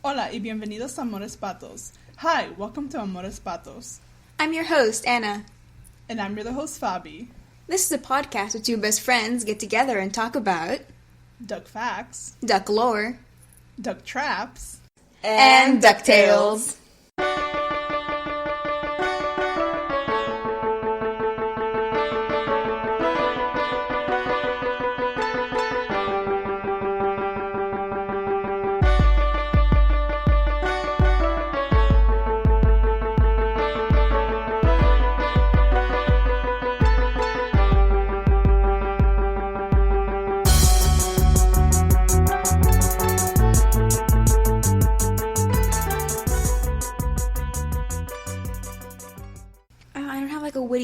Hola y bienvenidos a Amores Patos. Hi, welcome to Amores Patos. I'm your host, Anna. And I'm your host, Faby. This is a podcast where two best friends get together and talk about duck facts, duck lore, duck traps, and DuckTales.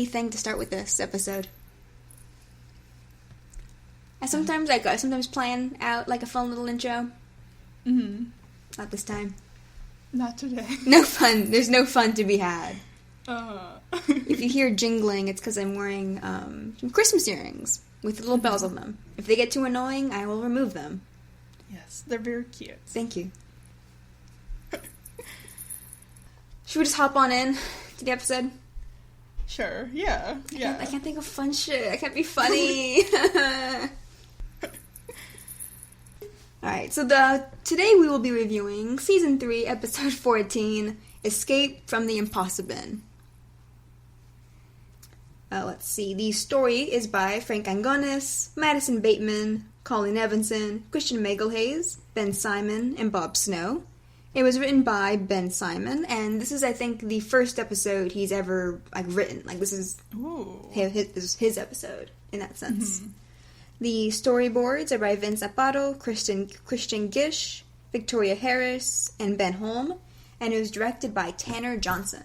Thing to start with this episode. I sometimes plan out like a fun little intro. Mm-hmm. Not this time. Not today. No fun. There's no fun to be had. If you hear jingling, it's because I'm wearing some Christmas earrings with little bells on them. If they get too annoying, I will remove them. Yes, they're very cute. Thank you. Should we just hop on in to the episode? Sure, yeah. I can't think of fun shit. I can't be funny. Alright, so today we will be reviewing Season 3, Episode 14, Escape from the Impossibin. Let's see. The story is by Frank Angonis, Madison Bateman, Colleen Evanson, Christian Magalhaes, Ben Simon, and Bob Snow. It was written by Ben Simon, and this is, I think, the first episode he's ever, written. This is his episode, in that sense. Mm-hmm. The storyboards are by Vince Aparo, Christian Gish, Victoria Harris, and Ben Holm, and it was directed by Tanner Johnson.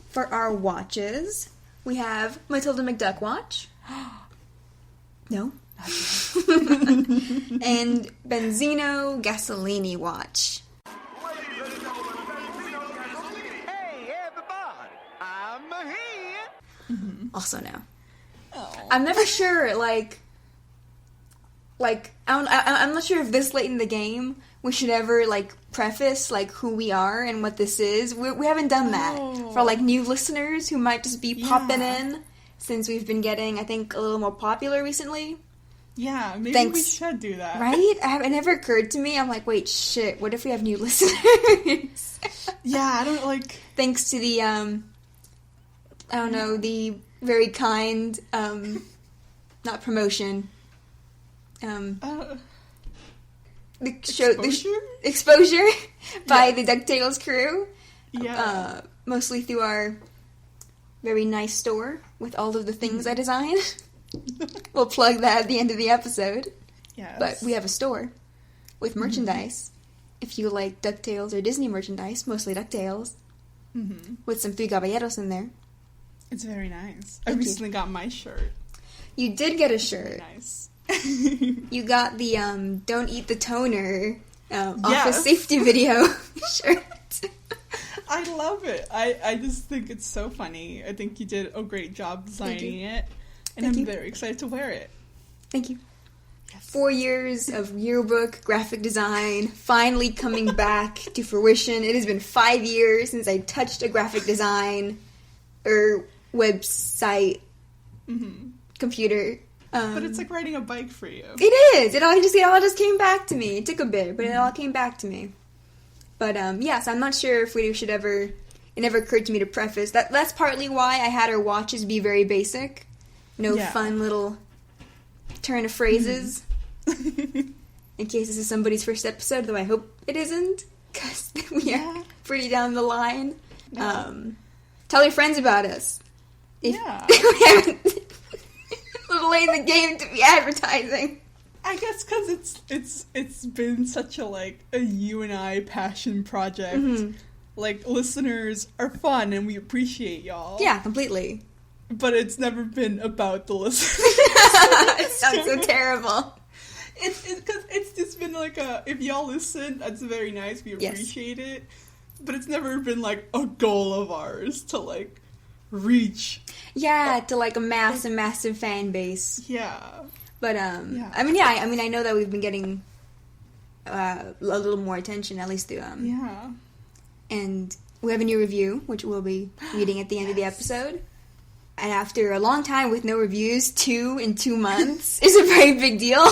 For our watches, we have Matilda McDuck watch. No. And Benzino Gasolini watch. Mm-hmm. Also no. Oh. I'm never sure, I'm not sure if this late in the game we should ever, preface, who we are and what this is. We haven't done that for, new listeners who might just be popping in since we've been getting, I think, a little more popular recently. Yeah, maybe we should do that. Right? It never occurred to me. I'm like, wait, shit, what if we have new listeners? Yeah, I don't, Thanks to the, the very kind, not promotion, the show, exposure by the DuckTales crew. Yeah. Mostly through our very nice store with all of the things I design. We'll plug that at the end of the episode. Yes. But we have a store with merchandise. If you like DuckTales or Disney merchandise, mostly DuckTales, with some Three Caballeros in there. It's very nice. I recently got my shirt. You did get a shirt. Very nice. You got the Don't Eat the Toner office safety video shirt. I love it. I just think it's so funny. I think you did a great job designing it. And I'm very excited to wear it. Thank you. Yes. 4 years of yearbook graphic design finally coming back to fruition. It has been 5 years since I touched a graphic design or website computer. But it's like riding a bike for you. It is. It all just came back to me. It took a bit, but it all came back to me. But so I'm not sure if we should ever. It never occurred to me to preface that. That's partly why I had our watches be very basic. No fun little turn of phrases. In case this is somebody's first episode, though I hope it isn't, because we are pretty down the line. Tell your friends about us. We haven't a little late in the game to be advertising. I guess because it's been such a you and I passion project. Listeners are fun and we appreciate y'all. Yeah, completely. But it's never been about the listeners. It sounds so terrible. It's just been if y'all listen, that's very nice. We appreciate it. But it's never been a goal of ours to reach. Yeah, to a massive fan base. Yeah. But I know that we've been getting a little more attention, at least to Yeah. And we have a new review, which we'll be reading at the end of the episode. And after a long time with no reviews, 2 in 2 months is a very big deal.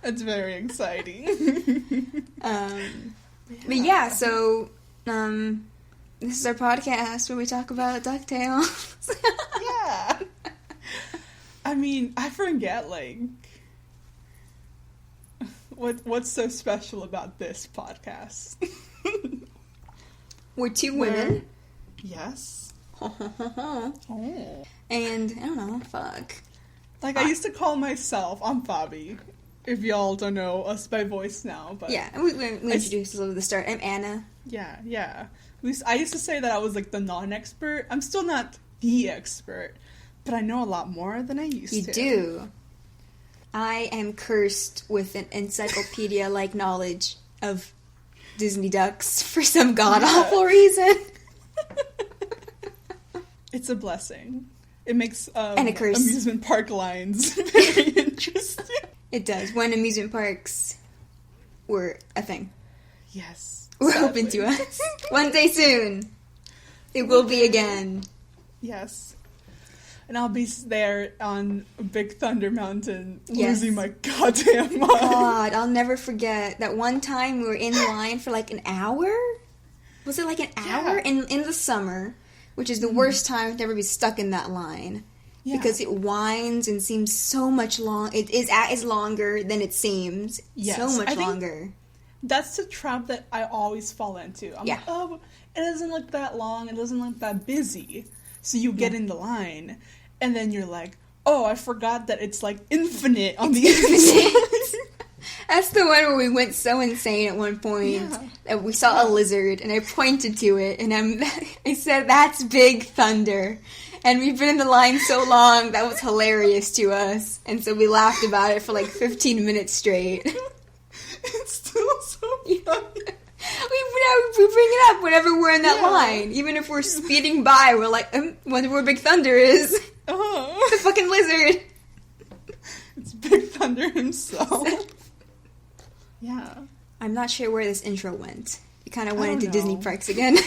It's very exciting. But yeah, so this is our podcast where we talk about DuckTales. Yeah. I mean, I forget, like, what's so special about this podcast? We're 2 women. Yes. Oh. And, I don't know, fuck. Like, I used to call myself, I'm Faby, if y'all don't know us by voice now, but... Yeah, we introduced a little at the start. I'm Anna. Yeah. At least I used to say that I was, like, the non-expert. I'm still not the expert, but I know a lot more than I used to. You do. I am cursed with an encyclopedia-like knowledge of Disney ducks for some god-awful reason. It's a blessing. It makes and a curse. Amusement park lines very interesting. It does. When amusement parks were a thing. Yes. We're open to us. One day soon. It will be again. Yes. And I'll be there on Big Thunder Mountain, losing my goddamn mind. God, I'll never forget that one time we were in line for like an hour? Was it like an hour? Yeah. In the summer, which is the worst time to ever be stuck in that line. Yeah. Because it winds and seems so much long. It is longer than it seems. Yes. So much longer. That's the trap that I always fall into. I'm like, oh, it doesn't look that long. It doesn't look that busy. So you get in the line, and then you're like, oh, I forgot that it's like infinite on the inside. That's the one where we went so insane at one point that we saw a lizard, and I pointed to it, and I said, that's Big Thunder. And we've been in the line so long, that was hilarious to us. And so we laughed about it for like 15 minutes straight. It's still so funny. We bring it up whenever we're in that line. Even if we're speeding by, we're like, wonder where Big Thunder is. The fucking lizard. It's Big Thunder himself. Yeah. I'm not sure where this intro went. It kind of went into Disney parks again.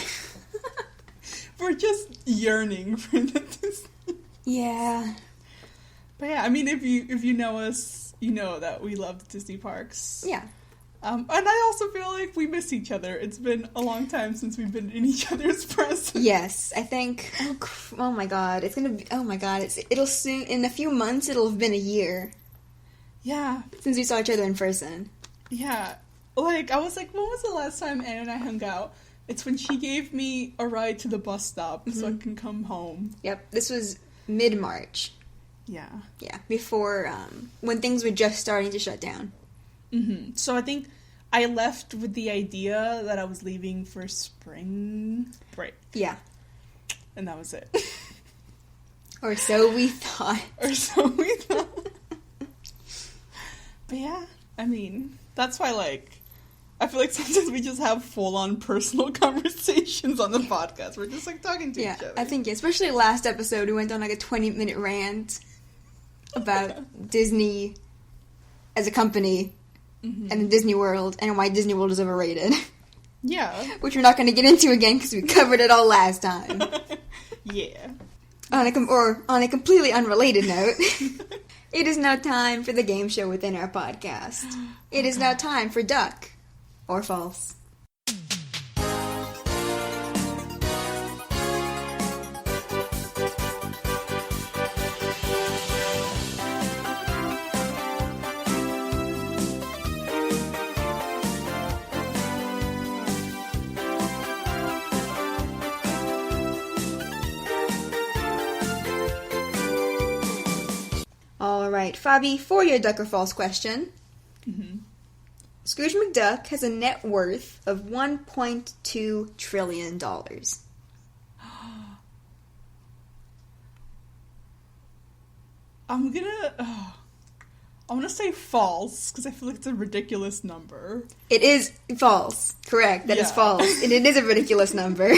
We're just yearning for the Disney. Yeah. But yeah, I mean, if you know us, you know that we love the Disney parks. Yeah. And I also feel like we miss each other. It's been a long time since we've been in each other's presence. Yes, I think. Oh my god, it's gonna be. Oh my god, it'll soon. In a few months, it'll have been a year. Yeah. Since we saw each other in person. Yeah. Like, I was like, when was the last time Anna and I hung out? It's when she gave me a ride to the bus stop so I can come home. Yep, this was mid-March. Yeah. Yeah, before, when things were just starting to shut down. Mm-hmm. So I think I left with the idea that I was leaving for spring break. Yeah. And that was it. Or so we thought. But yeah, I mean, that's why, like, I feel like sometimes we just have full-on personal conversations on the podcast. We're just, like, talking to each other. I think, especially last episode, we went on, like, a 20-minute rant about Disney as a company and Disney World and why Disney World is overrated. Yeah. Which we're not going to get into again because we covered it all last time. Yeah. On a completely unrelated note, it is now time for the game show within our podcast. It is now time for Duck or False. Alright, Faby, for your Duck or False question, Scrooge McDuck has a net worth of $1.2 trillion. I'm gonna say false, because I feel like it's a ridiculous number. It is false. Correct, that is false. And it is a ridiculous number.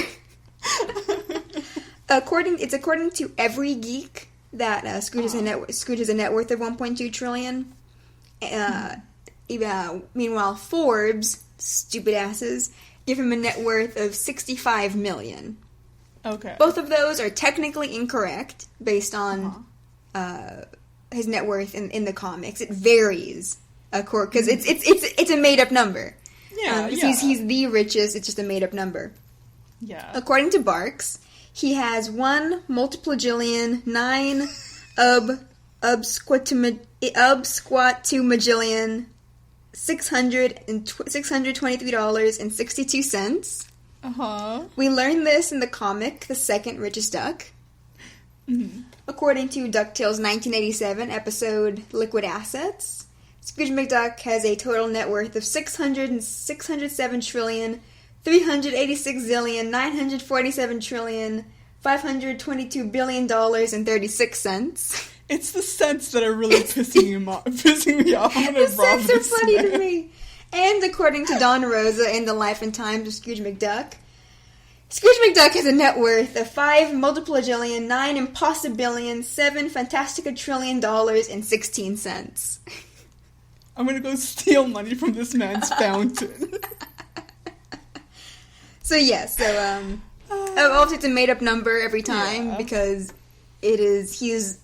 According to Every Geek, that Scrooge has a net worth of $1.2 trillion. Meanwhile, Forbes, stupid asses, give him a net worth of $65 million. Okay. Both of those are technically incorrect based on his net worth in the comics. It varies, because it's a made up number. Yeah, He's the richest. It's just a made up number. Yeah. According to Barks, he has 1 multiplegillion 9 squat-to-magillion $623.62. We learned this in the comic, The Second Richest Duck. Mm-hmm. According to DuckTales' 1987 episode Liquid Assets, Scrooge McDuck has a total net worth of $607,386,947,522,000,000,36. It's the cents that are really pissing me off. The cents are funny to me. And according to Don Rosa in The Life and Times of Scrooge McDuck has a net worth of 5 multiplegillion 9 impossibillion 7 fantasticatrillion and 16 cents. I'm gonna go steal money from this man's fountain. Obviously it's a made up number every time because he is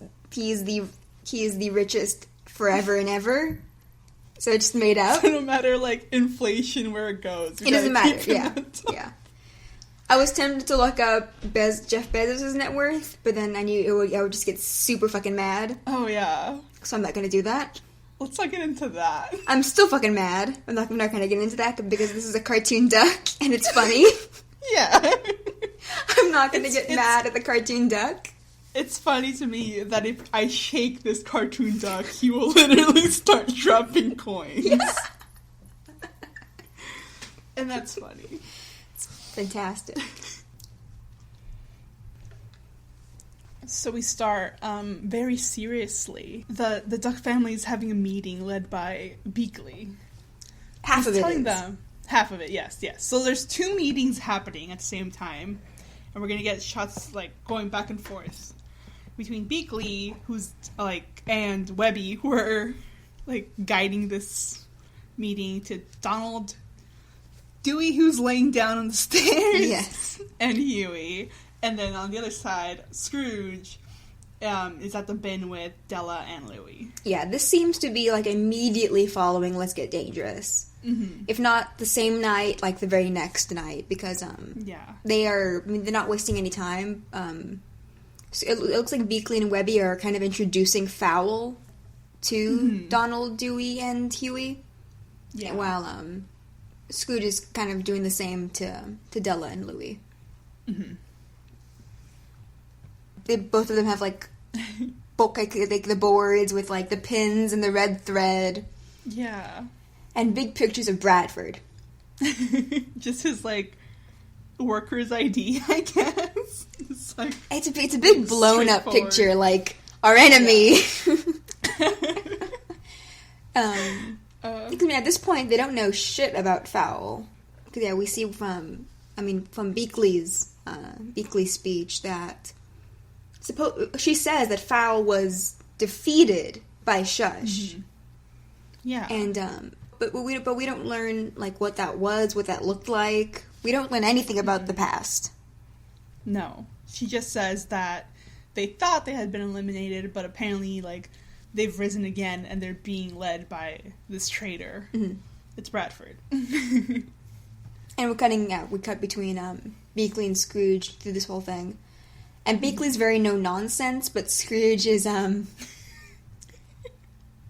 the richest forever and ever. So it's just made up. So no matter inflation where it goes, it doesn't matter. Yeah. I was tempted to look up Jeff Bezos' net worth, but then I knew I would just get super fucking mad. Oh yeah. So I'm not gonna do that. Let's not get into that. I'm still fucking mad. I'm not gonna get into that because this is a cartoon duck and it's funny. Yeah. I'm not gonna get mad at the cartoon duck. It's funny to me that if I shake this cartoon duck, he will literally start dropping coins. Yeah. And that's funny. It's fantastic. So we start very seriously. The Duck family is having a meeting led by Beakley. Half of it, yes. So there's 2 meetings happening at the same time. And we're going to get shots, going back and forth between Beakley, who's, and Webby, who are, guiding this meeting, to Donald, Dewey, who's laying down on the stairs, yes, and Huey. And then on the other side, Scrooge is at the bin with Della and Louie. Yeah, this seems to be, immediately following Let's Get Dangerous. Mm-hmm. If not the same night, the very next night, because they're not wasting any time. So it looks like Beakley and Webby are kind of introducing F.O.W.L to Donald, Dewey, and Huey. Yeah. While Scrooge is kind of doing the same to Della and Louie. Mm-hmm. Both of them have the boards with the pins and the red thread. Yeah. And big pictures of Bradford. Just his worker's ID, I guess. It's a big blown up picture, our enemy. Because at this point they don't know shit about F.O.W.L. Because we see from Beakley's speech that she says that F.O.W.L was defeated by Shush. Mm-hmm. Yeah. And but we don't learn what that was, what that looked like. We don't learn anything about the past. No. She just says that they thought they had been eliminated, but apparently they've risen again and they're being led by this traitor. Mm-hmm. It's Bradford. And we cut between Beakley and Scrooge through this whole thing. And Beakley's very no-nonsense, but Scrooge is,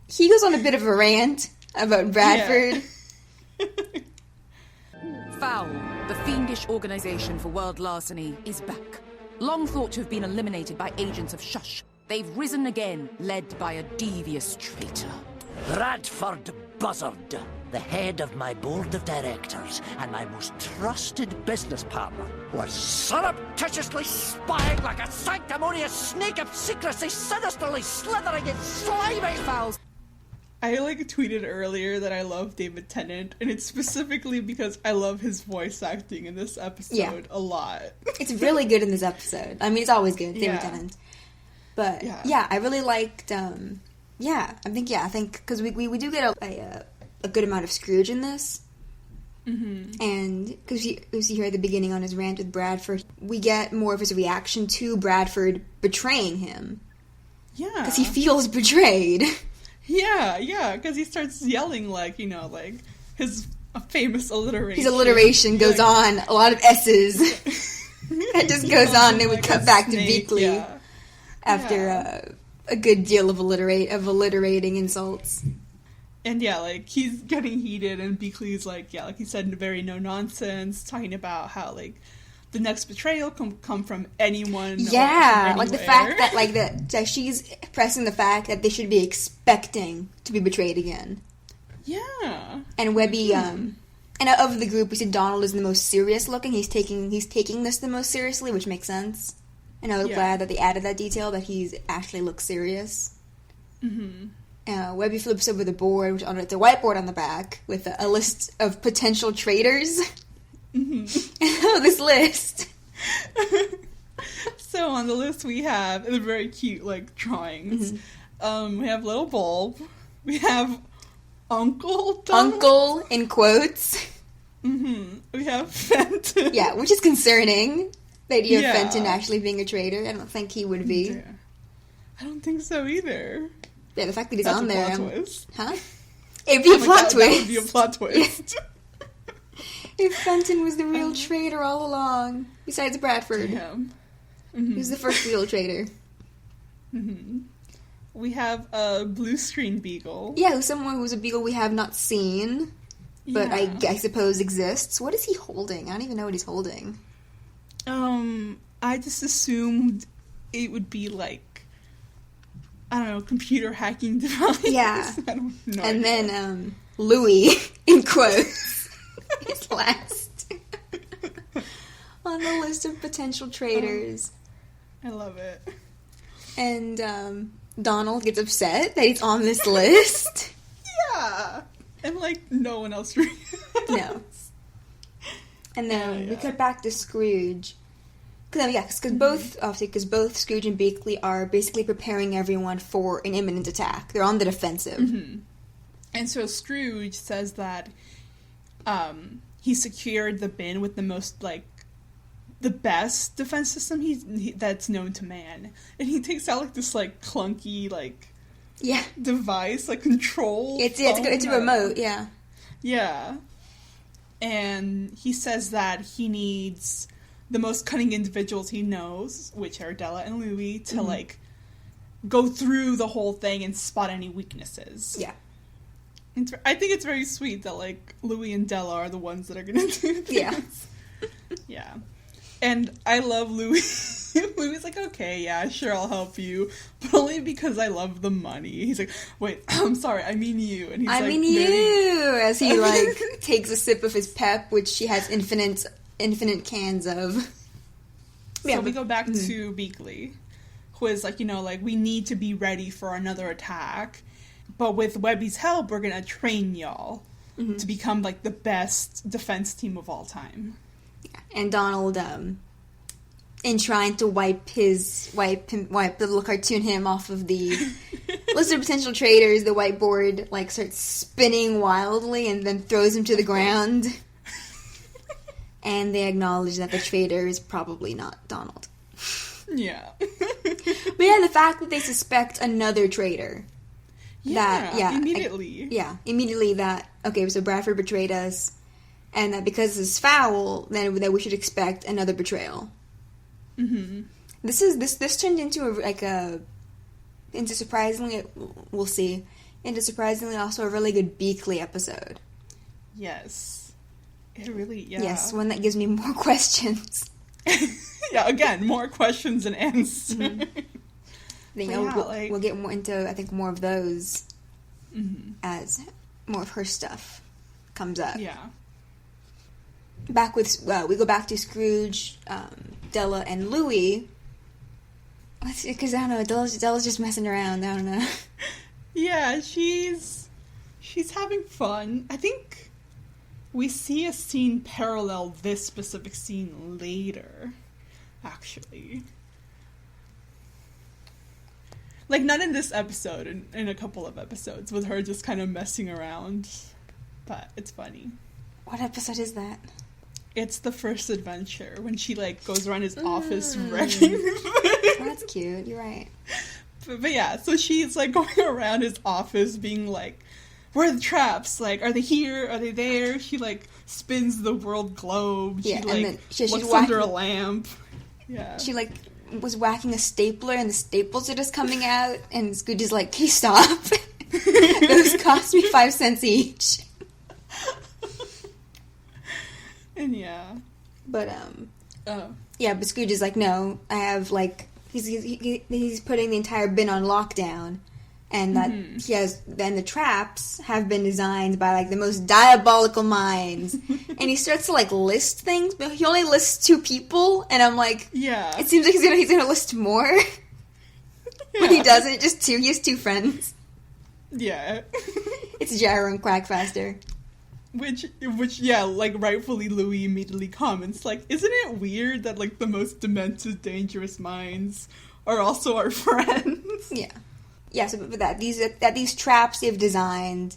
he goes on a bit of a rant about Bradford. Yeah. F.O.W.L, the fiendish organisation for world larceny, is back. Long thought to have been eliminated by agents of Shush, they've risen again, led by a devious traitor. Bradford Buzzard, the head of my board of directors and my most trusted business partner, was surreptitiously spying like a sanctimonious snake of secrecy, sinisterly slithering in slimy F.O.W.L's. I tweeted earlier that I love David Tennant, and it's specifically because I love his voice acting in this episode a lot. It's really good in this episode. It's always good, David Tennant. But I really liked. I think because we do get a good amount of Scrooge in this. Mm-hmm. And because you see here at the beginning on his rant with Bradford, we get more of his reaction to Bradford betraying him. Yeah. Because he feels betrayed. Yeah, because he starts yelling, like, you know, like, his famous alliteration. His alliteration goes on, a lot of S's. That just goes on, and then we cut back to Beakley after a good deal of alliterating insults. And yeah, like, he's getting heated, and Beakley's like, yeah, like he said, very no-nonsense, talking about how, like, the next betrayal can come from anyone. Yeah, like the fact that, like, that she's pressing the fact that they should be expecting to be betrayed again. Yeah. And Webby, and of the group, we see Donald is the most serious looking. He's taking this the most seriously, which makes sense. And I was glad that they added that detail, that he's actually looks serious. Mm-hmm. Webby flips over the board, which it's a whiteboard on the back, with a list of potential traitors. Mm-hmm. This list. So on the list we have very cute, like, drawings. Mm-hmm. We have Little Bulb. We have Uncle Donald. Uncle in quotes. Mm-hmm. We have Fenton. Yeah, which is concerning. The idea of Fenton actually being a traitor. I don't think he would be. Yeah. I don't think so either. Yeah, the fact that he's That's on a there. Plot twist. Huh? It'd be a plot twist. That would be a plot twist. If Fenton was the real traitor all along, besides Bradford. Mm-hmm. Who's the first real traitor? Mm-hmm. We have a blue screen beagle. Yeah, someone who's a beagle we have not seen, but I suppose exists. What is he holding? I don't even know what he's holding. I just assumed it would be like, I don't know, computer hacking device. Yeah. I don't know. And then, Louie, in quotes, is last on the list of potential traitors. I love it. And, Donald gets upset that he's on this list. Yeah. And, like, no one else reacts. No. And then we cut back to Scrooge. Because both Scrooge and Beakley are basically preparing everyone for an imminent attack. They're on the defensive. Mm-hmm. And so Scrooge says that he secured the bin with the most, like, the best defense system that's known to man. And he takes out, like, this, like, clunky, like, device, like, control. It's a remote, yeah. Yeah. And he says that he needs the most cunning individuals he knows, which are Della and Louie, to, like, go through the whole thing and spot any weaknesses. Yeah. I think it's very sweet that, like, Louie and Della are the ones that are going to do this. Yeah. Yeah. And I love Louie. Louie's like, okay, yeah, sure, I'll help you. But only because I love the money. He's like, wait, I'm sorry, I mean you. And he's you! As he, like, takes a sip of his pep, which she has infinite cans of. So we go back to Beakley, who is like, you know, like, we need to be ready for another attack. But with Webby's help, we're going to train y'all to become, like, the best defense team of all time. And Donald, in trying to wipe the little cartoon him off of the list of potential traitors, the whiteboard, like, starts spinning wildly and then throws him to the ground. And they acknowledge that the traitor is probably not Donald. Yeah. But yeah, the fact that they suspect another traitor. Immediately. Immediately that, okay, so Bradford betrayed us. And that because this is foul, then that we should expect another betrayal. Mm-hmm. This turned into surprisingly, we'll see, into surprisingly also a really good Beakley episode. Yes. It really, yeah. Yes, one that gives me more questions. Yeah, again, more questions than answers. Mm-hmm. We'll get more into, I think, more of those as more of her stuff comes up. Yeah. We go back to Scrooge, Della, and Louie. Because, I don't know, Della's just messing around, I don't know. Yeah, she's having fun. I think we see a scene parallel this specific scene later, actually. Like, not in this episode, in a couple of episodes, with her just kind of messing around. but it's funny. What episode is that? It's the first adventure when she like goes around his office wrecking. Oh, that's cute. You're right. But yeah, so she's like going around his office being like, where are the traps? Like, are they here? Are they there? She like spins the world globe. She like looks under a lamp. Yeah. She like was whacking a stapler and the staples are just coming out and Scrooge is like, can you stop? Those cost me 5 cents each. And yeah. But yeah, but Scrooge is like, no, I have like he's putting the entire bin on lockdown, and that he has. Then the traps have been designed by like the most diabolical minds, and he starts to like list things, but he only lists 2 people, and I'm like, yeah, it seems like he's gonna list more, but he doesn't. Just 2. He has 2 friends. Yeah, it's Gyro and Quackfaster. Which, yeah, like, rightfully Louie immediately comments, like, isn't it weird that, like, the most demented, dangerous minds are also our friends? Yeah. Yeah, so but that these traps they've designed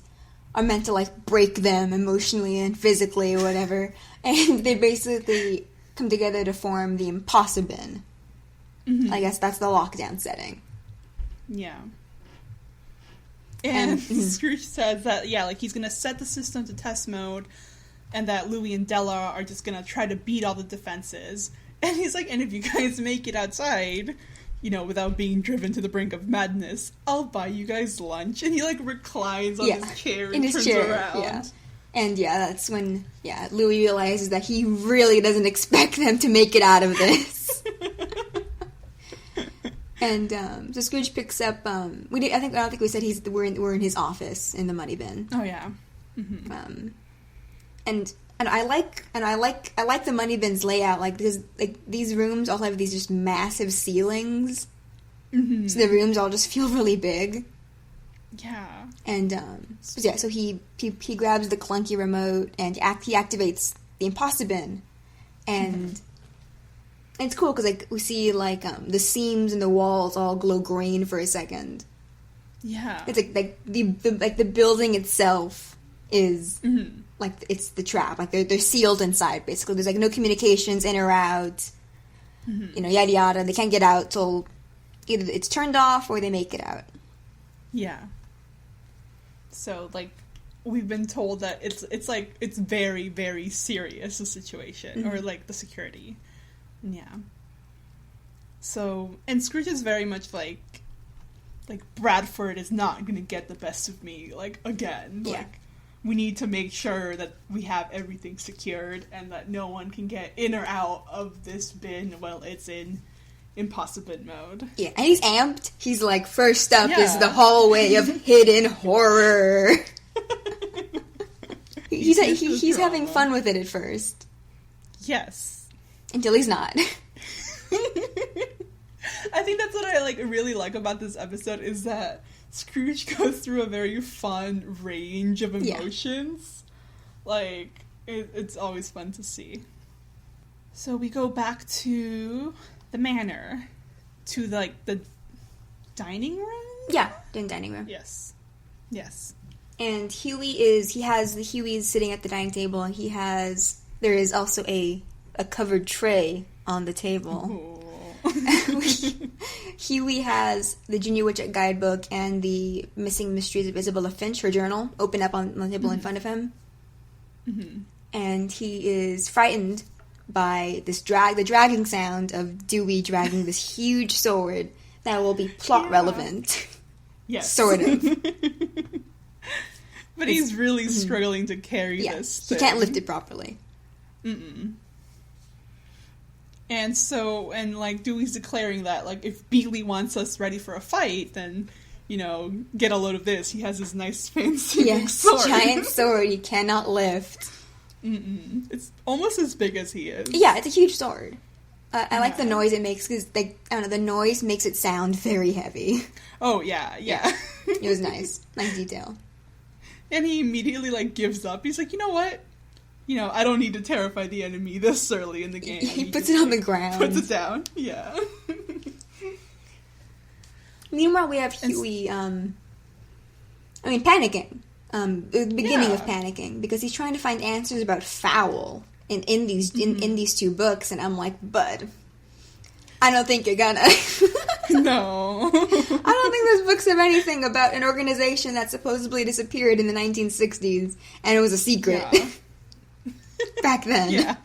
are meant to, like, break them emotionally and physically or whatever, and they basically come together to form the Impossibin. I guess that's the lockdown setting. Yeah. And Scrooge says that, yeah, like, he's gonna set the system to test mode, and that Louie and Della are just gonna try to beat all the defenses. And he's like, and if you guys make it outside, you know, without being driven to the brink of madness, I'll buy you guys lunch. And he, like, reclines on his chair and turns around. Yeah. And, yeah, that's when, Louie realizes that he really doesn't expect them to make it out of this. And so Scrooge picks up. I don't think we said we're in his office in the money bin. Oh yeah. And I like the money bin's layout. Like these rooms all have these just massive ceilings. So the rooms all just feel really big. Yeah. And so he grabs the clunky remote and he activates the Impossibin, and. And it's cool because like we see like the seams in the walls all glow green for a second. Yeah, it's like the building itself is like it's the trap. Like they're sealed inside basically. There's like no communications in or out. You know, yada yada. They can't get out till either it's turned off or they make it out. Yeah. So like we've been told that it's very very serious the situation or like the security. Yeah. So, and Scrooge is very much like Bradford is not going to get the best of me, like, again. Yeah. Like, we need to make sure that we have everything secured and that no one can get in or out of this bin while it's in Impossibin mode. Yeah, and he's amped. He's like, first up is the hallway of hidden horror. he's having fun with it at first. Yes. Until he's not. I think that's what I really like about this episode is that Scrooge goes through a very fun range of emotions. Yeah. Like, it's always fun to see. So we go back to the manor, to the dining room? Yeah, the dining room. Yes. And Huey is sitting at the dining table, and there is also a covered tray on the table. Huey has the Junior Witch guidebook and the Missing Mysteries of Isabella Finch, her journal, open up on the table in front of him. And he is frightened by the dragging sound of Dewey dragging this huge sword that will be plot relevant. Yes. Sort of. But he's really struggling to carry this thing. He can't lift it properly. And so, Dewey's declaring that, if Beakley wants us ready for a fight, then, get a load of this. He has this nice fancy big sword. Giant sword you cannot lift. It's almost as big as he is. Yeah, it's a huge sword. I like the noise it makes, because, the noise makes it sound very heavy. Oh, yeah. It was nice. Nice detail. And he immediately, gives up. He's like, you know what? I don't need to terrify the enemy this early in the game. He puts it on the ground. Puts it down, yeah. Meanwhile, we have Huey, panicking. the beginning of panicking, because he's trying to find answers about F.O.W.L in these two books, and I'm like, bud, I don't think you're gonna. No. I don't think those books have anything about an organization that supposedly disappeared in the 1960s, and it was a secret. Yeah. Back then. Yeah.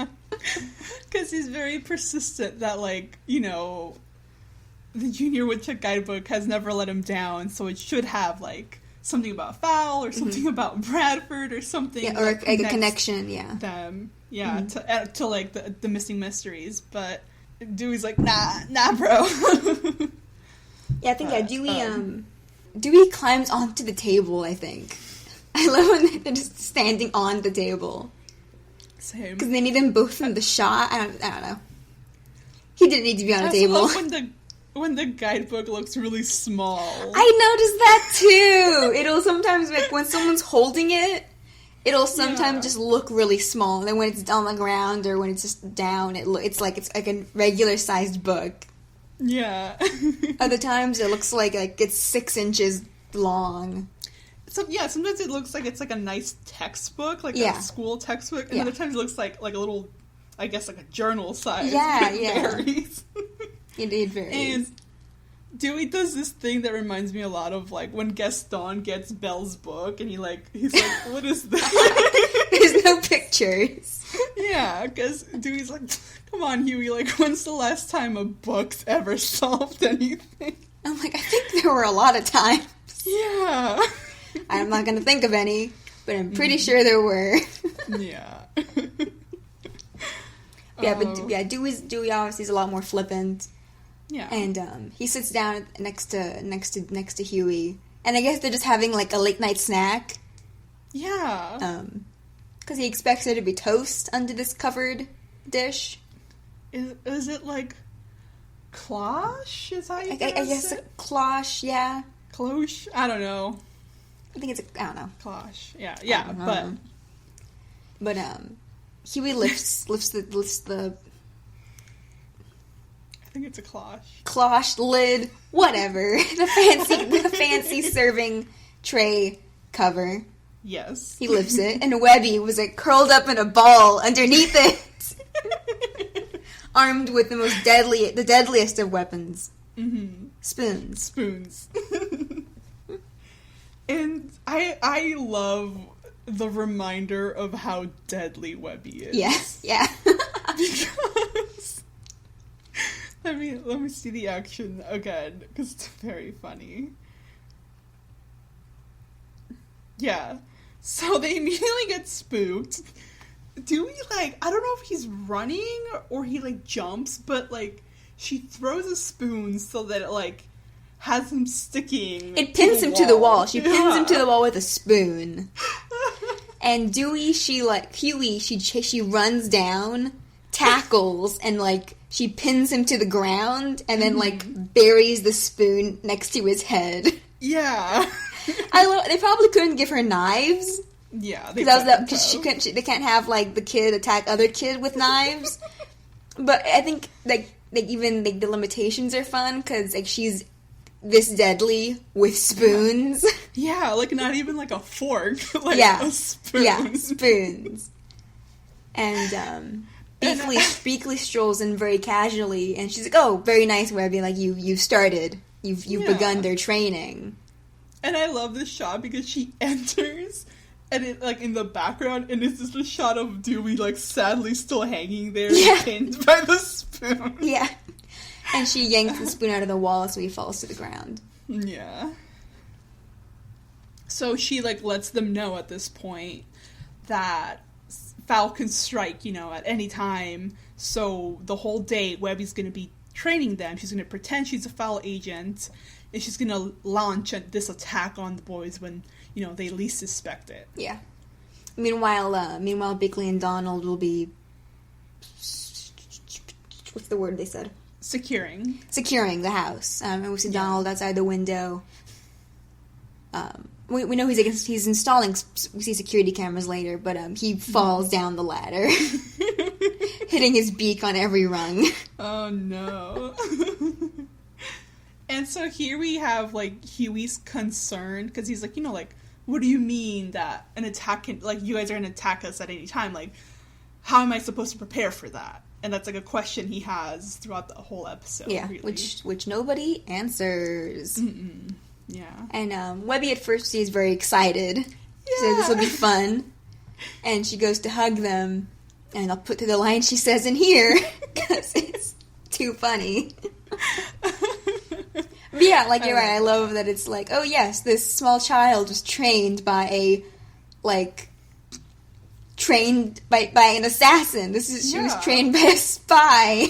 Because he's very persistent that, like, you know, the Junior Woodchuck guidebook has never let him down, so it should have, like, something about F.O.W.L or something about Bradford or something. Yeah, or like a connection, yeah. Them, yeah, to like, the missing mysteries, but Dewey's like, nah, bro. Yeah, I think, Dewey climbs onto the table, I think. I love when they're just standing on the table. Same. Because they need them both in the shot. I don't know. He didn't need to be on a table. I love when the guidebook looks really small. I noticed that too. It'll sometimes make, when someone's holding it, it'll sometimes just look really small. And then when it's on the ground or when it's just down, it's like a regular sized book. Yeah. Other times it looks like it's 6 inches long. So yeah, sometimes it looks like it's like a nice textbook, like a school textbook, and other times it looks like a little, I guess, like a journal size. Yeah, It yeah. varies. It varies. And Dewey does this thing that reminds me a lot of, like, when Gaston gets Belle's book, and he's like, what is that? There's no pictures. Yeah, because Dewey's like, come on, Huey, like, when's the last time a book's ever solved anything? I'm like, I think there were a lot of times. Yeah. I'm not going to think of any, but I'm pretty sure there were. Yeah. But Dewey obviously is a lot more flippant. Yeah. And he sits down next to Huey, and I guess they're just having like a late night snack. Yeah. Because he expects there to be toast under this covered dish. Is it like cloche? Is that I guess a cloche, yeah. Cloche? I don't know. I think it's I don't know. Cloche. Yeah, but Huey lifts the I think it's a cloche. Cloche lid, whatever. the fancy serving tray cover. Yes. He lifts it, and Webby was like curled up in a ball underneath it, armed with the deadliest of weapons. Mm-hmm. Spoons. And I love the reminder of how deadly Webby is. Yes, yeah. Because let me see the action again, because it's very funny. Yeah. So they immediately get spooked. Dewey, like, I don't know if he's running or he, like, jumps, but, like, she throws a spoon so that it, like, has him sticking. It pins him to the wall. She pins him to the wall with a spoon. And Huey, she runs down, tackles, and, like, she pins him to the ground, and then, like, buries the spoon next to his head. Yeah. They probably couldn't give her knives. Yeah, because they can't have like the kid attack other kid with knives. But I think like even like the limitations are fun because like she's this deadly with spoons. Yeah, like not even like a fork, like a spoon. Yeah, spoons. And Beakley strolls in very casually, and she's like, "Oh, very nice, Webby. Like you've started. You've begun their training." And I love this shot because she enters, and it like in the background, and it's just a shot of Dewey like sadly still hanging there, pinned by the spoon. Yeah, and she yanks the spoon out of the wall, so he falls to the ground. Yeah. So she like lets them know at this point that F.O.W.L can strike, at any time. So the whole day, Webby's going to be training them. She's going to pretend she's a F.O.W.L agent. And she's going to launch this attack on the boys when, they least suspect it. Yeah. Meanwhile, Beakley and Donald will be... What's the word they said? Securing the house. And we see Donald outside the window. We know he's installing... We see security cameras later, but he falls down the ladder. Hitting his beak on every rung. Oh, no. And so here we have, like, Huey's concerned, because he's like, what do you mean that an attack can, like, you guys are going to attack us at any time? Like, how am I supposed to prepare for that? And that's, like, a question he has throughout the whole episode. Yeah, really. which nobody answers. Mm-mm. Yeah. And Webby at first is very excited. She says this will be fun. And she goes to hug them. And I'll put through the line she says in here, because it's too funny. But yeah, like, you're right. I love that it's like, oh yes, this small child was trained by a, like, trained by an assassin. She was trained by a spy.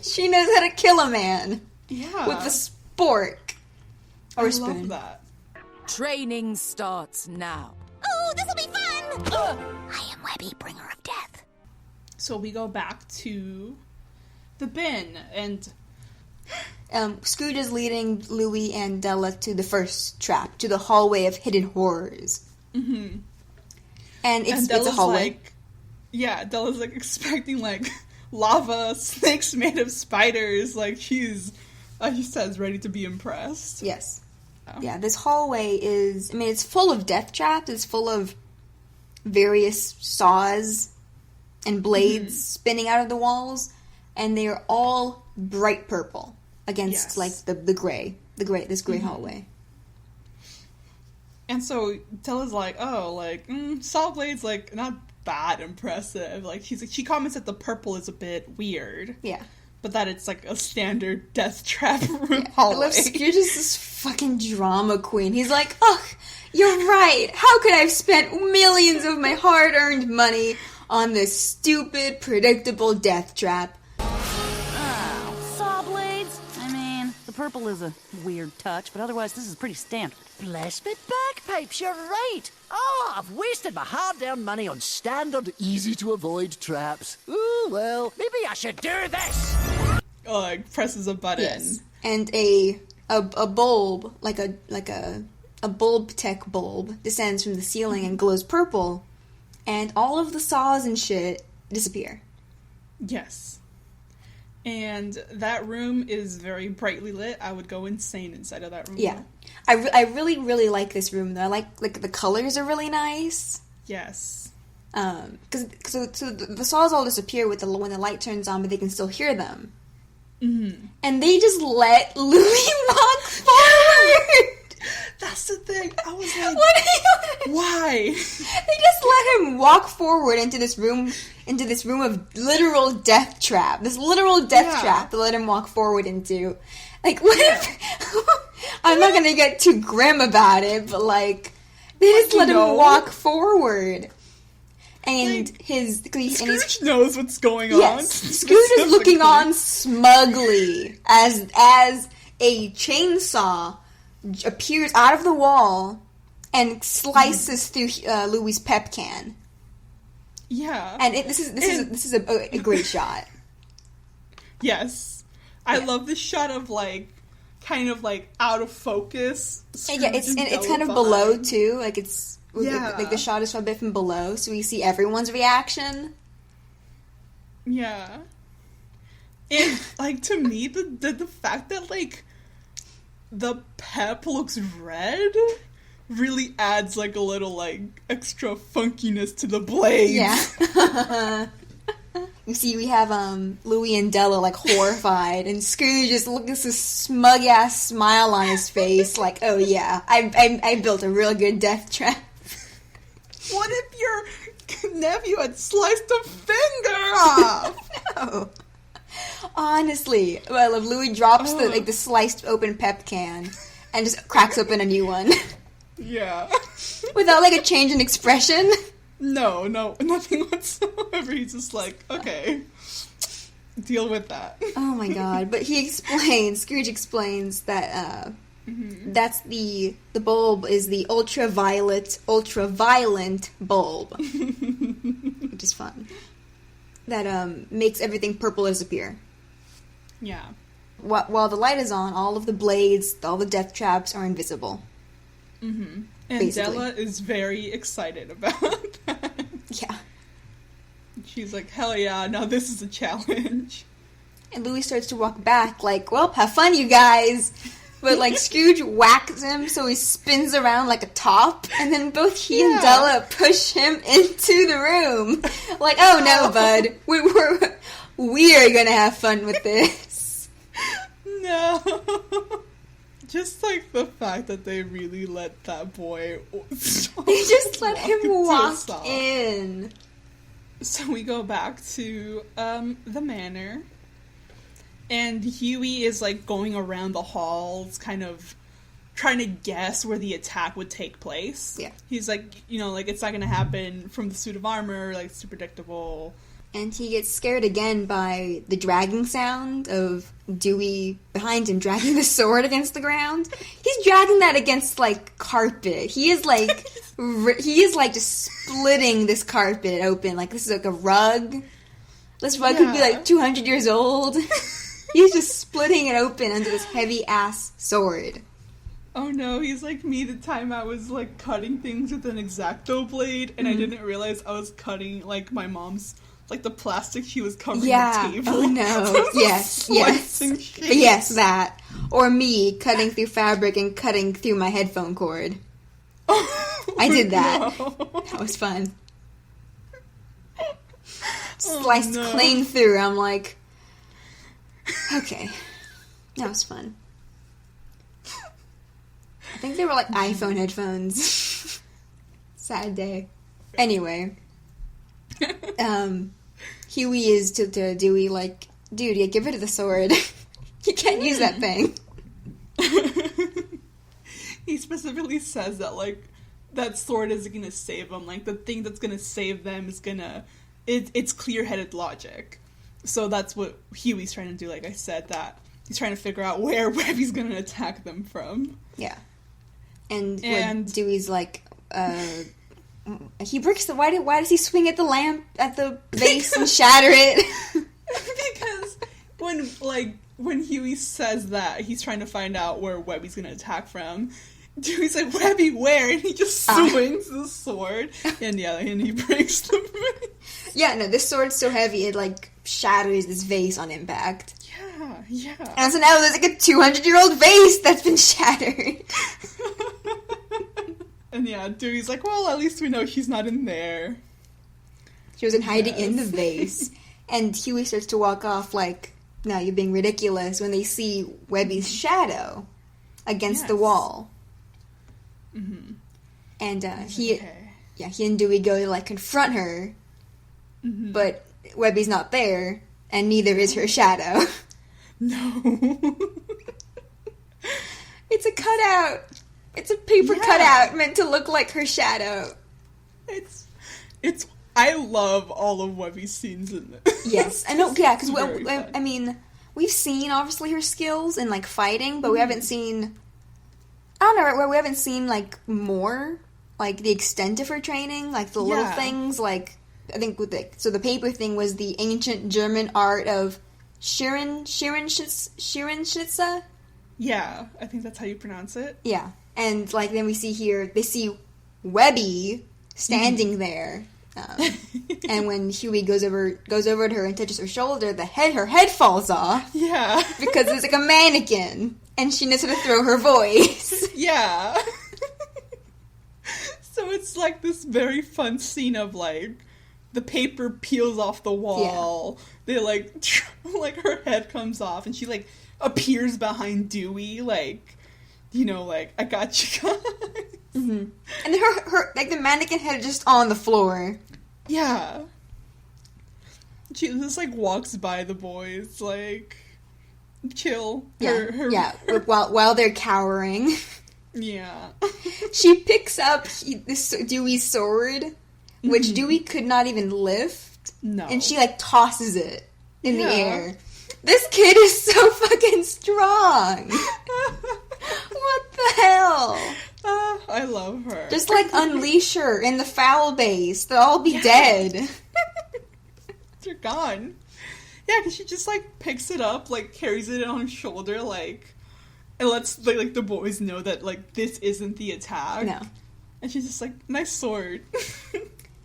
She knows how to kill a man. Yeah. With a spork. Or a spoon. I love that. Training starts now. Oh, this'll be fun! I am Webby, bringer of death. So we go back to the bin, and Scrooge is leading Louie and Della to the first trap, to the hallway of hidden horrors. Mm-hmm. And it's a hallway. Della's, like, expecting, like, lava, snakes made of spiders. Like, she's, he says, ready to be impressed. Yes. Oh. Yeah, this hallway is, I mean, it's full of death traps. It's full of various saws and blades spinning out of the walls. And they are all bright purple against, like, this gray hallway. And so Della's like, oh, like, saw blades, like, not that impressive. Like, she comments that the purple is a bit weird. Yeah. But that it's, like, a standard death trap hallway. I love Scrooge is this fucking drama queen. He's like, ugh, you're right. How could I have spent millions of my hard-earned money on this stupid, predictable death trap? Saw blades? I mean, the purple is a weird touch, but otherwise this is pretty standard. Bless me bagpipes, you're right. Oh, I've wasted my hard-earned money on standard, easy-to-avoid traps. Ooh, well, maybe I should do this. Oh, like, presses a button. Yes. And a bulb, like a bulb tech bulb, descends from the ceiling and glows purple, and all of the saws and shit disappear. Yes. And that room is very brightly lit. I would go insane inside of that room. Yeah. I really, really like this room, though. I like the colors are really nice. Yes. Because the saws all disappear when the light turns on, but they can still hear them. Mm-hmm. And they just let Louie walk forward. That's the thing. I was like, why? They just let him walk forward into this room of literal death trap. This literal death trap to let him walk forward into. Like, what if... I'm not gonna get too grim about it, but, like, they just let him walk forward. And like, Scrooge knows what's going on. Yes, Scrooge is looking on smugly as a chainsaw appears out of the wall and slices through Louie's pep can. Yeah, and this is a great shot. Yes, I love this shot of, like, kind of, like, out of focus. Yeah, it's kind of below too. Like, it's like the shot is from a bit from below, so we see everyone's reaction. Yeah, and, like, to me, the fact that, like, the pep looks red really adds, like, a little, like, extra funkiness to the blades. Yeah. You see, we have Louie and Della, like, horrified, and Scrooge just looks at this smug-ass smile on his face, like, oh yeah, I built a real good death trap. What if your nephew had sliced a finger off? No. Honestly, I love Louie drops the sliced open pep can and just cracks open a new one. Yeah. Without, like, a change in expression. No, nothing whatsoever. He's just like, okay, deal with that. Oh my god. But Scrooge explains that that's the bulb is the ultraviolet bulb. Which is fun. That makes everything purple disappear. Yeah. While the light is on, all of the blades, all the death traps are invisible. Mm-hmm. And basically. Della is very excited about that. Yeah. She's like, hell yeah, now this is a challenge. And Louie starts to walk back like, well, have fun, you guys. But, like, Scrooge whacks him so he spins around like a top, and then both he and Della push him into the room. Like, oh no, bud. We're gonna have fun with this. No. Just, like, the fact that they really let that boy... They just let him walk in. So we go back to the manor. And Huey is, like, going around the halls, kind of trying to guess where the attack would take place. Yeah. He's like, you know, like, it's not going to happen from the suit of armor, like, it's too predictable. And he gets scared again by the dragging sound of Dewey behind him dragging the sword against the ground. He's dragging that against, like, carpet. He is, like, just splitting this carpet open. Like, this is, like, a rug. This rug could be, like, 200 years old. He's just splitting it open under this heavy-ass sword. Oh no, he's like me the time I was, like, cutting things with an X-Acto blade, and I didn't realize I was cutting, like, my mom's, like, the plastic she was covering the table. Oh no. Yes. Yes, that. Or me cutting through fabric and cutting through my headphone cord. I did that. No. That was fun. Sliced clean through. I'm like... Okay. That was fun. I think they were like iPhone headphones. Sad day. Anyway. Huey is to Dewey like, dude, yeah, give it to the sword. You can't use that thing. He specifically says that, like, that sword isn't gonna save them. Like, the thing that's gonna save them is gonna... It's clear-headed logic. So that's what Huey's trying to do, like I said, that he's trying to figure out where Webby's gonna attack them from. Yeah. And Dewey's like, he breaks the... Why does he swing at the lamp, at the vase and shatter it? Because when Huey says that, he's trying to find out where Webby's gonna attack from. Dewey's like, Webby, where? And he just swings the sword. And he breaks the vase. Yeah, no, this sword's so heavy, it, like, shatters this vase on impact. Yeah. And so now there's, like, a 200-year-old vase that's been shattered. And Dewey's like, well, at least we know she's not in there. She wasn't hiding in the vase. And Huey starts to walk off like, no, you're being ridiculous, when they see Webby's shadow against the wall. Mm-hmm. And he and Dewey go to, like, confront her, but Webby's not there, and neither is her shadow. No. It's a cutout. It's a paper cutout meant to look like her shadow. It's. I love all of Webby's scenes in this. Yes, I know. Yeah, because I mean, we've seen obviously her skills in, like, fighting, but we haven't seen. I don't know, right? Where we haven't seen, like, more, like, the extent of her training, like the little things, like, I think with the paper thing was the ancient German art of Scherenschnitzer. Yeah, I think that's how you pronounce it. Yeah, and, like, then we see Webby standing there, and when Huey goes over to her and touches her shoulder, her head falls off. Yeah, because it's like a mannequin, and she knows how to throw her voice. Yeah. So it's like this very fun scene of, like, the paper peels off the wall. Yeah. They, like her head comes off, and she, like, appears behind Dewey, like, you know, like, I got you guys. Mm-hmm. And her like, the mannequin head is just on the floor. Yeah. She just, like, walks by the boys, like, chill. While they're cowering. Yeah. She picks up Dewey's sword, which Dewey could not even lift. No. And she, like, tosses it in the air. This kid is so fucking strong. What the hell? I love her. Just, like, unleash her in the F.O.W.L base. They'll all be dead. They're gone. Yeah, because she just, like, picks it up, like, carries it on her shoulder, like, and lets, like, the boys know that, like, this isn't the attack. No. And she's just like, nice sword.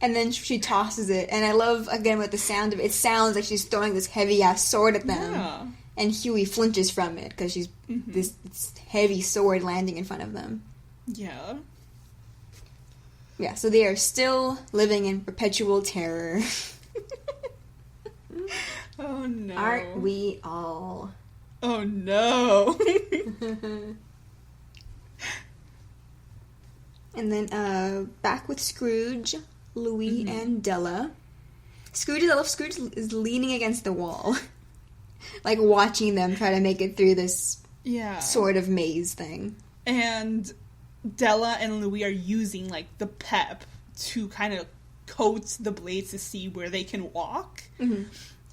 And then she tosses it, and I love, again, with the sound of it, it sounds like she's throwing this heavy-ass sword at them. Yeah. And Huey flinches from it because she's this heavy sword landing in front of them. Yeah. Yeah, so they are still living in perpetual terror. Oh no. Aren't we all? Oh no. And then back with Scrooge, Louie, and Della. Scrooge is leaning against the wall. Like watching them try to make it through this sort of maze thing. And Della and Louie are using like the pep to kind of coat the blades to see where they can walk.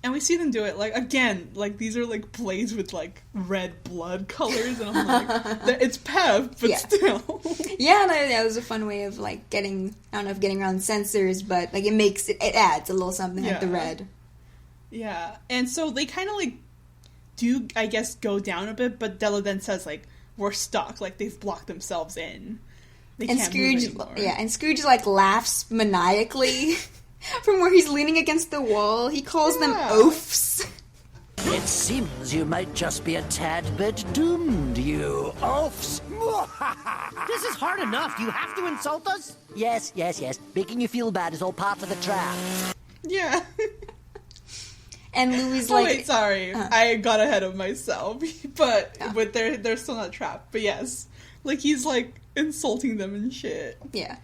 And we see them do it, like, again, like, these are, like, blades with, like, red blood colors, and I'm like, it's pep, but still. Yeah, no, that was a fun way of, like, getting around sensors, but, like, it adds a little something, like the red. Yeah, and so they kind of, like, do, I guess, go down a bit, but Della then says, like, we're stuck, like, they've blocked themselves in. They can't move anymore. Yeah, and Scrooge, like, laughs maniacally. From where he's leaning against the wall, he calls them oafs. It seems you might just be a tad bit doomed, you oafs. This is hard enough. Do you have to insult us? Yes. Making you feel bad is all part of the trap. Yeah. And Louie's like... wait, sorry. I got ahead of myself. But they're still not trapped. But yes. Like, he's, like, insulting them and shit. Yeah.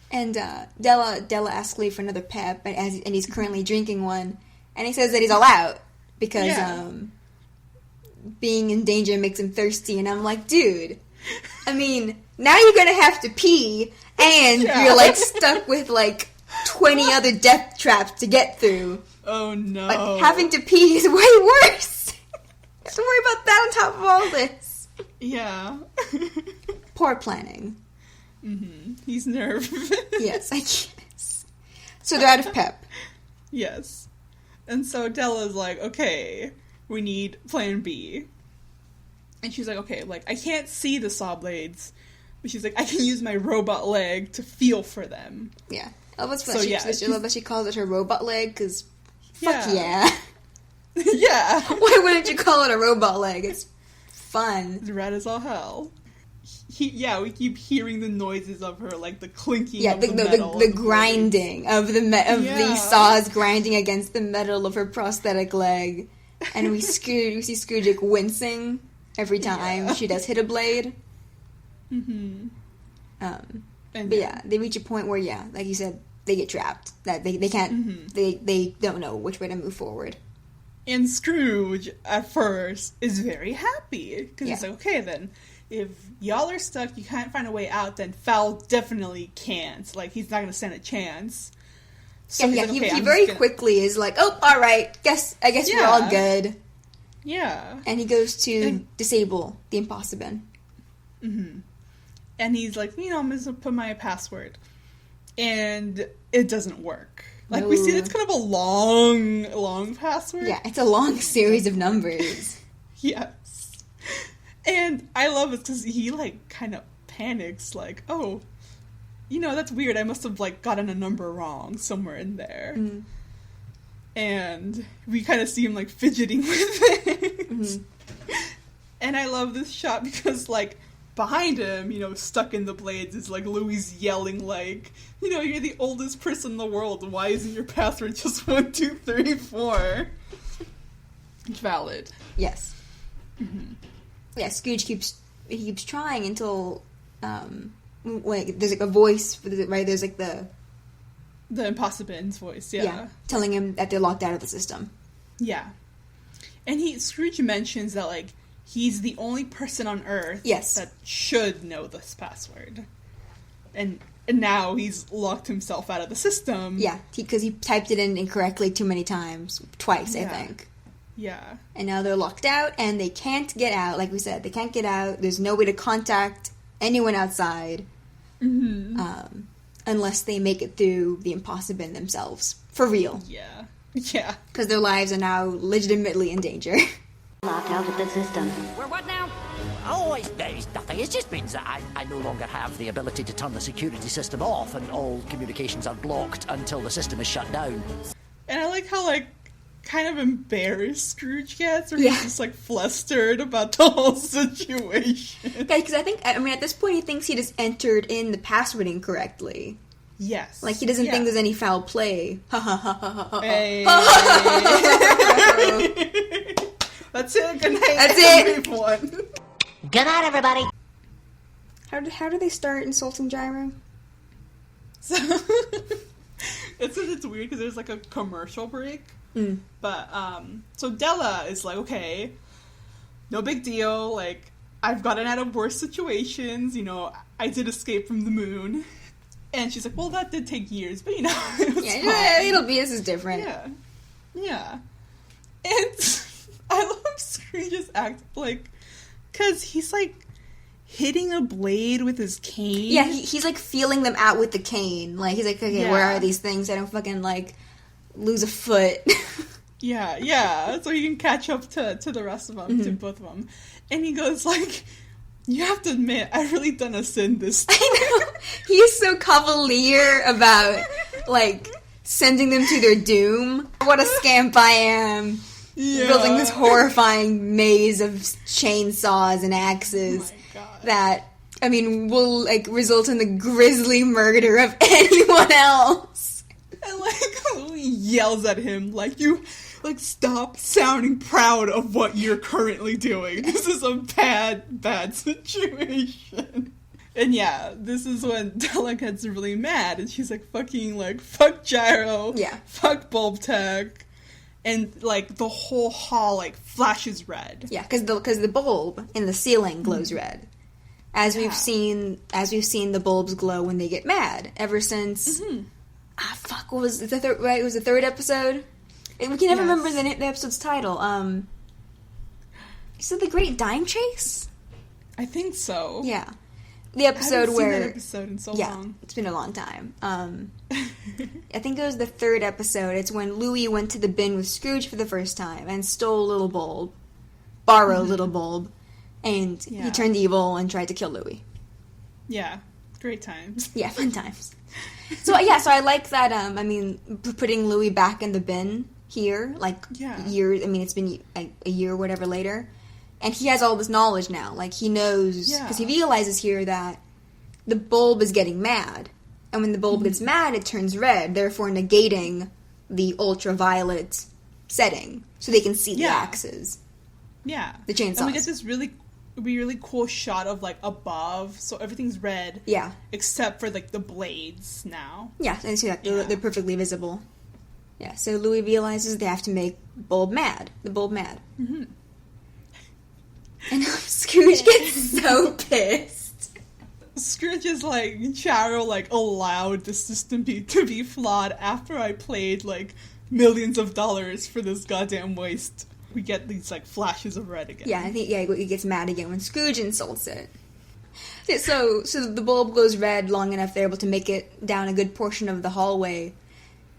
And Della asks Louie for another pep, and he's currently drinking one. And he says that he's all out because being in danger makes him thirsty. And I'm like, dude, I mean, now you're going to have to pee, and you're, like, stuck with, like, 20 other death traps to get through. Oh, no. Like, having to pee is way worse. You have to worry about that on top of all this. Yeah. Poor planning. He's nervous. Yes, I guess. So they're out of pep. Yes. And so Della's like, okay, we need plan B. And she's like, okay, like, I can't see the saw blades. But she's like, I can use my robot leg to feel for them. Yeah. I love that she calls it her robot leg, because fuck yeah. Yeah. Why wouldn't you call it a robot leg? It's fun. It's rad as all hell. We keep hearing the noises of her, like the clinking of the metal. The grinding of these saws grinding against the metal of her prosthetic leg. And we see Scrooge like, wincing every time she does hit a blade. But they reach a point where, like you said, they get trapped. That they can't, they don't know which way to move forward. And Scrooge, at first, is very happy. Because he's like, okay, then, if y'all are stuck, you can't find a way out, then F.O.W.L definitely can't. Like, he's not going to stand a chance. So he very quickly is like, oh, alright, I guess we're all good. Yeah. And he goes to disable the Impossibin. And he's like, I'm just going to put my password. And it doesn't work. Like, we see it's kind of a long password. Yeah, it's a long series of numbers. Yes. And I love it because he, like, kind of panics, like, oh, that's weird. I must have, like, gotten a number wrong somewhere in there. And we kind of see him, like, fidgeting with it. And I love this shot because, like, behind him, stuck in the blades is, like, Louie's yelling, like, you're the oldest person in the world. Why isn't your password just 1, 2, 3, 4? Valid. Yes. Yeah, Scrooge keeps trying until, there's, like, a voice, right? There's, like, the Impossibin's voice, yeah. Telling him that they're locked out of the system. Yeah. And Scrooge mentions that, like, he's the only person on Earth that should know this password. And now he's locked himself out of the system. Yeah, because he typed it in incorrectly too many times. Twice, I think. Yeah. And now they're locked out, and they can't get out. Like we said, they can't get out. There's no way to contact anyone outside. Unless they make it through the Impossibin themselves. For real. Yeah. Yeah. Because their lives are now legitimately in danger. Locked out of the system. We're what now? Oh, it's nothing. It just means that I no longer have the ability to turn the security system off, and all communications are blocked until the system is shut down. And I like how, like, kind of embarrassed Scrooge gets, or he's just, like, flustered about the whole situation. Yeah, because at this point he thinks he just entered in the password incorrectly. Yes. Like, he doesn't think there's any foul play. Ha ha ha ha ha. Hey. That's it. Good night. That's it. Everyone. Good night, everybody. How do they start insulting Gyro? So, it's weird because there's, like, a commercial break. But, so Della is like, okay, no big deal. Like, I've gotten out of worse situations. You know, I did escape from the moon. And she's like, well, that did take years, but, you know, it was fine. This is different. Yeah. And I love Scrooge's act, like, because he's, like, hitting a blade with his cane. Yeah, he's, like, feeling them out with the cane. Like, he's like, okay, where are these things? I don't fucking, like, lose a foot. Yeah. So he can catch up to the rest of them, to both of them. And he goes, like, you have to admit, I've really done a sin this time. I know. He's so cavalier about, like, sending them to their doom. What a scamp I am. Yeah. Building this horrifying maze of chainsaws and axes that, I mean, will, like, result in the grisly murder of anyone else. And, like, Louie yells at him, like, you, like, stop sounding proud of what you're currently doing. This is a bad situation. And yeah, this is when Della gets really mad, and she's like, fucking, like, fuck Gyro. Yeah. Fuck Bulb Tech. And, like, the whole hall, like, flashes red. Yeah, because the bulb in the ceiling glows red. As we've seen the bulbs glow when they get mad. Ever since... what was it? It was the third episode? We can never remember the episode's title. Is it The Great Dime Chase? I think so. Yeah. The episode where... I haven't seen that episode in so long. It's been a long time. I think it was the third episode. It's when Louie went to the bin with Scrooge for the first time and stole Little Bulb. Borrowed Little Bulb. And he turned evil and tried to kill Louie. Yeah. Great times. Yeah, fun times. So I like that, putting Louie back in the bin here, like, years, it's been a year or whatever later, and he has all this knowledge now, like, he knows, because he realizes here that the bulb is getting mad, and when the bulb gets mad, it turns red, therefore negating the ultraviolet setting, so they can see the axes. Yeah. The chainsaws. And we get this really cool shot of, like, above, so everything's red. Yeah. Except for, like, the blades now. Yeah, and see that. They're perfectly visible. Yeah, so Louie realizes they have to make the bulb mad. Mm-hmm. And Scrooge gets so pissed. Scrooge is like, Gyro, like, allowed the system to be flawed after I paid, like, millions of dollars for this goddamn waste. We get these, like, flashes of red again. Yeah, I think, he gets mad again when Scrooge insults it. So the bulb glows red long enough they're able to make it down a good portion of the hallway.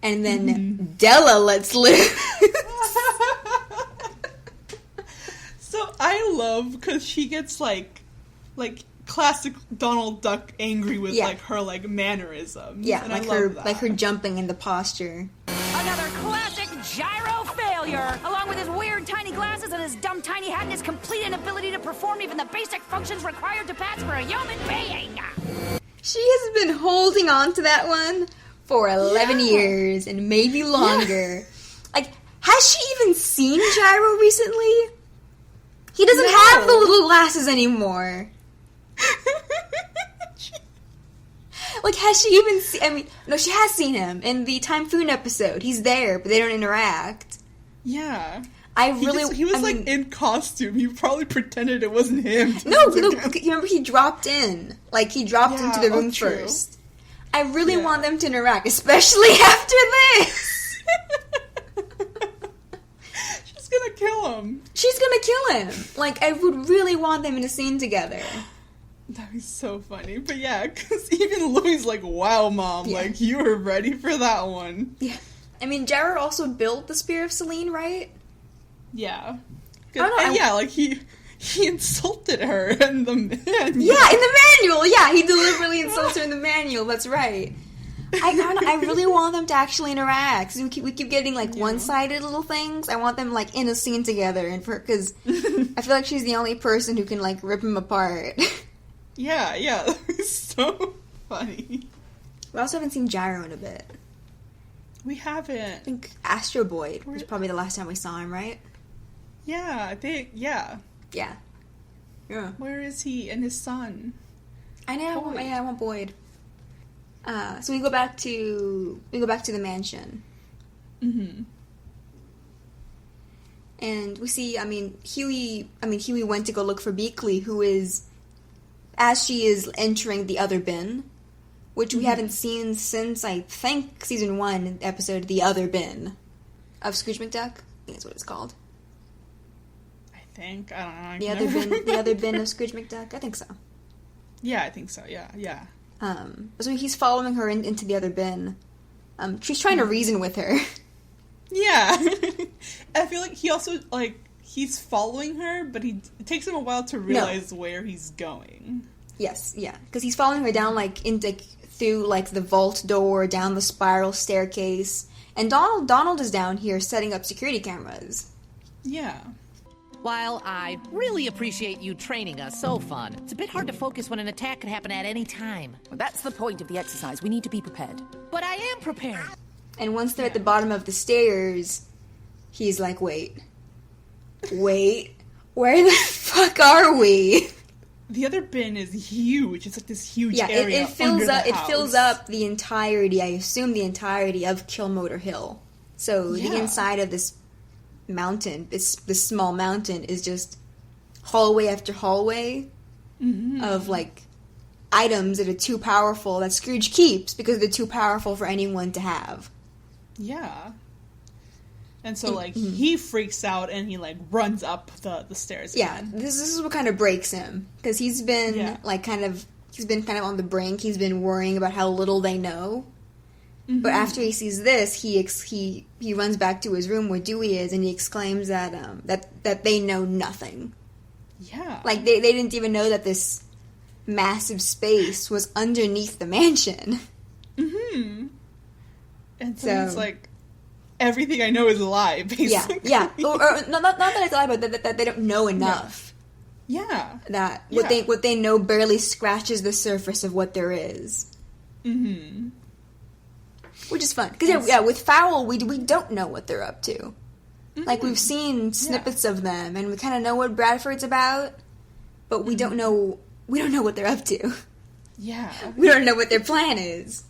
And then Della lets loose. So I love, because she gets, like classic Donald Duck angry with, like, her, like, mannerisms. Yeah, and like her jumping and the posture. Another classic Gyro failure, along with his weird tiny glasses and his dumb tiny hat and his complete inability to perform even the basic functions required to pass for a human being. She has been holding on to that one for 11 years and maybe longer. Like, has she even seen Gyro recently? He doesn't have the little glasses anymore. Like, has she even seen... no, she has seen him in the Typhoon episode. He's there, but they don't interact. Yeah. He was like, in costume. He probably pretended it wasn't him. No, you remember he dropped in. Like, he dropped into the room first. I really want them to interact, especially after this. She's gonna kill him. She's gonna kill him. Like, I would really want them in a scene together. That was so funny. But yeah, because even Louie's like, wow, Mom, like, you were ready for that one. Yeah. I mean, Jared also built the Spear of Selene, right? Yeah. Like, he insulted her in the manual. Yeah, in the manual! Yeah, he deliberately insults her in the manual, that's right. I really want them to actually interact. We keep getting, like, one-sided little things. I want them, like, in a scene together, and because I feel like she's the only person who can, like, rip them apart. Yeah, it's so funny. We also haven't seen Gyro in a bit. We haven't. I think Astro Boy was probably the last time we saw him, right? Yeah, Yeah. Where is he and his son? I know. I want Boyd. So we go back to the mansion. Mm-hmm. And we see, Huey went to go look for Beakley, who is, as she is entering the other bin, which we haven't seen since, I think, season 1 episode, The Other Bin of Scrooge McDuck. I think that's what it's called. I think. I don't know. The other bin of Scrooge McDuck? I think so. Yeah, I think so. Yeah. So he's following her into the other bin. She's trying to reason with her. Yeah. I feel like he also, like, he's following her, but it takes him a while to realize where he's going. Yes, yeah. Because he's following her down, like, through, like, the vault door, down the spiral staircase. And Donald is down here setting up security cameras. Yeah. While I really appreciate you training us, so fun, it's a bit hard to focus when an attack could happen at any time. Well, that's the point of the exercise. We need to be prepared. But I am prepared. And once they're at the bottom of the stairs, he's like, wait, where the fuck are we? The other bin is huge. It's like this huge area. Yeah, it fills up the entirety, I assume the entirety of Killmotor Hill. So the inside of this mountain, this small mountain, is just hallway after hallway of, like, items that are too powerful, that Scrooge keeps because they're too powerful for anyone to have. Yeah. And so, like, he freaks out and he, like, runs up the stairs again. Yeah, this is what kind of breaks him. Because he's been, kind of on the brink. He's been worrying about how little they know. Mm-hmm. But after he sees this, he runs back to his room where Dewey is, and he exclaims that that they know nothing. Yeah. Like, they didn't even know that this massive space was underneath the mansion. Mm-hmm. And so he's like, everything I know is a lie, basically. Yeah. Or not that it's a lie, but that they don't know enough. Yeah. That what they know barely scratches the surface of what there is. Mm-hmm. Which is fun. Because, with F.O.W.L, we don't know what they're up to. Mm-hmm. Like, we've seen snippets of them, and we kind of know what Bradford's about, but we don't know what they're up to. Yeah. We don't know what their plan is.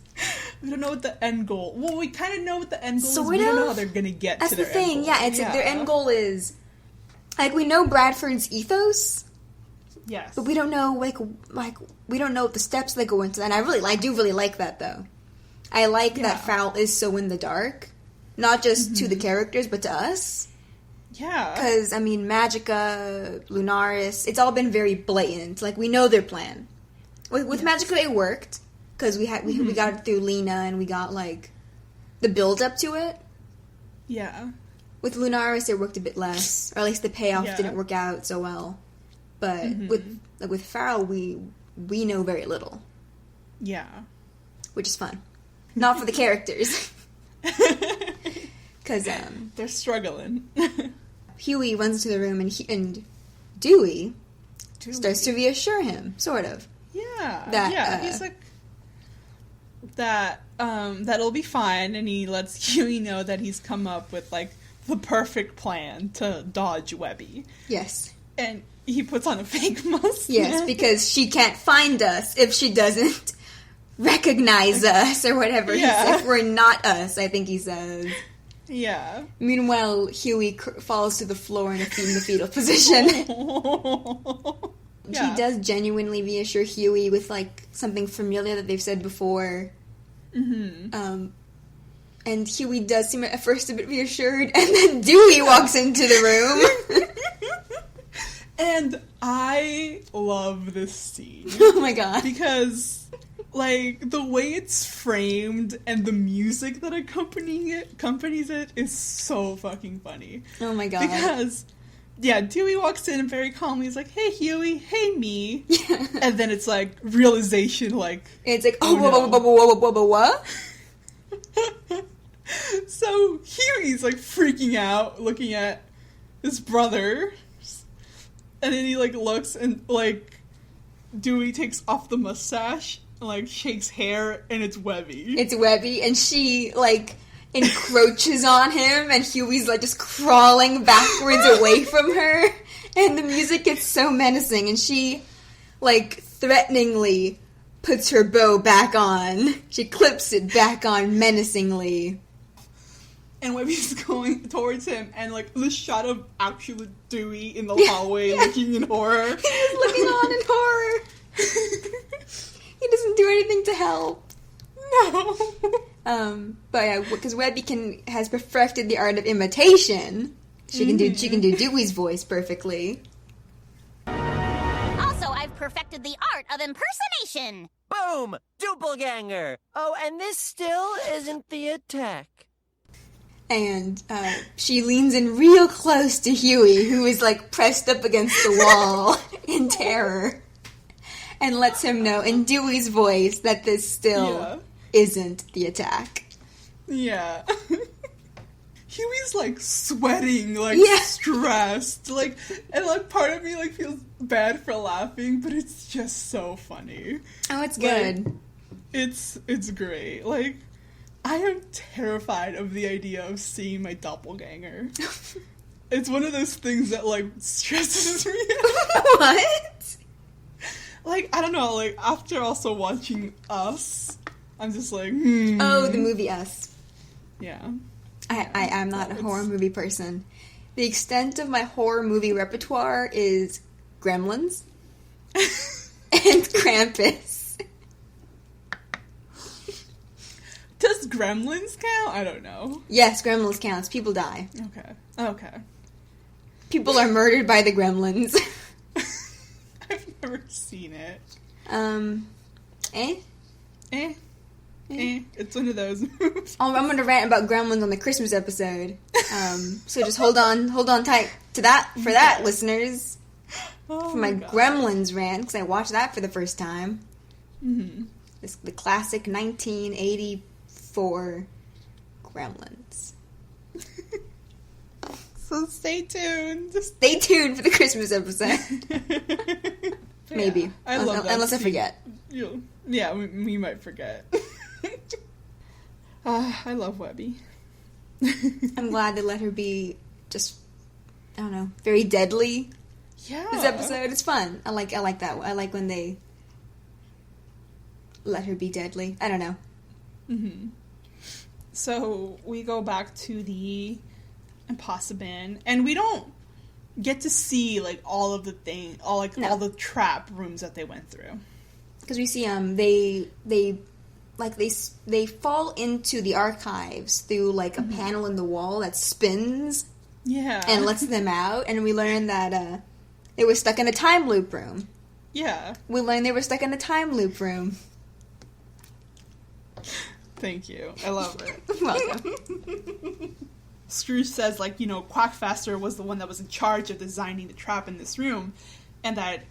We don't know what the end goal... Well, we kind of know what the end goal is. We don't know how they're going to get to their end goal. That's the thing, yeah. Their end goal is... Like, we know Bradford's ethos. Yes. But we don't know, like we don't know the steps they go into. And I do really like that, though. I like that F.O.W.L is so in the dark. Not just to the characters, but to us. Yeah. Because, Magica, Lunaris, it's all been very blatant. Like, we know their plan. With Magica, it worked. Because we got it through Lena, and we got, like, the build-up to it. Yeah. With Lunaris, it worked a bit less. Or at least the payoff didn't work out so well. But with F.O.W.L, we know very little. Yeah. Which is fun. Not for the characters. Because, they're struggling. Huey runs into the room, and Dewey starts to reassure him, sort of. Yeah. He's like... that'll be fine, and he lets Huey know that he's come up with, like, the perfect plan to dodge Webby. Yes. And he puts on a fake mask. Yes, because she can't find us if she doesn't recognize us, or whatever. If we're not us, I think he says. Yeah. Meanwhile, Huey falls to the floor in the fetal position. She does genuinely reassure Huey with, like, something familiar that they've said before. Mm-hmm. And Huey does seem at first a bit reassured, and then Dewey walks into the room. And I love this scene. Oh my god. Because, like, the way it's framed and the music that accompanies it is so fucking funny. Oh my god. Because Dewey walks in and very calmly is like, hey, Huey, hey, me. And then it's like, realization, like... It's like, what? So Huey's like freaking out, looking at his brother. And then he like looks and like Dewey takes off the mustache and like shakes hair and it's Webby. It's Webby and she like encroaches on him and Huey's like just crawling backwards away from her and the music gets so menacing and she like threateningly puts her bow back on. She clips it back on menacingly. And Webby's going towards him, and, like, the shot of actual Dewey in the hallway looking in horror. He's looking on in horror. He doesn't do anything to help. No. But yeah, because Webby has perfected the art of imitation. She can do Dewey's voice perfectly. Also, I've perfected the art of impersonation. Boom! Doppelganger! Oh, and this still isn't the attack. And she leans in real close to Huey, who is like pressed up against the wall in terror, and lets him know in Dewey's voice that this still isn't the attack. Yeah. Huey's like sweating, like stressed, like, and like part of me like feels bad for laughing, but it's just so funny. Oh, it's good. Like, it's great. Like, I am terrified of the idea of seeing my doppelganger. It's one of those things that, like, stresses me out. What? Like, I don't know, like, after also watching Us, I'm just like, Oh, the movie Us. Yeah. I'm not a horror movie person. The extent of my horror movie repertoire is Gremlins and Krampus. Does Gremlins count? I don't know. Yes, Gremlins counts. People die. Okay. People are murdered by the Gremlins. I've never seen it. It's one of those movies. I'm going to rant about Gremlins on the Christmas episode. So just hold on tight to that for that, listeners. For my Gremlins rant, because I watched that for the first time. Mm-hmm. The classic 1984 Gremlins. So stay tuned. Stay tuned for the Christmas episode. Maybe. Yeah, I love that unless scene. I forget. Yeah, we might forget. I love Webby. I'm glad they let her be just, I don't know, very deadly. Yeah. This episode is fun. I like that. I like when they let her be deadly. I don't know. Mm-hmm. So we go back to the Impossibin, and we don't get to see like all of the all the trap rooms that they went through. Because we see they fall into the archives through like a panel in the wall that spins. Yeah. And lets them out, and we learn that they were stuck in a time loop room. Yeah. We learned they were stuck in a time loop room. Thank you. I love it. Welcome. Scrooge says, like, Quackfaster was the one that was in charge of designing the trap in this room, and that,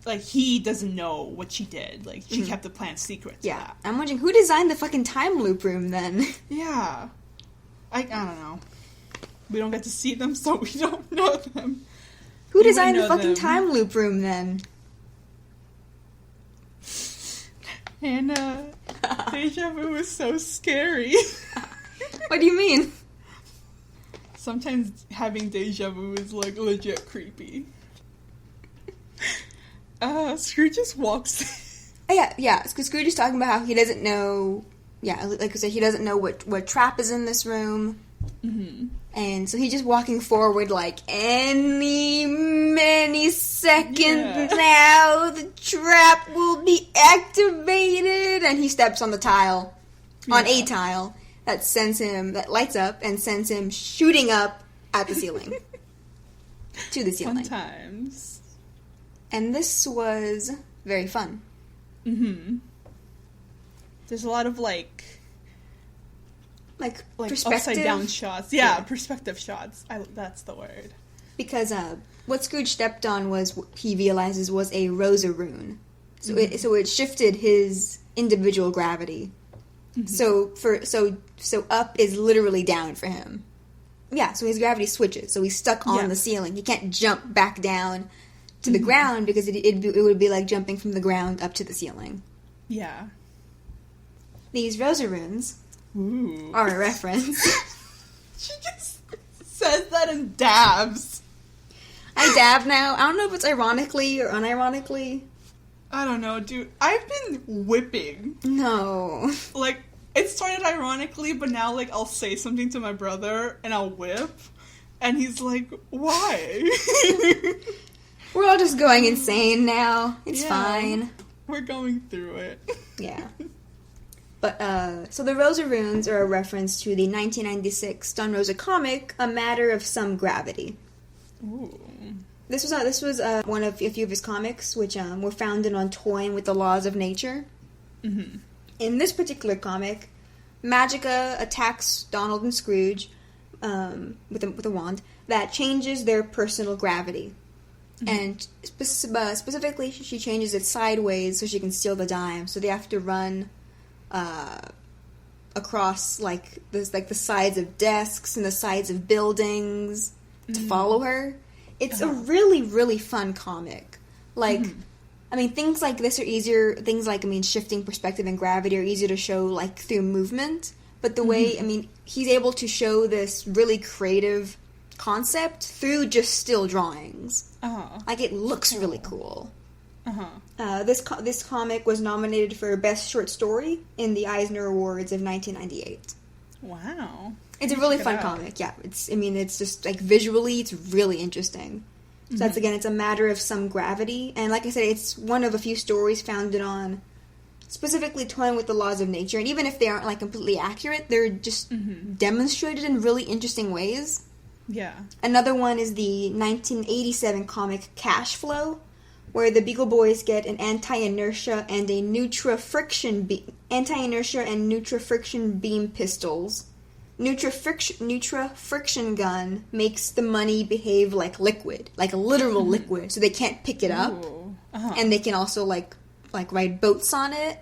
like, he doesn't know what she did. Like, she kept the plan secret. Yeah. I'm wondering, who designed the fucking time loop room, then? Yeah. I don't know. We don't get to see them, so we don't know them. Who designed the fucking time loop room, then? And, Deja Vu is so scary. What do you mean? Sometimes having deja vu is, like, legit creepy. Scrooge just walks... Yeah, because Scrooge is talking about how he doesn't know... Yeah, like I said, he doesn't know what trap is in this room. Mm-hmm. And so he's just walking forward like, many seconds now, the trap will be activated. And he steps on the tile, on a tile, that lights up and sends him shooting up at the ceiling. To the ceiling. Fun times. And this was very fun. Mm-hmm. There's a lot of, like perspective? upside down shots. Yeah, perspective shots. That's the word. Because what Scrooge stepped on was, he realizes, was a Rosa rune. So it shifted his individual gravity. So up is literally down for him. Yeah, so his gravity switches. So he's stuck on the ceiling. He can't jump back down to the ground because it would be like jumping from the ground up to the ceiling. Yeah. These Rosa runes are a reference. She just says that and dabs. I dab now. I don't know if it's ironically or unironically. I don't know, dude. I've been whipping. No. Like, it started ironically, but now, like, I'll say something to my brother, and I'll whip, and he's like, why? We're all just going insane now. It's fine. We're going through it. Yeah. But, so the Rosa runes are a reference to the 1996 Don Rosa comic, A Matter of Some Gravity. Ooh. This was one of a few of his comics, which were founded on toying with the laws of nature. Mm-hmm. In this particular comic, Magica attacks Donald and Scrooge with a wand that changes their personal gravity. Mm-hmm. And specifically, she changes it sideways so she can steal the dime. So they have to run across like the sides of desks and the sides of buildings to follow her. It's a really, really fun comic. Like, I mean, things like this are easier. Things like, I mean, shifting perspective and gravity are easier to show, like, through movement. But the way, I mean, he's able to show this really creative concept through just still drawings. Like, it looks really cool. This comic was nominated for Best Short Story in the Eisner Awards of 1998. Wow. It's a really fun comic, yeah. It's just, like, visually, it's really interesting. So that's, again, it's a matter of some gravity. And like I said, it's one of a few stories founded on specifically toying with the laws of nature. And even if they aren't, like, completely accurate, they're just demonstrated in really interesting ways. Yeah. Another one is the 1987 comic Cash Flow, where the Beagle Boys get an anti-inertia and a neutra-friction beam pistols. Neutra-friction gun makes the money behave like liquid, like a literal liquid, so they can't pick it up. And they can also, like ride boats on it.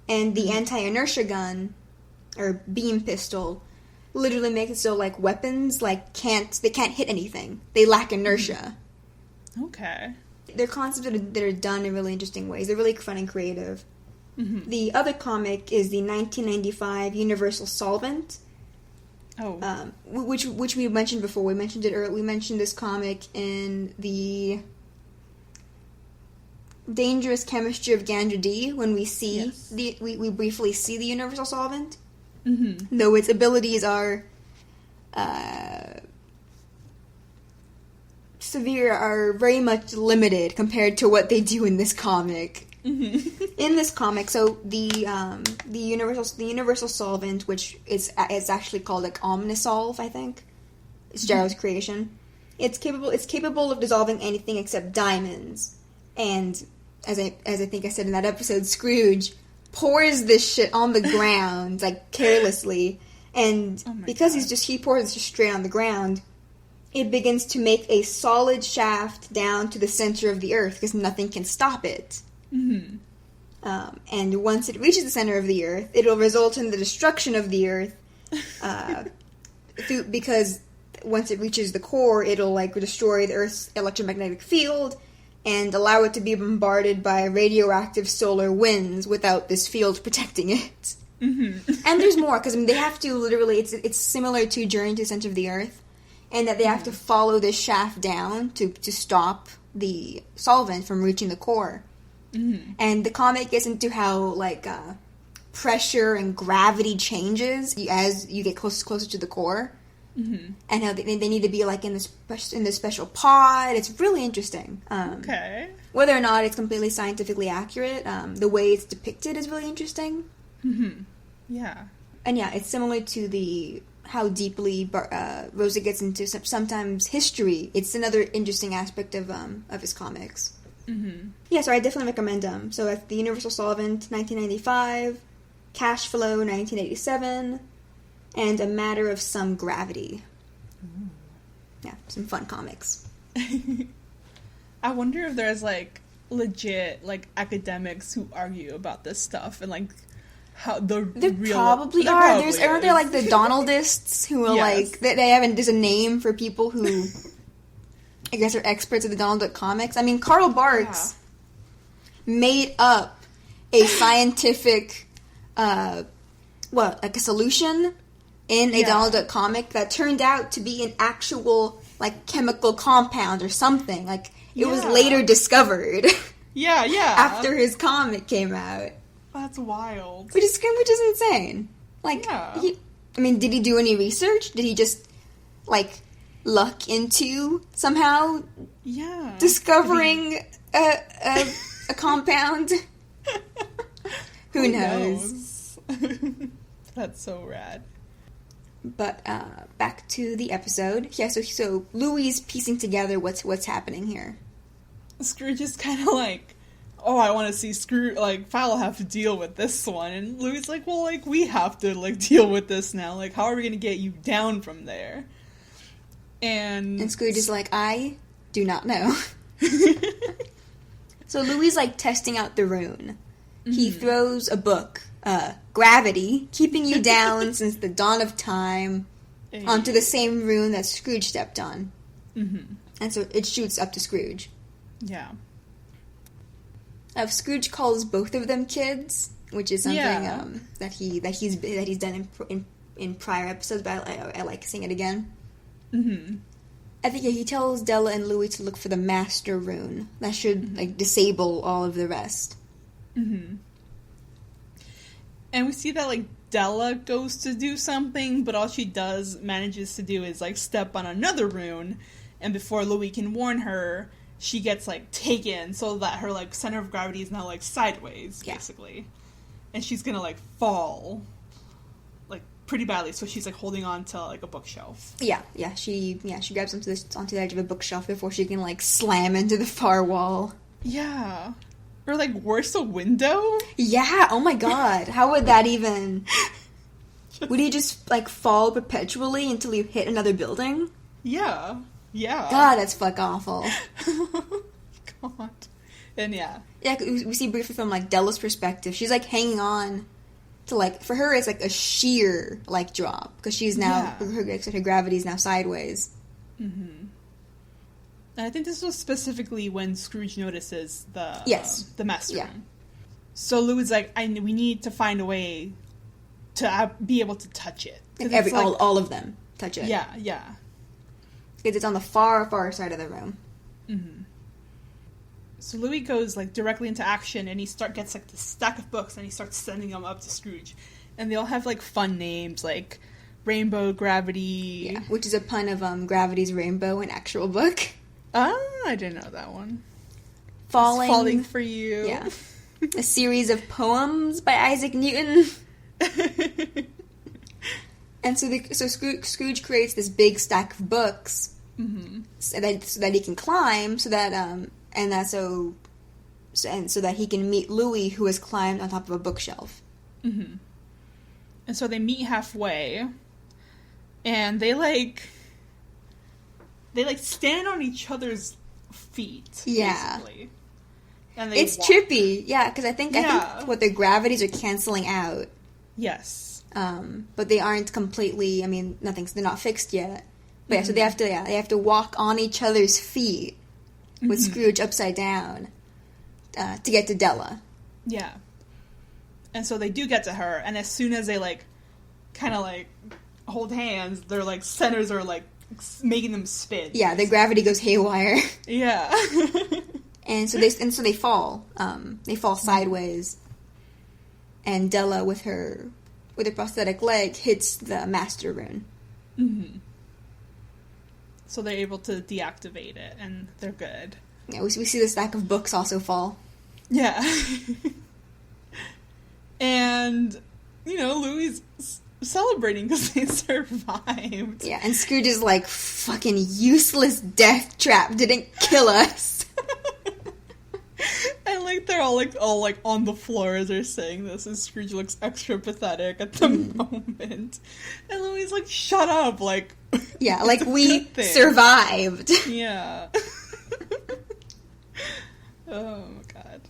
And the anti-inertia gun, or beam pistol, literally makes it so, like, weapons, like, they can't hit anything. They lack inertia. Okay. They're concepts that are done in really interesting ways. They're really fun and creative. The other comic is the 1995 Universal Solvent. Which we mentioned before. We mentioned it earlier. We mentioned this comic in the Dangerous Chemistry of Gandra D when we see we briefly see the Universal Solvent. Though its abilities are very much limited compared to what they do in this comic. In this comic, so the Universal Solvent, which is actually called like Omnisolve, I think. It's Jarrow's creation. It's capable of dissolving anything except diamonds. And as I think I said in that episode, Scrooge pours this shit on the ground, like, carelessly. And because he pours it just straight on the ground, it begins to make a solid shaft down to the center of the earth because nothing can stop it. And once it reaches the center of the earth, it'll result in the destruction of the earth. Because once it reaches the core, it'll, like, destroy the earth's electromagnetic field and allow it to be bombarded by radioactive solar winds without this field protecting it. And there's more, because, I mean, they have to literally, it's similar to Journey to the Center of the Earth, and that they have to follow this shaft down to stop the solvent from reaching the core. And the comic gets into how, like, pressure and gravity changes as you get closer to the core. And how they need to be, like, in this special pod. It's really interesting. Whether or not it's completely scientifically accurate, the way it's depicted is really interesting. Yeah. And yeah, it's similar to how deeply Rosa gets into sometimes history. It's another interesting aspect of his comics. Yeah, so I definitely recommend them. So at the Universal Solvent, 1995, Cash Flow, 1987, and A Matter of Some Gravity. Yeah, some fun comics. I wonder if there's, like, legit, like, academics who argue about this stuff and, like, how the there real... Probably there are. probably Aren't there, like, the Donaldists who are, Yes. like... They haven't... There's a name for people who... I guess are experts at the Donald Duck comics. I mean, Karl Barks made up a scientific, like a solution in a Donald Duck comic that turned out to be an actual, like, chemical compound or something. Like, it was later discovered. Yeah. After his comic came out. That's wild. Which is insane. Like, did he do any research? Did he just, like... luck into somehow discovering a compound. Who knows? That's so rad. But back to the episode. Yeah, so Louie is piecing together what's happening here. Scrooge is kind of like, oh, I want to see Scrooge, like, F.O.W.L have to deal with this one. And Louie's like, well, like, we have to, like, deal with this now. Like, how are we going to get you down from there? And Scrooge is like, I do not know. So Louie's, like, testing out the rune. Mm-hmm. He throws a book, Gravity, keeping you down since the dawn of time, onto the same rune that Scrooge stepped on. Mm-hmm. And so it shoots up to Scrooge. Yeah. Scrooge calls both of them kids, which is something that he's done in prior episodes, but I like seeing it again. Mm-hmm. I think he tells Della and Louie to look for the Master Rune. That should like disable all of the rest. Mm-hmm. And we see that like Della goes to do something, but all she manages to do is like step on another rune, and before Louie can warn her, she gets like taken so that her like center of gravity is now like sideways, basically, and she's gonna like fall. Pretty badly, so she's like holding on to like a bookshelf. She grabs onto the edge of a bookshelf before she can like slam into the far wall. Yeah, or like worse, a window. Yeah. Oh my god, how would that even? Would he just like fall perpetually until you hit another building? Yeah. God, that's fuck awful. God. And we see briefly from like Della's perspective. She's like hanging on. So, like, for her, it's, like, a sheer, like, drop. Because she's now, her gravity is now sideways. Mm-hmm. And I think this was specifically when Scrooge notices the master room. So Louie's like, we need to find a way to be able to touch it. And all of them touch it. Yeah. Because it's on the far, far side of the room. Mm-hmm. So Louie goes, like, directly into action, and he gets, like, this stack of books, and he starts sending them up to Scrooge. And they all have, like, fun names, like Rainbow, Gravity. Yeah, which is a pun of Gravity's Rainbow, an actual book. Oh, I didn't know that one. Falling for You. Yeah. A series of poems by Isaac Newton. And so Scrooge creates this big stack of books so that he can climb, so that he can meet Louie, who has climbed on top of a bookshelf. Mm-hmm. And so they meet halfway, and they stand on each other's feet. Yeah, basically. And it's trippy. Yeah, because I think what their gravities are canceling out. Yes. But they aren't completely. I mean, they're not fixed yet. But so they have to walk on each other's feet. With Scrooge upside down to get to Della. Yeah. And so they do get to her, and as soon as they, like, kind of, like, hold hands, their, like, centers are, like, making them spin. Yeah, the gravity goes haywire. Yeah. and so they fall. They fall sideways. And Della, with her prosthetic leg, hits the Master Rune. Mm-hmm. So they're able to deactivate it, and they're good. Yeah, we see the stack of books also fall. Yeah. And, Louie's celebrating because they survived. Yeah, and Scrooge is like, fucking useless death trap didn't kill us. And, like, they're all on the floor as they're saying this, and Scrooge looks extra pathetic at the moment. And Louie's like, shut up, like, Yeah, like, we survived. Yeah. Oh, my God.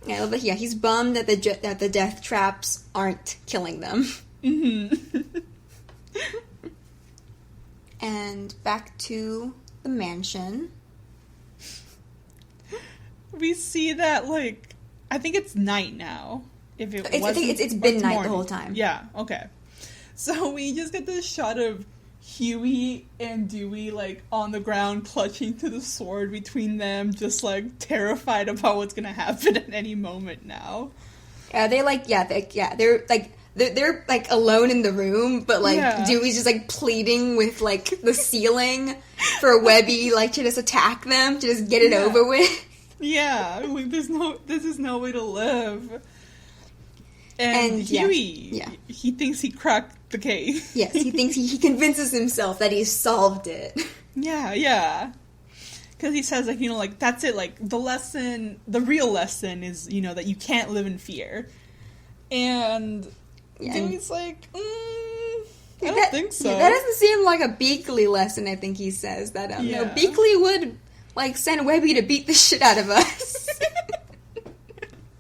Yeah, but yeah, he's bummed that the death traps aren't killing them. Mm-hmm. And back to the mansion. We see that, like, I think it's night now. If it I think it's been night the whole time. Yeah, okay. So we just get this shot of Huey and Dewey, like, on the ground, clutching to the sword between them, just, like, terrified about what's gonna happen at any moment now. Yeah, they're like alone in the room, but like Dewey's just like pleading with like the ceiling for Webby like to just attack them, to just get it over with. Yeah, like this is no way to live. And Huey, he thinks he cracked the case. Yes, he thinks he convinces himself that he's solved it. Yeah. Because he says, like, you know, like, that's it, like, the real lesson is, you know, that you can't live in fear. And Dewey's like, I don't think so. Yeah, that doesn't seem like a Beakley lesson, I think he says. That, no, Beakley would, like, send Webby to beat the shit out of us.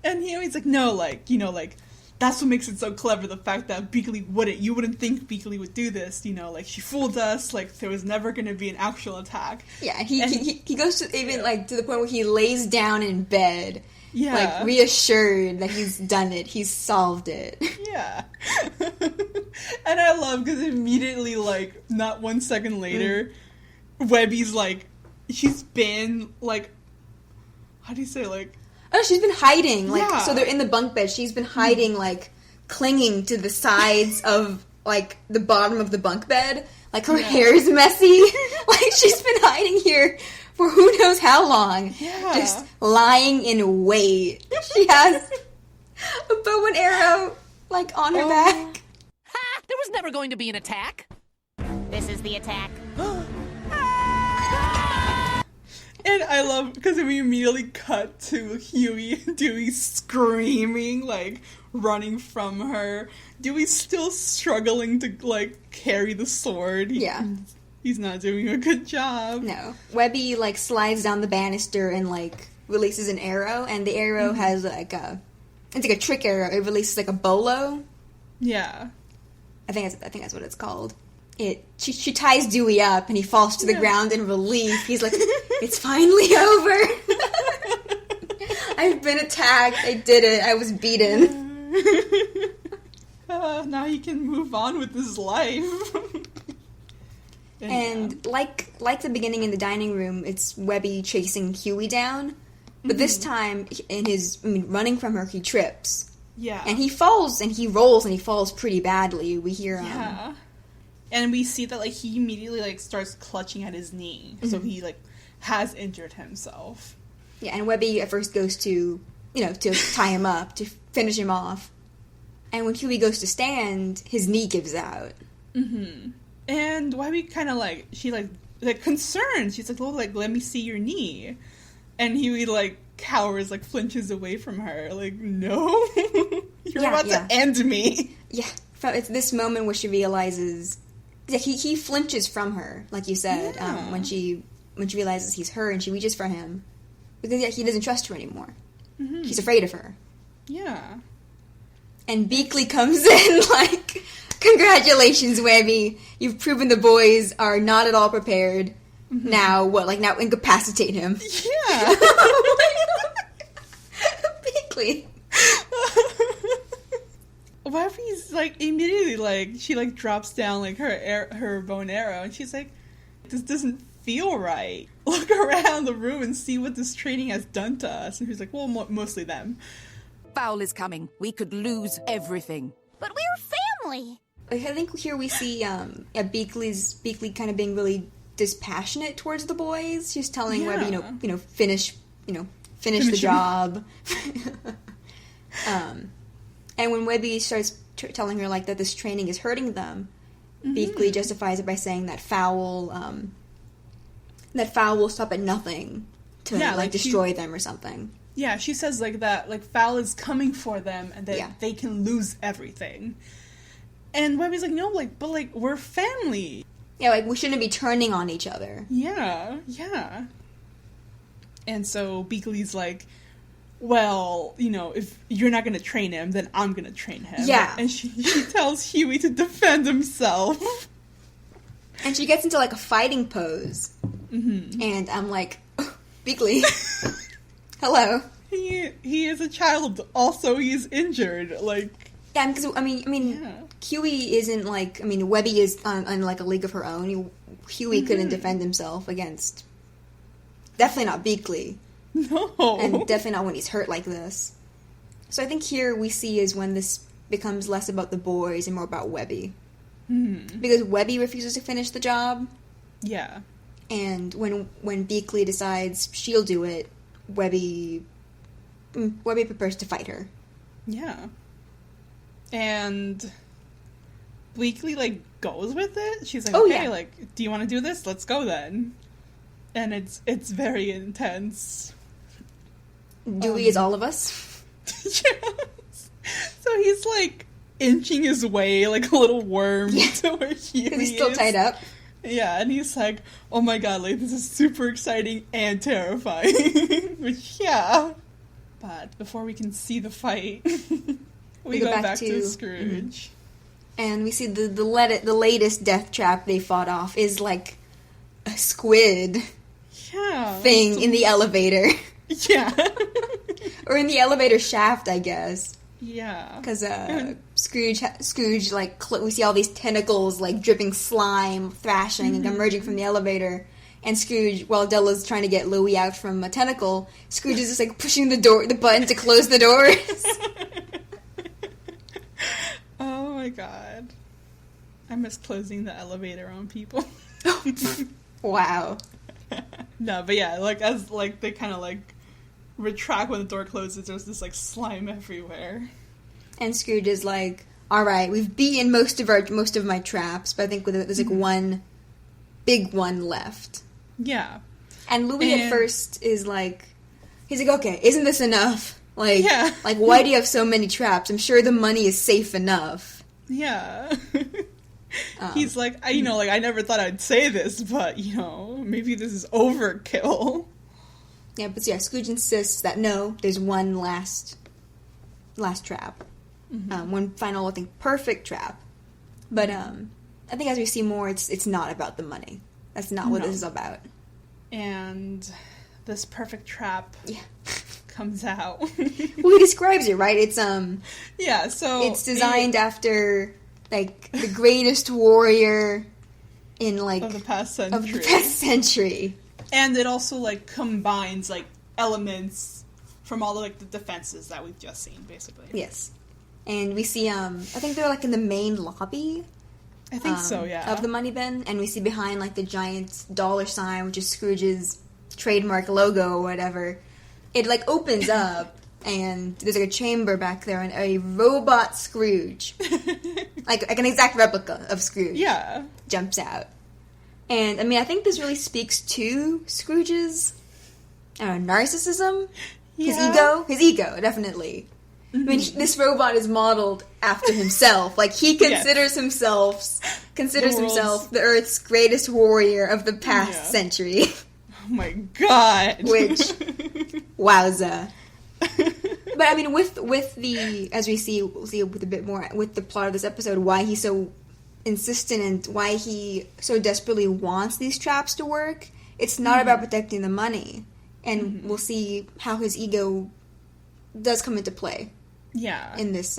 And he's like, no, like, you know, like, that's what makes it so clever, the fact that you wouldn't think Beakley would do this, you know, like, she fooled us, like, there was never going to be an actual attack. Yeah, he goes to even, like, to the point where he lays down in bed, like, reassured that he's done it, he's solved it. Yeah. And I love, because immediately, like, not 1 second later, Webby's, like, she's been, like, how do you say, like, oh, she's been hiding, like, so they're in the bunk bed, she's been hiding, like, clinging to the sides of, like, the bottom of the bunk bed, like, her hair's messy, like, she's been hiding here for who knows how long, just lying in wait. She has a bow and arrow, like, on her back. Ha! There was never going to be an attack. This is the attack. And I love, because we immediately cut to Huey and Dewey screaming, like, running from her. Dewey's still struggling to, like, carry the sword. He's not doing a good job. No. Webby, like, slides down the banister and, like, releases an arrow, and the arrow has, like, it's like a trick arrow. It releases, like, a bolo. Yeah. I think that's what it's called. She ties Dewey up, and he falls to the ground in relief. He's like, it's finally over. I've been attacked. I did it. I was beaten. Now he can move on with his life. And like the beginning in the dining room, it's Webby chasing Huey down. But this time, running from her, he trips. Yeah. And he falls, and he rolls, and he falls pretty badly. We hear and we see that, like, he immediately, like, starts clutching at his knee. So he, like, has injured himself. Yeah, and Webby at first goes to, to tie him up, to finish him off. And when Huey goes to stand, his knee gives out. Mm-hmm. And Webby kind of, like, she, like concerned. She's like, oh, like, let me see your knee. And Huey, like, cowers, like, flinches away from her. Like, no. You're about to end me. Yeah. It's this moment where she realizes... Yeah, he flinches from her, like you said, when she realizes he's her and she reaches for him. Because he doesn't trust her anymore. Mm-hmm. He's afraid of her. Yeah. And Beakley comes in like, congratulations, Webby. You've proven the boys are not at all prepared. Mm-hmm. Now, now incapacitate him. Yeah. Beakley. Webby's, like, immediately, like, she, like, drops down, like, her bow and arrow, and she's like, this doesn't feel right. Look around the room and see what this training has done to us. And he's like, well, mostly them. F.O.W.L is coming. We could lose everything. But we're family. I think here we see Beakley kind of being really dispassionate towards the boys. She's telling Webby, finish the job. And when Webby starts telling her, like, that this training is hurting them, Beakley justifies it by saying that F.O.W.L will stop at nothing to, destroy them or something. Yeah, she says, like, that, like, F.O.W.L is coming for them and that they can lose everything. And Webby's like, no, like, but, like, we're family. Yeah, like, we shouldn't be turning on each other. Yeah. And so Beakley's like, well, you know, if you're not gonna train him, then I'm gonna train him. Yeah. And she tells Huey to defend himself. And she gets into, like, a fighting pose. Mm-hmm. And I'm like, oh, Beakley, hello. He is a child. Also, he's injured. Like, yeah, because I mean, Huey isn't like. I mean, Webby is on like a league of her own. Huey couldn't defend himself against. Definitely not Beakley. No, and definitely not when he's hurt like this. So I think here we see is when this becomes less about the boys and more about Webby. Mm-hmm. Because Webby refuses to finish the job. Yeah. And when Beakley decides she'll do it, Webby prepares to fight her. Yeah. And Beakley, like, goes with it. She's like, oh, okay, yeah. like, do you want to do this? Let's go then. And it's very intense. Dewey is all of us. Yes. So he's, like, inching his way like a little worm to where he's still tied up. Yeah, and he's like, oh my god, like, this is super exciting and terrifying. Which, yeah. But before we can see the fight, we go back to Scrooge. And we see the latest death trap they fought off is, like, a squid thing in the elevator. Yeah. Or in the elevator shaft, I guess. Yeah. Because Scrooge, like, we see all these tentacles, like, dripping slime, thrashing, and emerging from the elevator. And Scrooge, while Della's trying to get Louie out from a tentacle, Scrooge is just, like, pushing the button to close the doors. Oh my god. I miss closing the elevator on people. Wow. No, but yeah, like, as, like, they kind of, like, retract when the door closes, there's this, like, slime everywhere. And Scrooge is like, alright, we've beaten most of my traps, but I think there's, like, one big one left. Yeah. And Louie at first is like, he's like, okay, isn't this enough? Like, like, why do you have so many traps? I'm sure the money is safe enough. Yeah. He's like, you know, like, I never thought I'd say this, but, you know, maybe this is overkill. Yeah, but yeah, Scrooge insists that no, there's one last trap. Mm-hmm. One final, I think, perfect trap. But I think as we see more, it's not about the money. That's not what this is about. And this perfect trap comes out. Well, he describes it, right? It's yeah, so it's designed after, like, the greatest warrior in, like, of the past century. And it also, like, combines, like, elements from all the, like, the defenses that we've just seen, basically. Yes. And we see, I think they're, like, in the main lobby. I think so, yeah. Of the money bin. And we see behind, like, the giant dollar sign, which is Scrooge's trademark logo or whatever. It, like, opens up, and there's, like, a chamber back there, and a robot Scrooge, like an exact replica of Scrooge, jumps out. And, I mean, I think this really speaks to Scrooge's, I don't know, narcissism? His ego, definitely. Mm-hmm. I mean, this robot is modeled after himself. Like, he considers himself the Earth's greatest warrior of the past century. Oh my god. Which, wowza. But I mean, with the, as we'll see with a bit more with the plot of this episode, why he's so insistent and why he so desperately wants these traps to work. It's not about protecting the money, and we'll see how his ego does come into play. Yeah. In this,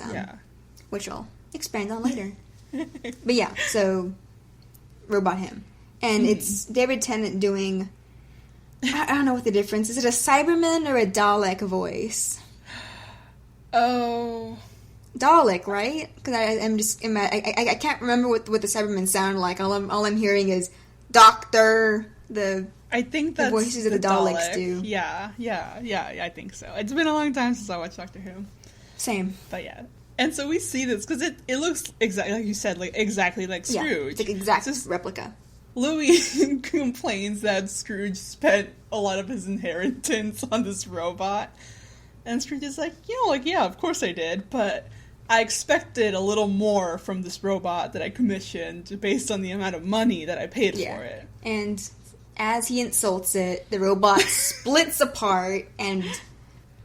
which I'll expand on later. But yeah, so robot him, and it's David Tennant doing. I don't know what the difference is. Is it a Cyberman or a Dalek voice? Oh, Dalek, right? Because I can't remember what the Cybermen sound like. All I'm hearing is Doctor. I think that's the voices of the Daleks do. Yeah, I think so. It's been a long time since I watched Doctor Who. Same, but yeah. And so we see this because it looks exactly like you said, like exactly like Scrooge. Yeah, it's like exact replica. Louie complains that Scrooge spent a lot of his inheritance on this robot. And Scrooge is like, yeah, of course I did, but I expected a little more from this robot that I commissioned based on the amount of money that I paid for it. And as he insults it, the robot splits apart and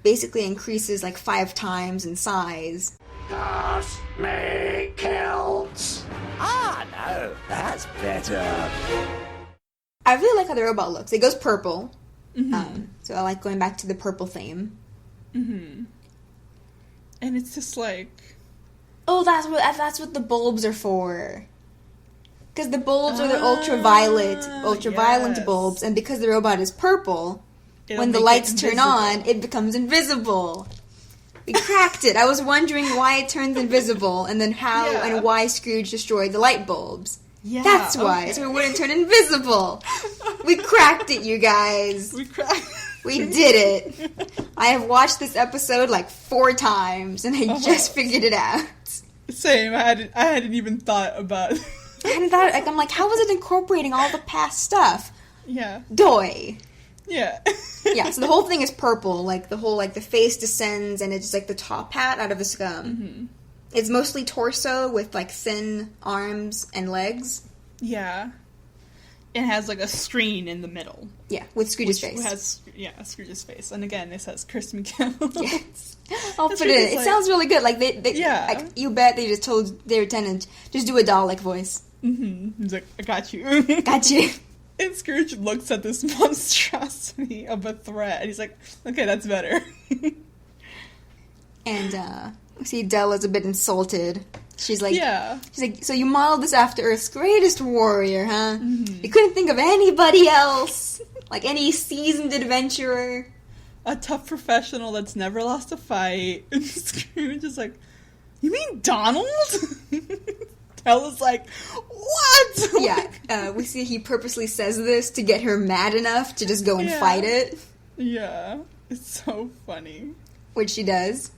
basically increases like 5 times in size. Got me killed. Ah, no, that's better. I really like how the robot looks. It goes purple. So I like going back to the purple theme. And it's just like... Oh, that's what the bulbs are for. Because the bulbs are the ultraviolet bulbs, and because the robot is purple, when the lights turn on, it becomes invisible. We cracked it. I was wondering why it turns invisible, and then how and why Scrooge destroyed the light bulbs. Yeah, that's why, so it wouldn't turn invisible. We cracked it, you guys. We did it. I have watched this episode like 4 times, and I just figured it out. Same. I hadn't even thought about it. I hadn't thought, like, I'm like, how was it incorporating all the past stuff? Yeah. Doy. Yeah. Yeah, so the whole thing is purple, like, the whole, like, the face descends, and it's, like, the top hat out of the scum. It's mostly torso with, like, thin arms and legs. Yeah. It has, like, a screen in the middle. Yeah, with Scrooge's face. Scrooge's face. And again, it says Kirsten McKell. Yes. I'll put it in. It sounds really good. Like, they like, you bet they just told their attendant, just do a Dalek voice. He's like, I got you. Got you. And Scrooge looks at this monstrosity of a threat, and he's like, okay, that's better. And, see, Della's a bit insulted. She's like, so you modeled this after Earth's greatest warrior, huh? You couldn't think of anybody else? Like any seasoned adventurer? A tough professional that's never lost a fight. And Scrooge is like, you mean Donald? Della's like, what? Yeah, we see he purposely says this to get her mad enough to just go and fight it. Yeah, it's so funny. Which she does.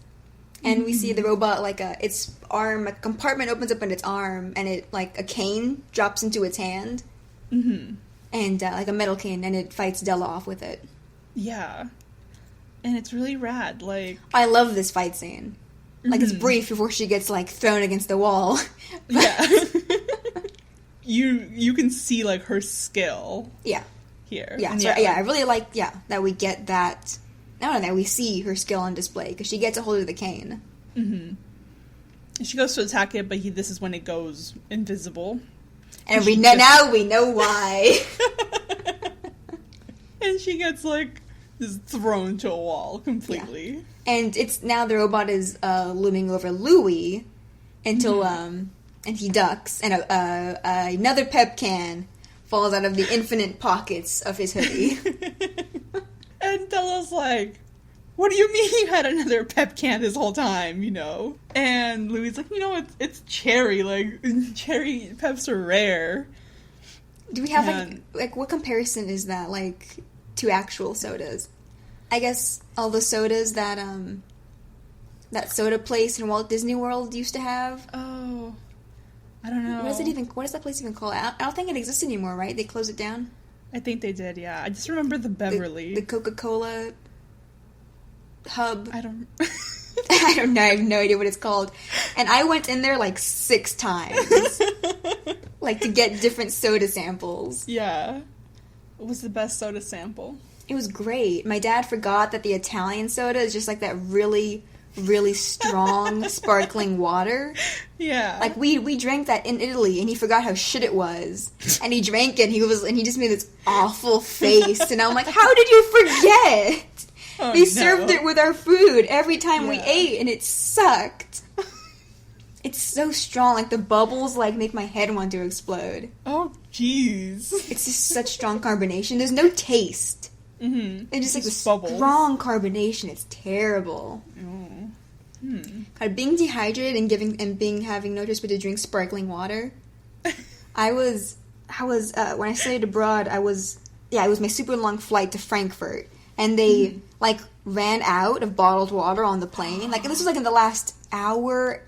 And we see the robot, like, its arm, a compartment opens up in its arm, and it, like, a cane drops into its hand. And, like, a metal cane, and it fights Della off with it. Yeah. And it's really rad, like... I love this fight scene. Like, it's brief before she gets, like, thrown against the wall. Yeah. You can see, like, her skill. Yeah. Here. Yeah, so, I really like, that we get that... Not only that, we see her skill on display, because she gets a hold of the cane. She goes to attack it, but this is when it goes invisible. And now we know why. And she gets, like, just thrown to a wall completely. Yeah. And it's now the robot is looming over Louie until, and he ducks, and another pep can falls out of the infinite pockets of his hoodie. And Della's like, what do you mean you had another pep can this whole time, you know? And Louie's like, it's cherry. Like, cherry peps are rare. Do we have, like, what comparison is that, like, to actual sodas? I guess all the sodas that, that soda place in Walt Disney World used to have. Oh, I don't know. What is that place even called? I don't think it exists anymore, right? They closed it down? I think they did, yeah. I just remember the Beverly. The Coca-Cola hub. I don't know. I have no idea what it's called. And I went in there like 6 times. Like to get different soda samples. Yeah. What was the best soda sample? It was great. My dad forgot that the Italian soda is just like that really, really strong sparkling water. Yeah. Like we drank that in Italy and he forgot how shit it was. And he drank it and he just made this awful face and I'm like, how did you forget? They served it with our food every time we ate and it sucked. It's so strong, like the bubbles like make my head want to explode. Oh jeez. It's just such strong carbonation. There's no taste. It's just like this strong carbonation. It's terrible. Being dehydrated and having no choice but to drink sparkling water. I was when I studied abroad. It was my super long flight to Frankfurt, and they like ran out of bottled water on the plane. Like this was like in the last hour,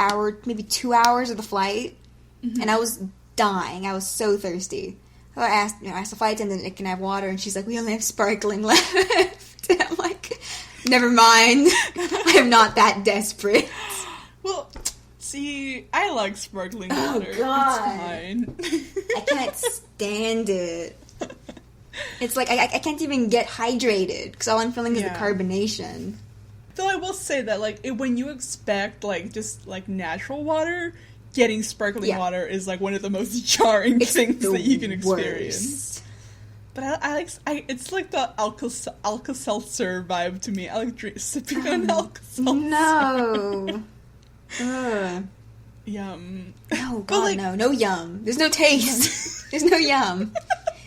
maybe 2 hours of the flight, and I was dying. I was so thirsty. So I asked the flight attendant, "Can I have water?" And she's like, "We only have sparkling left." And I'm like, "Never mind. I am not that desperate." Well, See, I like sparkling water. Oh, God. It's fine. I can't stand it. It's like, I can't even get hydrated, because all I'm feeling is the carbonation. Though I will say that, like, when you expect, like, just, like, natural water, getting sparkling water is, like, one of the most jarring things that you can experience. But it's like the Alka-Seltzer vibe to me. I like sipping on Alka-Seltzer. No. Ugh. Yum. Oh, God, like, no yum. There's no taste. There's no yum.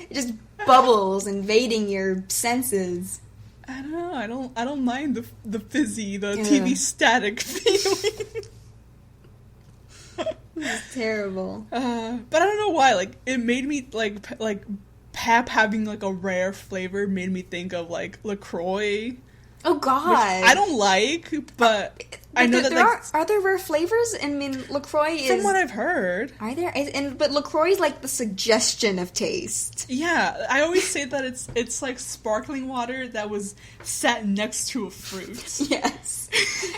It just bubbles, invading your senses. I don't know. I don't mind the fizzy, the TV static feeling. It's terrible. But I don't know why. Like, it made me like pap having like a rare flavor made me think of like LaCroix. Oh, God. Which I don't like, but I know that are there rare flavors? I mean, LaCroix is... From what I've heard. Are there? But LaCroix is like the suggestion of taste. Yeah, I always say that it's like sparkling water that was set next to a fruit. Yes.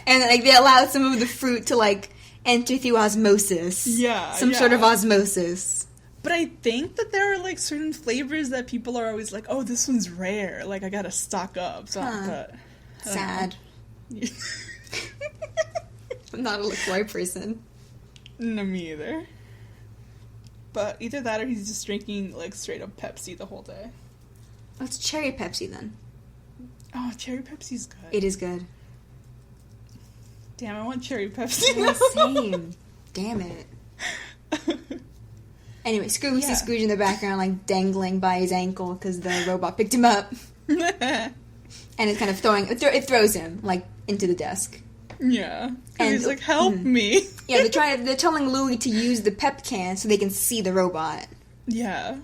And like they allowed some of the fruit to like enter through osmosis. Yeah. Some sort of osmosis. But I think that there are, like, certain flavors that people are always like, oh, this one's rare. Like, I gotta stock up. So, but... Sad. I'm not a LaCroix person. No, me either. But either that or he's just drinking, like, straight up Pepsi the whole day. Oh, it's cherry Pepsi, then. Oh, cherry Pepsi's good. It is good. Damn, I want cherry Pepsi. Yeah, same. Damn it. Anyway, we see Scrooge in the background, like, dangling by his ankle because the robot picked him up. And it's kind of it throws him, like, into the desk. Yeah. And he's like, help me. Yeah, they're telling Louie to use the pep can so they can see the robot. Yeah.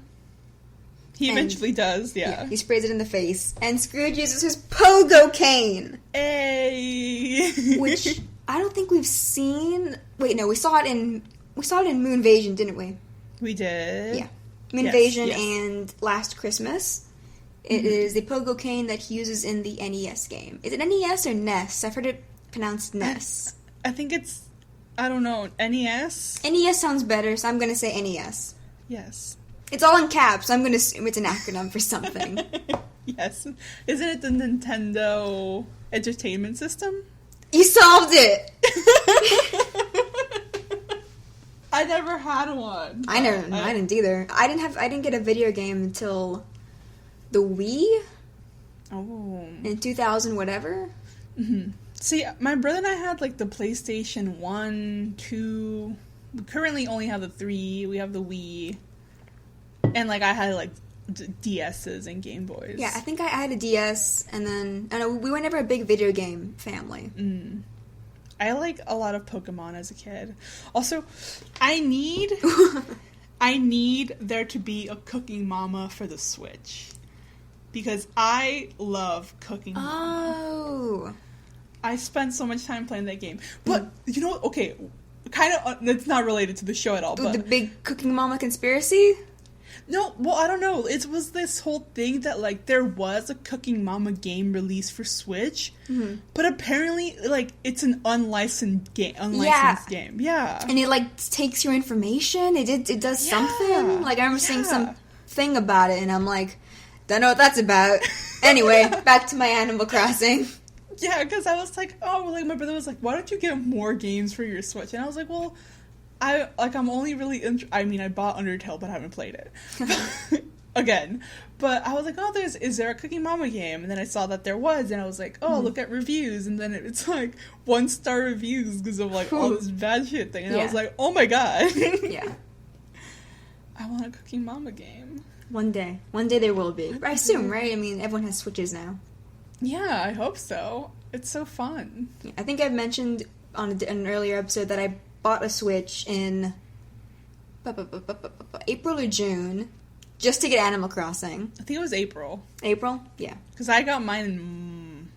He eventually does, yeah. He sprays it in the face. And Scrooge uses his pogo cane. Hey! Which I don't think we've seen... Wait, no, we saw it in Moonvasion, didn't we? We did. Yeah. Moonvasion and Last Christmas. It is the pogo cane that he uses in the NES game. Is it NES or NES? I've heard it pronounced NES. I think it's... I don't know. NES? NES sounds better, so I'm going to say NES. Yes. It's all in caps, so I'm going to assume it's an acronym for something. Yes. Isn't it the Nintendo Entertainment System? You solved it! I never had one. I didn't either. I didn't get a video game until the Wii? Oh. In 2000 whatever? Mm-hmm. See, my brother and I had, like, the PlayStation 1, 2... We currently only have the 3. We have the Wii. And, like, I had, like, DS's and Game Boys. Yeah, I think I had a DS, and then... I know, we were never a big video game family. Mm. I like a lot of Pokemon as a kid. Also, I need there to be a Cooking Mama for the Switch. Because I love Cooking Mama. Oh. I spent so much time playing that game. But, you know, okay, kind of, it's not related to the show at all. But the big Cooking Mama conspiracy? No, well, I don't know. It was this whole thing that, like, there was a Cooking Mama game released for Switch, but apparently, like, it's an unlicensed game. Yeah. And it, like, takes your information. It does something. Like, I remember seeing some thing about it, and I'm like, don't know what that's about. Anyway, back to my Animal Crossing. Yeah, because I was like, my brother was like, why don't you get more games for your Switch? And I was like, well, I'm only really I bought Undertale, but I haven't played it. Again. But I was like, is there a Cooking Mama game? And then I saw that there was, and I was like, look at reviews. And then it's like 1-star reviews because of, like, all this bad shit thing. And I was like, oh my god. Yeah. I want a Cooking Mama game. One day there will be. I assume, right? I mean, everyone has Switches now. Yeah, I hope so. It's so fun. Yeah, I think I've mentioned on an earlier episode that I bought a Switch in April or June just to get Animal Crossing. I think it was April. April? Yeah. Because I got mine in...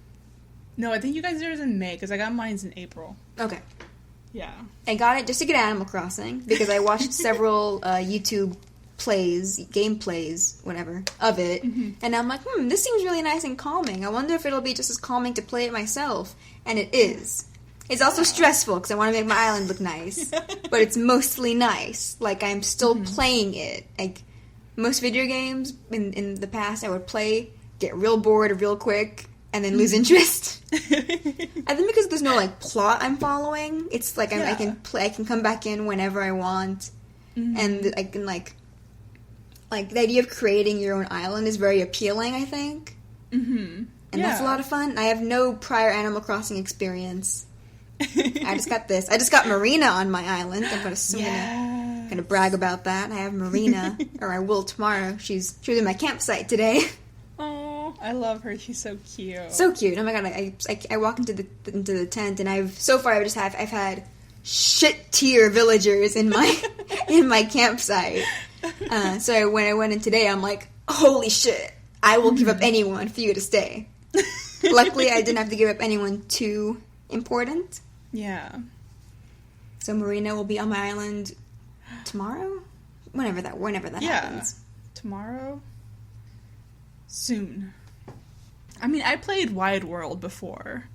No, I think you guys did it in May, because I got mine in April. Okay. Yeah. I got it just to get Animal Crossing, because I watched several YouTube gameplays, whatever, of it, and I'm like, this seems really nice and calming. I wonder if it'll be just as calming to play it myself. And it is. It's also stressful because I want to make my island look nice. But it's mostly nice. Like, I'm still playing it. Like, most video games in the past I would play, get real bored real quick, and then lose interest. I think because there's no, like, plot I'm following. It's like I can come back in whenever I want. And I can, like, the idea of creating your own island is very appealing, I think. And that's a lot of fun. I have no prior Animal Crossing experience. I just got this. I just got Marina on my island. I'm gonna brag about that. I have Marina, or I will tomorrow. She was in my campsite today. Oh, I love her. She's so cute. So cute. Oh my god! I walk into the tent, and I've had shit tier villagers in my campsite. So when I went in today, I'm like, holy shit! I will give up anyone for you to stay. Luckily, I didn't have to give up anyone too important. Yeah. So Marina will be on my island tomorrow? Whenever that happens. Tomorrow? Soon. I mean, I played Wide World before,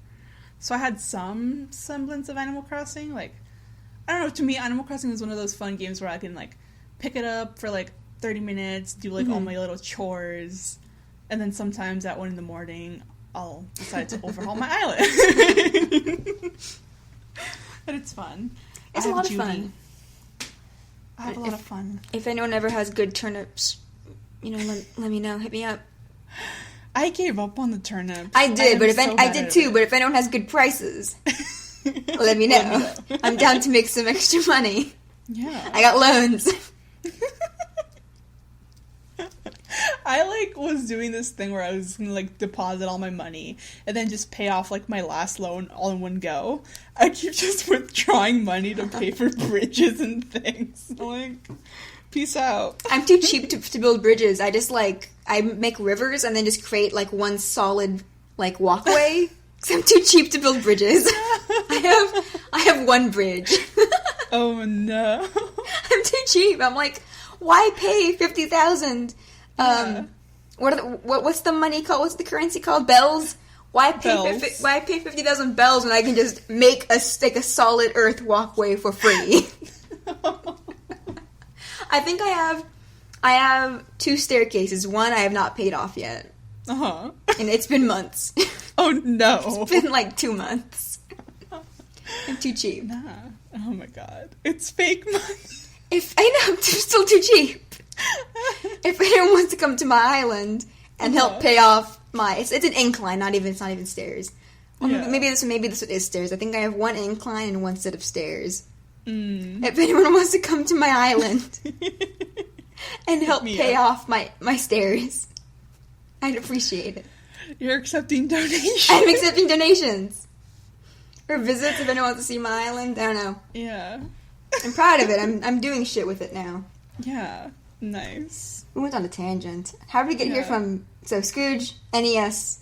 so I had some semblance of Animal Crossing. Like, I don't know, to me, Animal Crossing is one of those fun games where I can, like, pick it up for, like, 30 minutes, do, like, all my little chores, and then sometimes at 1 a.m, I'll decide to overhaul my island. But it's fun. It's a lot of fun. I have a lot of fun. If anyone ever has good turnips, let me know. Hit me up. I gave up on the turnips. I did, but I did too. But if anyone has good prices, let me know. I'm down to make some extra money. Yeah, I got loans. I was doing this thing where I was gonna deposit all my money and then just pay off my last loan all in one go. I keep just withdrawing money to pay for bridges and things. I'm peace out. I'm too cheap to build bridges. I just I make rivers and then just create one solid walkway. Because I'm too cheap to build bridges. I have one bridge. Oh no. I'm too cheap. I'm why pay 50,000? What's the money called? What's the currency called? Bells? Why pay 50,000 bells when I can just make a solid earth walkway for free? I think I have 2 staircases. One I have not paid off yet. And it's been months. Oh no. It's been 2 months. I'm too cheap. Nah. Oh my god. It's fake money. I'm still too cheap. If anyone wants to come to my island and help pay off it's an incline, it's not even stairs. Well, maybe this is stairs. I think I have 1 incline and 1 set of stairs. If anyone wants to come to my island and help pay off my stairs, I'd appreciate it. You're accepting donations. I'm accepting donations. Or visits if anyone wants to see my island. I don't know. Yeah. I'm proud of it. I'm doing shit with it now. Yeah. Nice. We went on a tangent. How did we get here from... So, Scrooge, NES,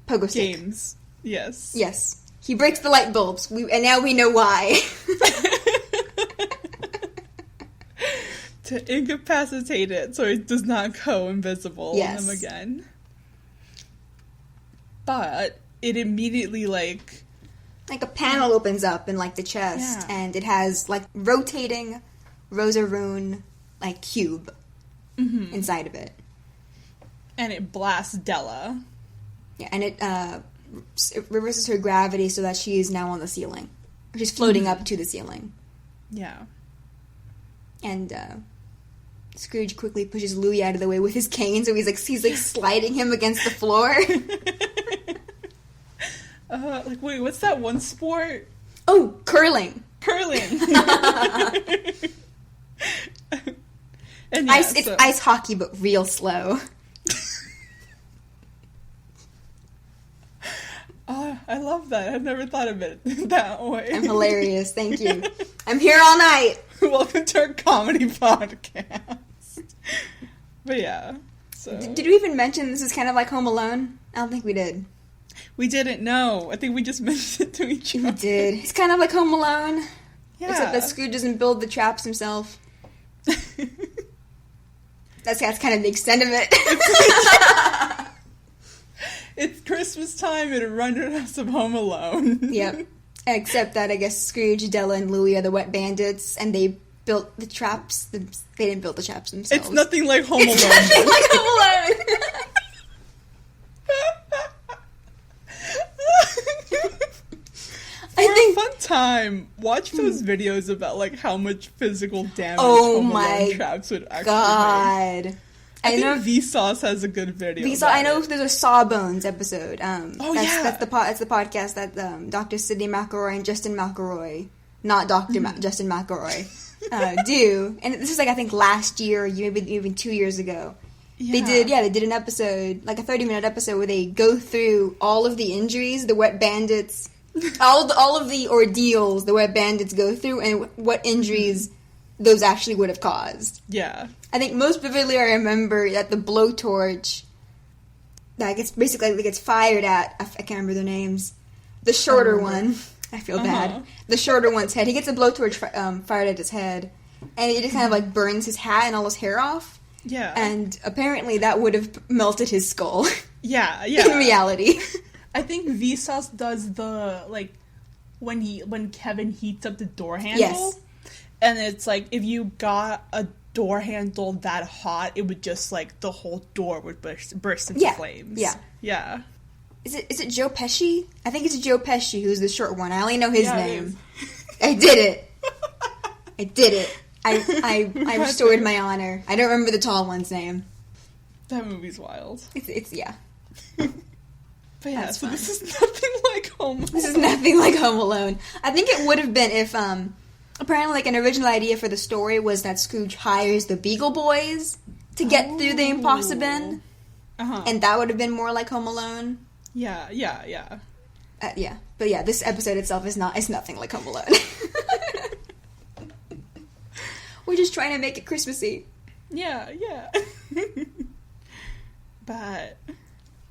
Pogo Stick. Games. Yes. Yes. He breaks the light bulbs. And now we know why. To incapacitate it so it does not go invisible on them again. But it immediately a panel opens up in the chest and it has rotating Rosa rune cube inside of it. And it blasts Della. Yeah, and it reverses her gravity so that she is now on the ceiling. She's floating up to the ceiling. Yeah. And Scrooge quickly pushes Louie out of the way with his cane, so he's sliding him against the floor. Wait, what's that one sport? Oh, curling. And it's ice hockey, but real slow. I love that. I've never thought of it that way. I'm hilarious. Thank you. I'm here all night. Welcome to our comedy podcast. But yeah. So. Did we even mention this is kind of like Home Alone? I don't think we did. We didn't know. I think we just mentioned it to each other. We did. It's kind of like Home Alone. Yeah. Except that Scrooge doesn't build the traps himself. That's kind of the extent of it. It's Christmas time. It reminded us of Home Alone. Yep. Except that I guess Scrooge, Della, and Louie are the wet bandits, and they built the traps. They didn't build the traps themselves. It's nothing like Home Alone. It's nothing like Home Alone. For a fun time, watch those videos about like how much physical damage Home Alone traps would actually make. I think Vsauce has a good video. I know there's a Sawbones episode. That's the podcast that Dr. Sidney McElroy and Justin McElroy, not Dr. Justin McElroy, do. And this is like I think last year, maybe even 2 years ago. Yeah. They did an episode, like a 30-minute episode, where they go through all of the injuries the wet bandits, all of the ordeals the wet bandits go through, and what injuries those actually would have caused. Yeah. I think most vividly I remember that the blowtorch that gets fired at, I can't remember their names, the shorter one, I feel bad, the shorter one's head. He gets a blowtorch fired at his head, and it just kind of like burns his hat and all his hair off. Yeah. And apparently that would have melted his skull. Yeah. In reality. I think Vsauce does the, like, when Kevin heats up the door handle. Yes. And it's like, if you got a door handle that hot, it would just, like, the whole door would burst into flames. Yeah. Yeah. Is it Joe Pesci? I think it's Joe Pesci who's the short one. I only know his name. I did it. I did it. I restored my honor. I don't remember the tall one's name. That movie's wild. It's yeah. But yeah, so this is nothing like Home Alone. This is nothing like Home Alone. I think it would have been if, apparently, like, an original idea for the story was that Scrooge hires the Beagle Boys to get through the Impossibin. And that would have been more like Home Alone. Yeah. But yeah, this episode itself it's nothing like Home Alone. We're just trying to make it Christmassy. Yeah. But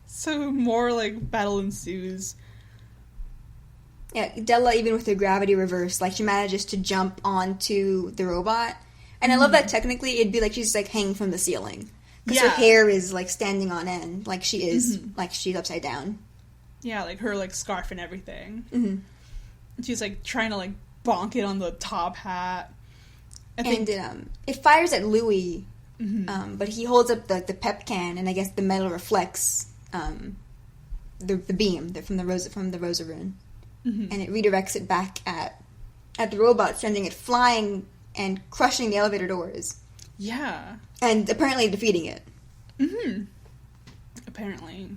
so more like battle ensues. Yeah, Della, even with her gravity reverse, like, she manages to jump onto the robot. And I love that technically it'd be like she's, like, hanging from the ceiling. Because her hair is, like, standing on end, like she is, like, she's upside down. Yeah, like her, like, scarf and everything. Mm-hmm. She's, like, trying to, like, bonk it on the top hat. It fires at Louie, but he holds up, the pep can, and I guess the metal reflects the beam from the Rosa rune. And it redirects it back at the robot, sending it flying and crushing the elevator doors. Yeah. And apparently defeating it. Apparently.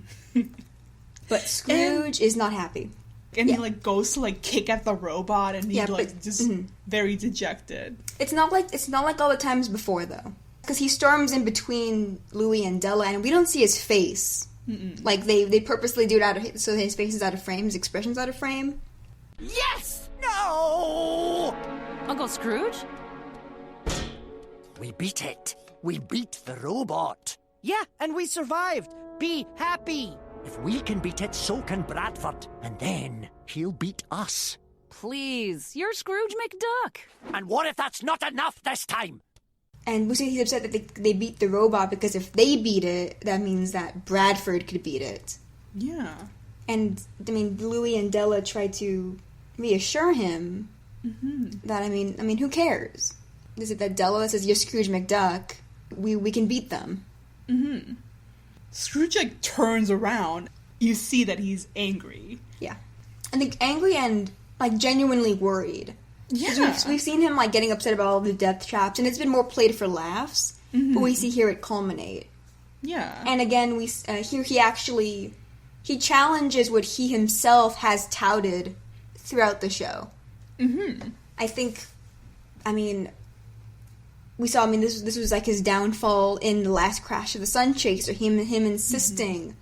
But Scrooge is not happy. And he, like, goes to, like, kick at the robot, and he's, just very dejected. It's not like all the times before, though. Because he storms in between Louie and Della, and we don't see his face. Like, they purposely do it so his face is out of frame, his expression's out of frame. Yes! No! Uncle Scrooge? We beat it. We beat the robot. Yeah, and we survived. Be happy. If we can beat it, so can Bradford. And then he'll beat us. Please, you're Scrooge McDuck. And what if that's not enough this time? And he's upset that they beat the robot, because if they beat it, that means that Bradford could beat it. Yeah. And, I mean, Louie and Della try to reassure him that, I mean, who cares? Is it that Della says, you're Scrooge McDuck, we can beat them. Scrooge, like, turns around. You see that he's angry. Yeah. I think angry and, like, genuinely worried. Yeah. We've seen him, like, getting upset about all the death traps, and it's been more played for laughs, but we see here it culminate. Yeah. And again, we here he challenges what he himself has touted throughout the show. I think, we saw, this was like his downfall in The Last Crash of the Sun Chaser, him insisting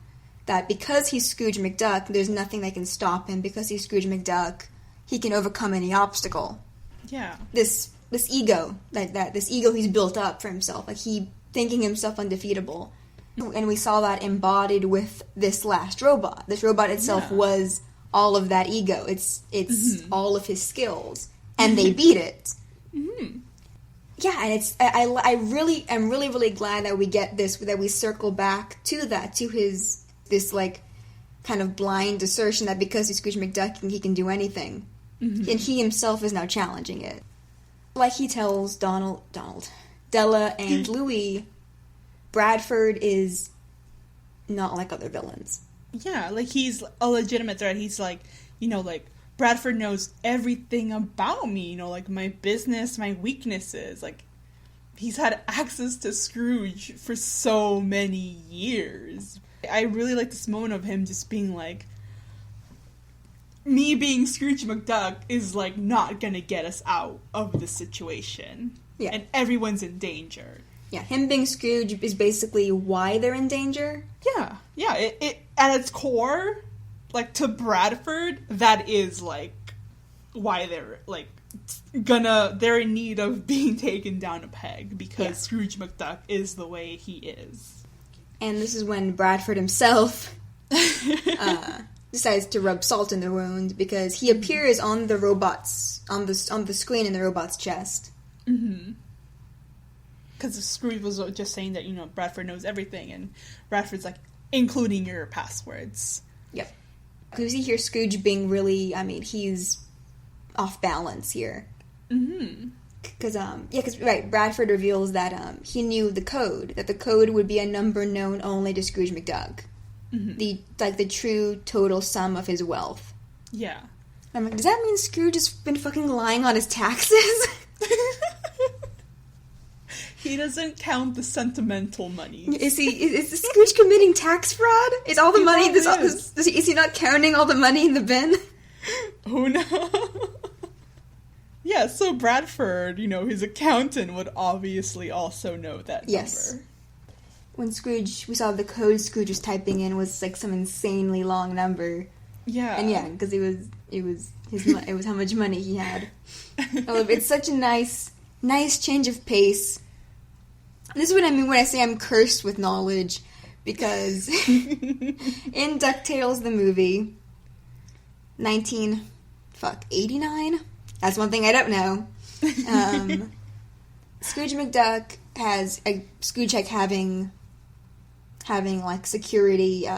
that because he's Scrooge McDuck, there's nothing that can stop him. Because he's Scrooge McDuck, he can overcome any obstacle. Yeah. This ego, this ego he's built up for himself, like he thinking himself undefeatable. And we saw that embodied with this last robot. This robot itself was all of that ego. It's all of his skills. And they beat it. Yeah, and I'm really glad that we get this, that we circle back to that, to this, like, kind of blind assertion that because he's Scrooge McDuck, he can do anything. and he himself is now challenging it. Like he tells Della and Louie, Bradford is not like other villains. Yeah, like he's a legitimate threat. He's like, like Bradford knows everything about me, like my business, my weaknesses. Like he's had access to Scrooge for so many years. I really like this moment of him just being like, me being Scrooge McDuck is like not gonna get us out of the situation. Yeah. And everyone's in danger. Yeah, him being Scrooge is basically why they're in danger. Yeah. Yeah, it at its core, like to Bradford, that is like why they're like they're in need of being taken down a peg, because Scrooge McDuck is the way he is. And this is when Bradford himself decides to rub salt in the wound, because he appears on the robots on the screen in the robot's chest. Mm-hmm. Because Scrooge was just saying that Bradford knows everything, and Bradford's like, including your passwords. Yep. Because you hear Scrooge being really, he's off balance here. Mm-hmm. Because Bradford reveals that he knew that the code would be a number known only to Scrooge McDuck. Mm-hmm. The true total sum of his wealth. Yeah. I'm like, does that mean Scrooge has been fucking lying on his taxes? He doesn't count the sentimental money. Is Scrooge committing tax fraud? Is all the money is he not counting all the money in the bin? Oh no. Yeah, so Bradford, his accountant would obviously also know that number. When we saw the code Scrooge was typing in was like some insanely long number. Yeah. And because it was how much money he had. It's such a nice change of pace. This is what I mean when I say I'm cursed with knowledge, because in DuckTales the movie, 89? That's one thing I don't know. Scrooge McDuck has Scrooge having like security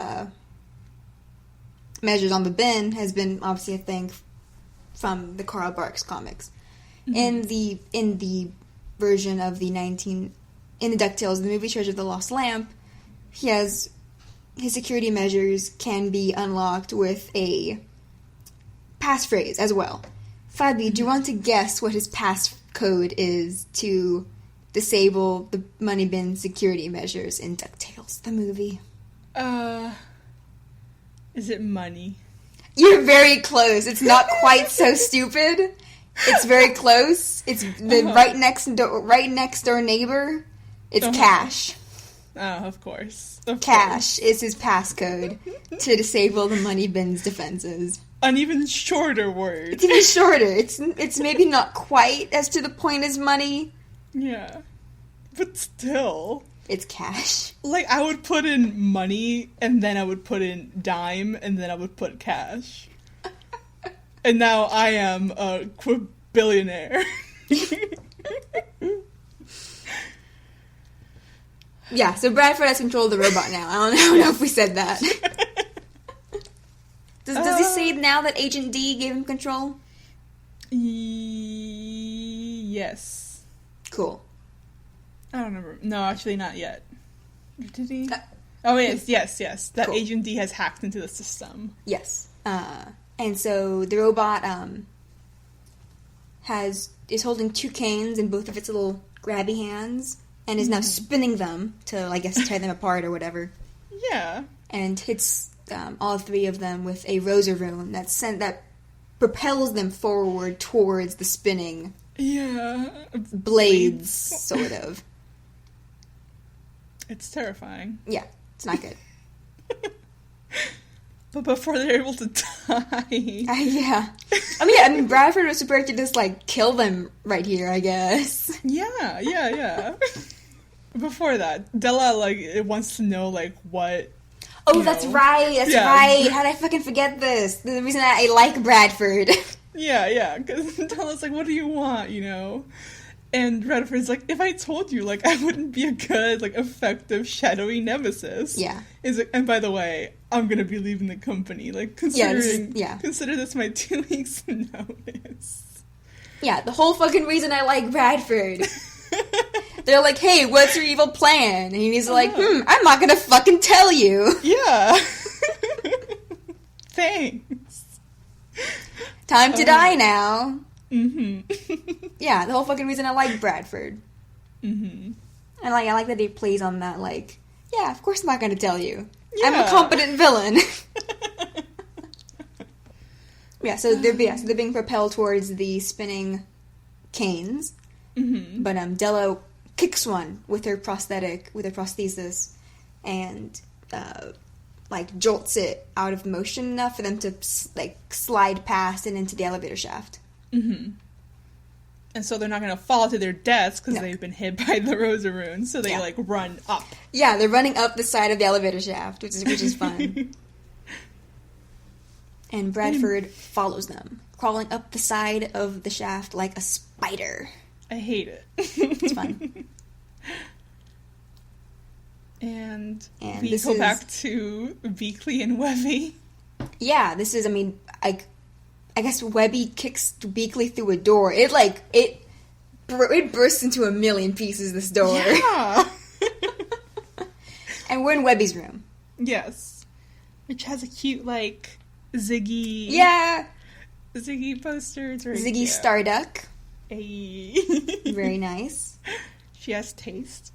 measures on the bin has been obviously a thing from the Carl Barks comics. Mm-hmm. In the version of in the DuckTales, the movie Treasure of the Lost Lamp, his security measures can be unlocked with a passphrase as well. Faby, do you want to guess what his passcode is to disable the money bin security measures in DuckTales, the movie? Is it money? You're very close. It's not quite so stupid. It's very close. It's the right next door neighbor. It's cash. Oh, of course. Cash is his passcode to disable the money bin's defenses. An even shorter word. It's even shorter. It's maybe not quite as to the point as money. Yeah. But still. It's cash. Like, I would put in money, and then I would put in dime, and then I would put cash. And now I am a billionaire. Yeah, so Bradford has control of the robot now. I don't know if we said that. Does he say now that Agent D gave him control? Yes. Cool. I don't remember. No, actually not yet. Did he? Yes. That cool. Agent D has hacked into the system. Yes. And so the robot is holding two canes in both of its little grabby hands and is now spinning them to, I guess, tear them apart or whatever. Yeah. And hits all three of them with a Rosa rune that propels them forward towards the spinning blades, sort of. It's terrifying. Yeah, it's not good. But before they're able to die... yeah. I mean, Bradford was supposed to just, kill them right here, I guess. Yeah. Before that, Della, wants to know, what... Oh, that's right. Right. How did I fucking forget this? The reason that I like Bradford. Yeah. Because Della's like, what do you want, And Bradford's like, if I told you, I wouldn't be a good, effective, shadowy nemesis. Yeah. And by the way, I'm gonna be leaving the company. Like, consider this my 2 weeks notice. Yeah, the whole fucking reason I like Bradford. They're like, hey, what's your evil plan? And he's like, I'm not gonna fucking tell you. Yeah. Thanks. Time to die now. Mm-hmm. Yeah, the whole fucking reason I like Bradford. Mm-hmm. And I like that he plays on that, like, yeah, of course I'm not gonna tell you. Yeah. I'm a competent villain. So they're being propelled towards the spinning canes. Mm-hmm. But Della kicks one with her prosthesis, and jolts it out of motion enough for them to slide past and into the elevator shaft. Mm-hmm. And so they're not going to fall to their deaths because they've been hit by the Rosa runes. So they run up. Yeah, they're running up the side of the elevator shaft, which is fun. And Bradford follows them, crawling up the side of the shaft like a spider. I hate it. It's fun. And we go back to Beakley and Webby. Yeah, this is, I guess Webby kicks Beakley through a door. It bursts into a million pieces, this door. Yeah. And we're in Webby's room. Yes. Which has a cute, Ziggy... Yeah! Ziggy poster. It's very Ziggy cute. Starduck. Hey. Very nice. She has taste.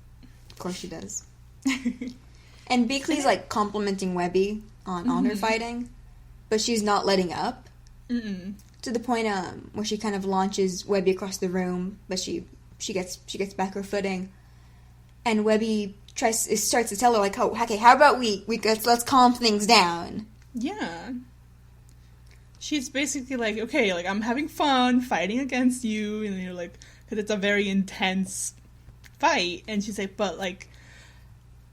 Of course she does. And Beakley's, complimenting Webby on her fighting, but she's not letting up. Mm-mm. To the point where she kind of launches Webby across the room, but she gets back her footing, and Webby starts to tell her okay, how about let's calm things down. Yeah. She's basically okay, I'm having fun fighting against you, and you're because it's a very intense fight, and she's but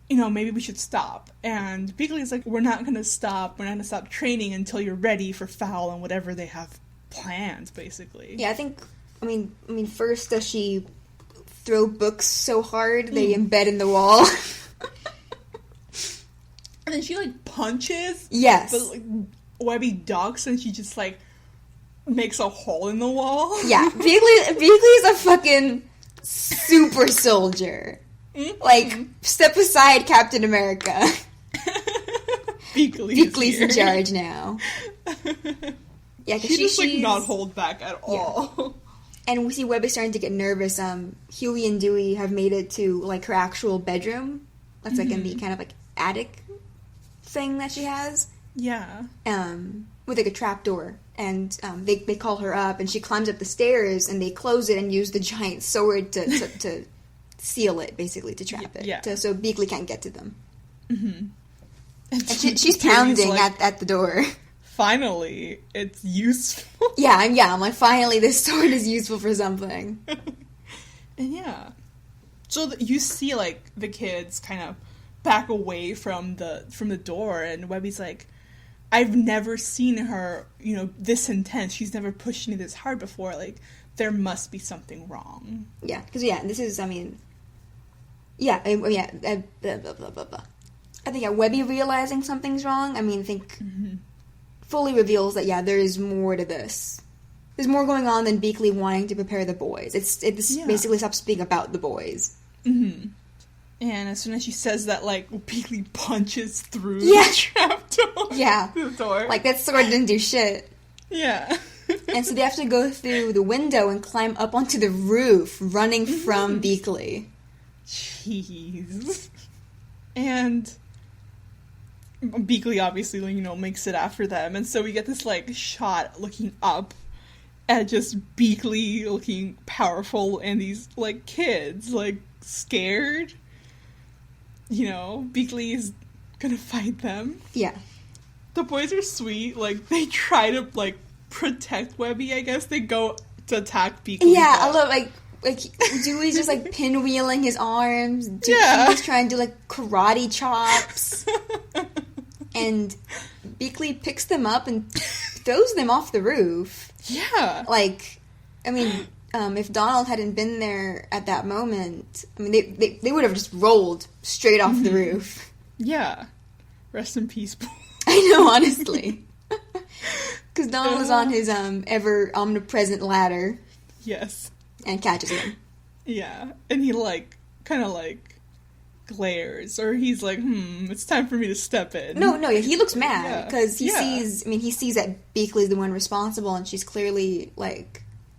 maybe we should stop. And Beakley's we're not gonna stop. We're not gonna stop training until you're ready for F.O.W.L and whatever they have planned, basically. Yeah, first does she throw books so hard they embed in the wall? And then she punches. Yes. But Webby ducks and she just makes a hole in the wall. Yeah, Beakley's a fucking super soldier. Step aside, Captain America. Beakley's in charge now. Yeah, because she's not hold back at all. And we see Webby starting to get nervous. Huey and Dewey have made it to her actual bedroom. That's in the kind of attic thing that she has. Yeah. With a trapdoor. And they call her up, and she climbs up the stairs, and they close it and use the giant sword to seal it, basically, to trap it. Yeah. So Beakley can't get to them. Mm-hmm. And she's pounding at the door. Finally, it's useful. Yeah, I'm finally this sword is useful for something. And yeah. So you see, the kids kind of back away from the door, and Webby's I've never seen her, this intense. She's never pushed me this hard before. There must be something wrong. Yeah, because, this is, blah, blah, blah, blah. I think, Webby realizing something's wrong, I think fully reveals that, there is more to this. There's more going on than Beakley wanting to prepare the boys. This basically stops being about the boys. Mm-hmm. And as soon as she says that, Beakley punches through the trapdoor. Yeah. The door. That sword didn't do shit. Yeah. And so they have to go through the window and climb up onto the roof, running from Beakley. Jeez. And Beakley obviously, makes it after them. And so we get this, shot looking up at just Beakley looking powerful and these, kids, scared. Beakley is gonna fight them. Yeah. The boys are sweet. They try to, protect Webby, I guess. They go to attack Beakley. Yeah, I love, Dewey's just, pinwheeling his arms. He's trying to do, karate chops. And Beakley picks them up and throws them off the roof. Yeah. If Donald hadn't been there at that moment, they would have just rolled straight off the roof. Yeah. Rest in peace, I know, honestly. Because Donald is on his ever omnipresent ladder. Yes. And catches him. Yeah. And he, kind of, glares. Or he's like, it's time for me to step in. No, he looks mad. Because he sees that Beakley's the one responsible, and she's clearly,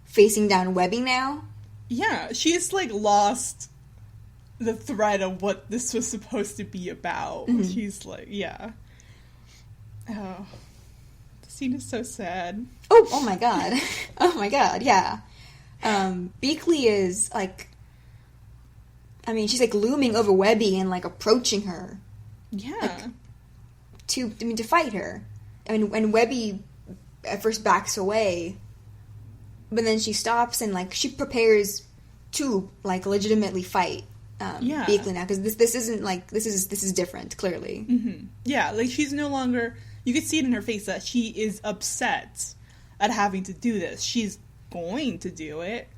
facing down Webby now. Yeah, she's, lost the thread of what this was supposed to be about. Mm-hmm. She's yeah. Oh. The scene is so sad. Oh my god. Oh my god, yeah. Beakley is, she's, looming over Webby and, approaching her. Yeah. To fight her. When Webby at first backs away, but then she stops and, she prepares to, legitimately fight Beakley now. Because this isn't, this is different, clearly. Mm-hmm. Yeah, she's no longer... You can see it in her face that she is upset at having to do this. She's going to do it,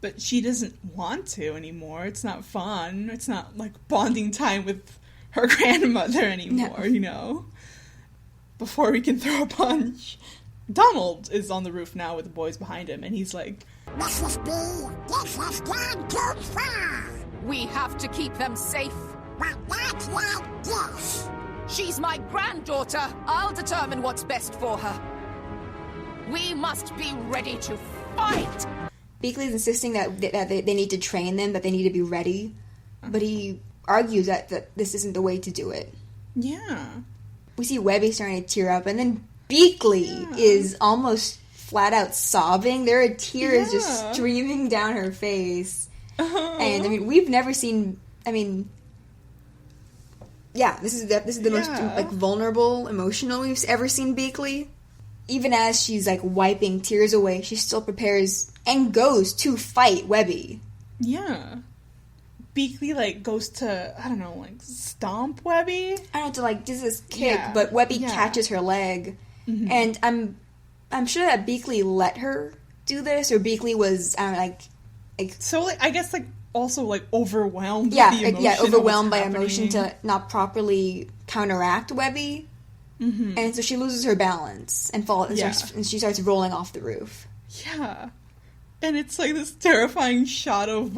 but she doesn't want to anymore. It's not fun. It's not, bonding time with her grandmother anymore, Before we can throw a punch... Donald is on the roof now with the boys behind him, and he's like, Mrs. B, this has gone too far. We have to keep them safe. But not like this. She's my granddaughter. I'll determine what's best for her. We must be ready to fight. Beakley's insisting that they need to train them, that they need to be ready, but he argues that this isn't the way to do it. Yeah. We see Webby starting to tear up, and then Beakley is almost flat out sobbing. There are tears just streaming down her face. And we've never seen. This is the most vulnerable, emotional we've ever seen Beakley. Even as she's wiping tears away, she still prepares and goes to fight Webby. Yeah. Beakley goes to, I don't know, stomp Webby? I don't know, to do this kick, but Webby catches her leg. Mm-hmm. And I'm sure that Beakley let her do this, or Beakley was, so, I guess, also, overwhelmed with the emotion. Yeah, overwhelmed by emotion to not properly counteract Webby. Mm-hmm. And so she loses her balance and falls, and she starts rolling off the roof. Yeah. And it's, this terrifying shot of,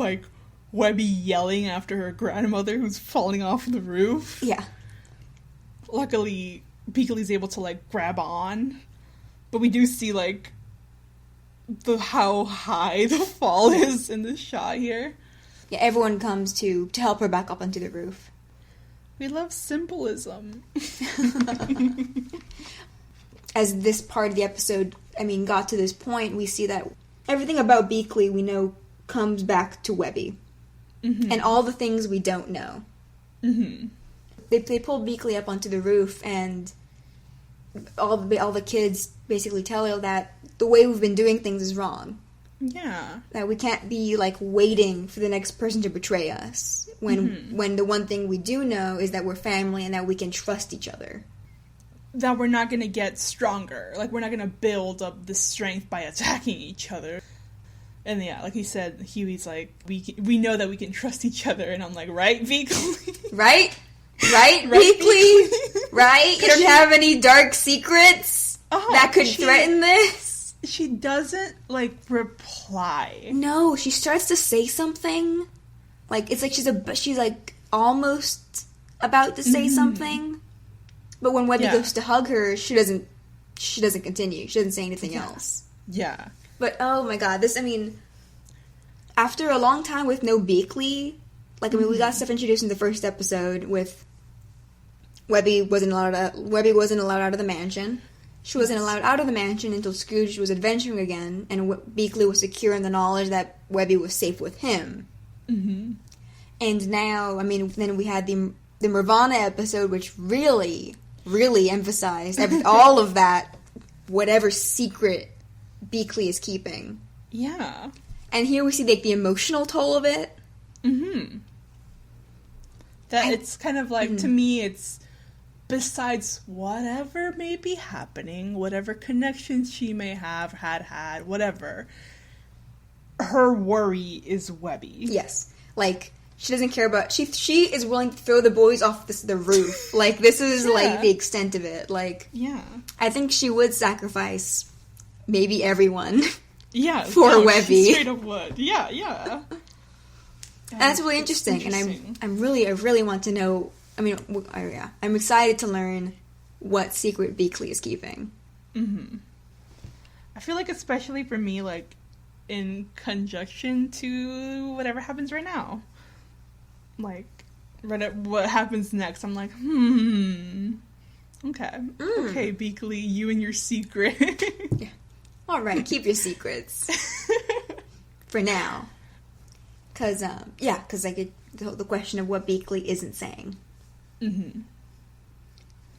Webby yelling after her grandmother who's falling off the roof. Yeah. Luckily, Beakley's able to, grab on. But we do see, how high the fall is in this shot here. Yeah, everyone comes to help her back up onto the roof. We love symbolism. As this part of the episode, got to this point, we see that everything about Beakley we know comes back to Webby. Mm-hmm. And all the things we don't know. Mm-hmm. They pull Beakley up onto the roof, and all the kids basically tell her that the way we've been doing things is wrong. Yeah. That we can't be, waiting for the next person to betray us. When the one thing we do know is that we're family and that we can trust each other. That we're not going to get stronger. We're not going to build up this strength by attacking each other. And yeah, like he said, Huey's we know that we can trust each other, and I'm right, Beakley? Right, Beakley? Right? You don't have any dark secrets that could threaten this? She doesn't, reply. No, she starts to say something. She's almost about to say something. But when Webby goes to hug her, she doesn't continue. She doesn't say anything else. Yeah. But, oh my god, after a long time with no Beakley, we got stuff introduced in the first episode with Webby wasn't allowed out of the mansion. She wasn't allowed out of the mansion until Scrooge was adventuring again, and Beakley was secure in the knowledge that Webby was safe with him. Mm-hmm. And now, then we had the Nirvana episode, which really, really emphasized all of that, whatever secret Beakley is keeping. Yeah. And here we see the emotional toll of it. Mm-hmm. It's kind of to me, it's besides whatever may be happening, whatever connections she may have had, whatever, her worry is Webby. Yes. She doesn't care about... She is willing to throw the boys off the roof. Like, this is, like, the extent of it. Like, yeah. I think she would sacrifice maybe everyone. Yeah. For Webby. She straight up would. Yeah, yeah. And that's really interesting. And I really want to know... I mean, I'm excited to learn what secret Beakley is keeping. Mm-hmm. I feel like especially for me, like, in conjunction to whatever happens right now. Like, right at what happens next, I'm like, okay. Okay, Beakley, you and your secret. Yeah. All right, keep your secrets. For now. Because, like, the question of what Beakley isn't saying. Mm-hmm.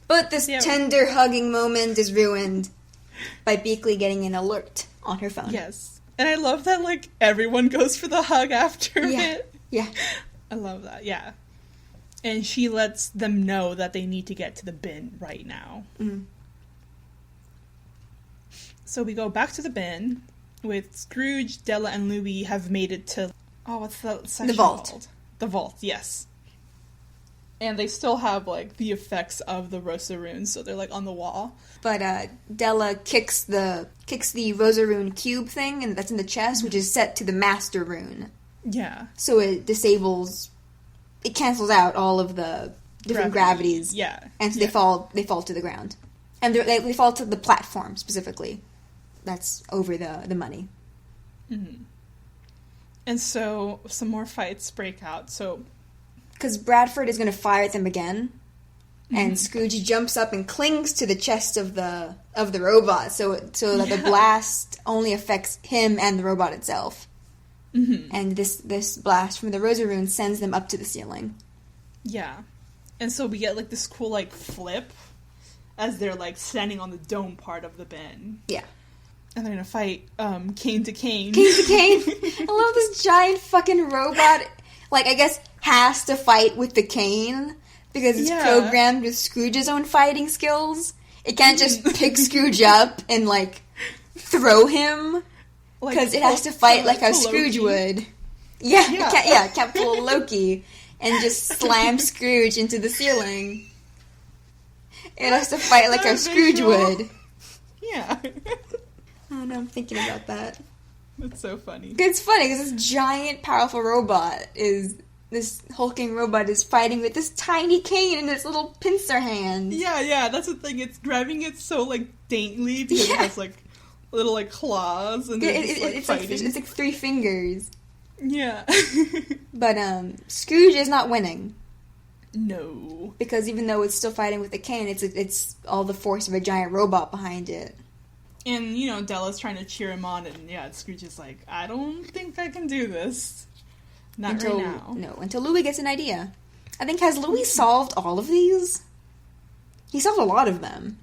But this tender hugging moment is ruined by Beakley getting an alert on her phone. Yes. And I love that, like, everyone goes for the hug after it. Yeah. I love that, yeah. And she lets them know that they need to get to the bin right now. Mm-hmm. So we go back to the bin with Scrooge, Della, and Louie have made it to... Oh, what's the section The vault. called? The vault, yes. And they still have, like, the effects of the Rosa runes, so they're, like, on the wall. But Della kicks the Rosa rune cube thing, and that's in the chest, which is set to the Master rune. Yeah. So it cancels out all of the different gravities. Yeah. And so they fall to the ground. And they fall to the platform, specifically. That's over the money. Mm-hmm. And so some more fights break out, so... Because Bradford is going to fire at them again, and Scrooge jumps up and clings to the chest of the robot, so that the blast only affects him and the robot itself. Mm-hmm. And this blast from the Rosa rune sends them up to the ceiling. Yeah. And so we get, like, this cool, like, flip as they're, like, standing on the dome part of the bin. Yeah. And they're gonna fight cane to cane. Cane to cane. I love this giant fucking robot. Like, I guess has to fight with the cane because it's programmed with Scrooge's own fighting skills. It can't just pick Scrooge up and, like, throw him because it has to fight like how Scrooge would. Yeah, it can't pull Loki and just slam Scrooge into the ceiling. It has to fight like how Scrooge would. Yeah. Oh no, I'm thinking about that. That's so funny. It's funny because this giant, powerful this hulking robot is fighting with this tiny cane in its little pincer hand. Yeah, that's the thing. It's grabbing it so, like, daintily because it has, like, little, like, claws and it's fighting. It's like 3 fingers. Yeah. But, Scrooge is not winning. No. Because even though it's still fighting with the cane, it's all the force of a giant robot behind it. And, you know, Della's trying to cheer him on, and, Scrooge is like, I don't think I can do this. Not right now. No, until Louie gets an idea. I think, has Louie solved all of these? He solved a lot of them.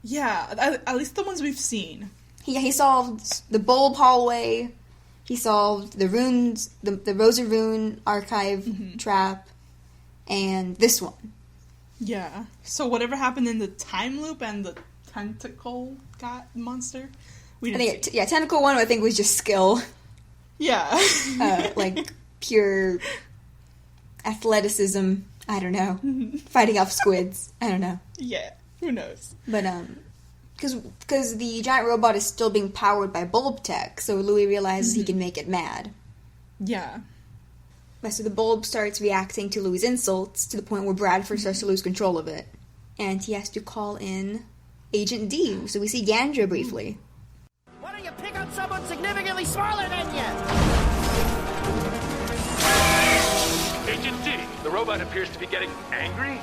Yeah, at least the ones we've seen. He solved the bulb hallway. He solved the runes, the Rosa rune archive trap, and this one. Yeah. So whatever happened in the time loop and the tentacle monster, we didn't see. Tentacle one I think was just skill. Yeah. Like pure athleticism. I don't know. Fighting off squids. I don't know. Yeah. Who knows? But because the giant robot is still being powered by bulb tech, so Louie realizes he can make it mad. Yeah. So the bulb starts reacting to Louie's insults to the point where Bradford starts to lose control of it. And he has to call in Agent D. So we see Gandra briefly. Why don't you pick up someone significantly smaller than you? Agent D, the robot appears to be getting angry.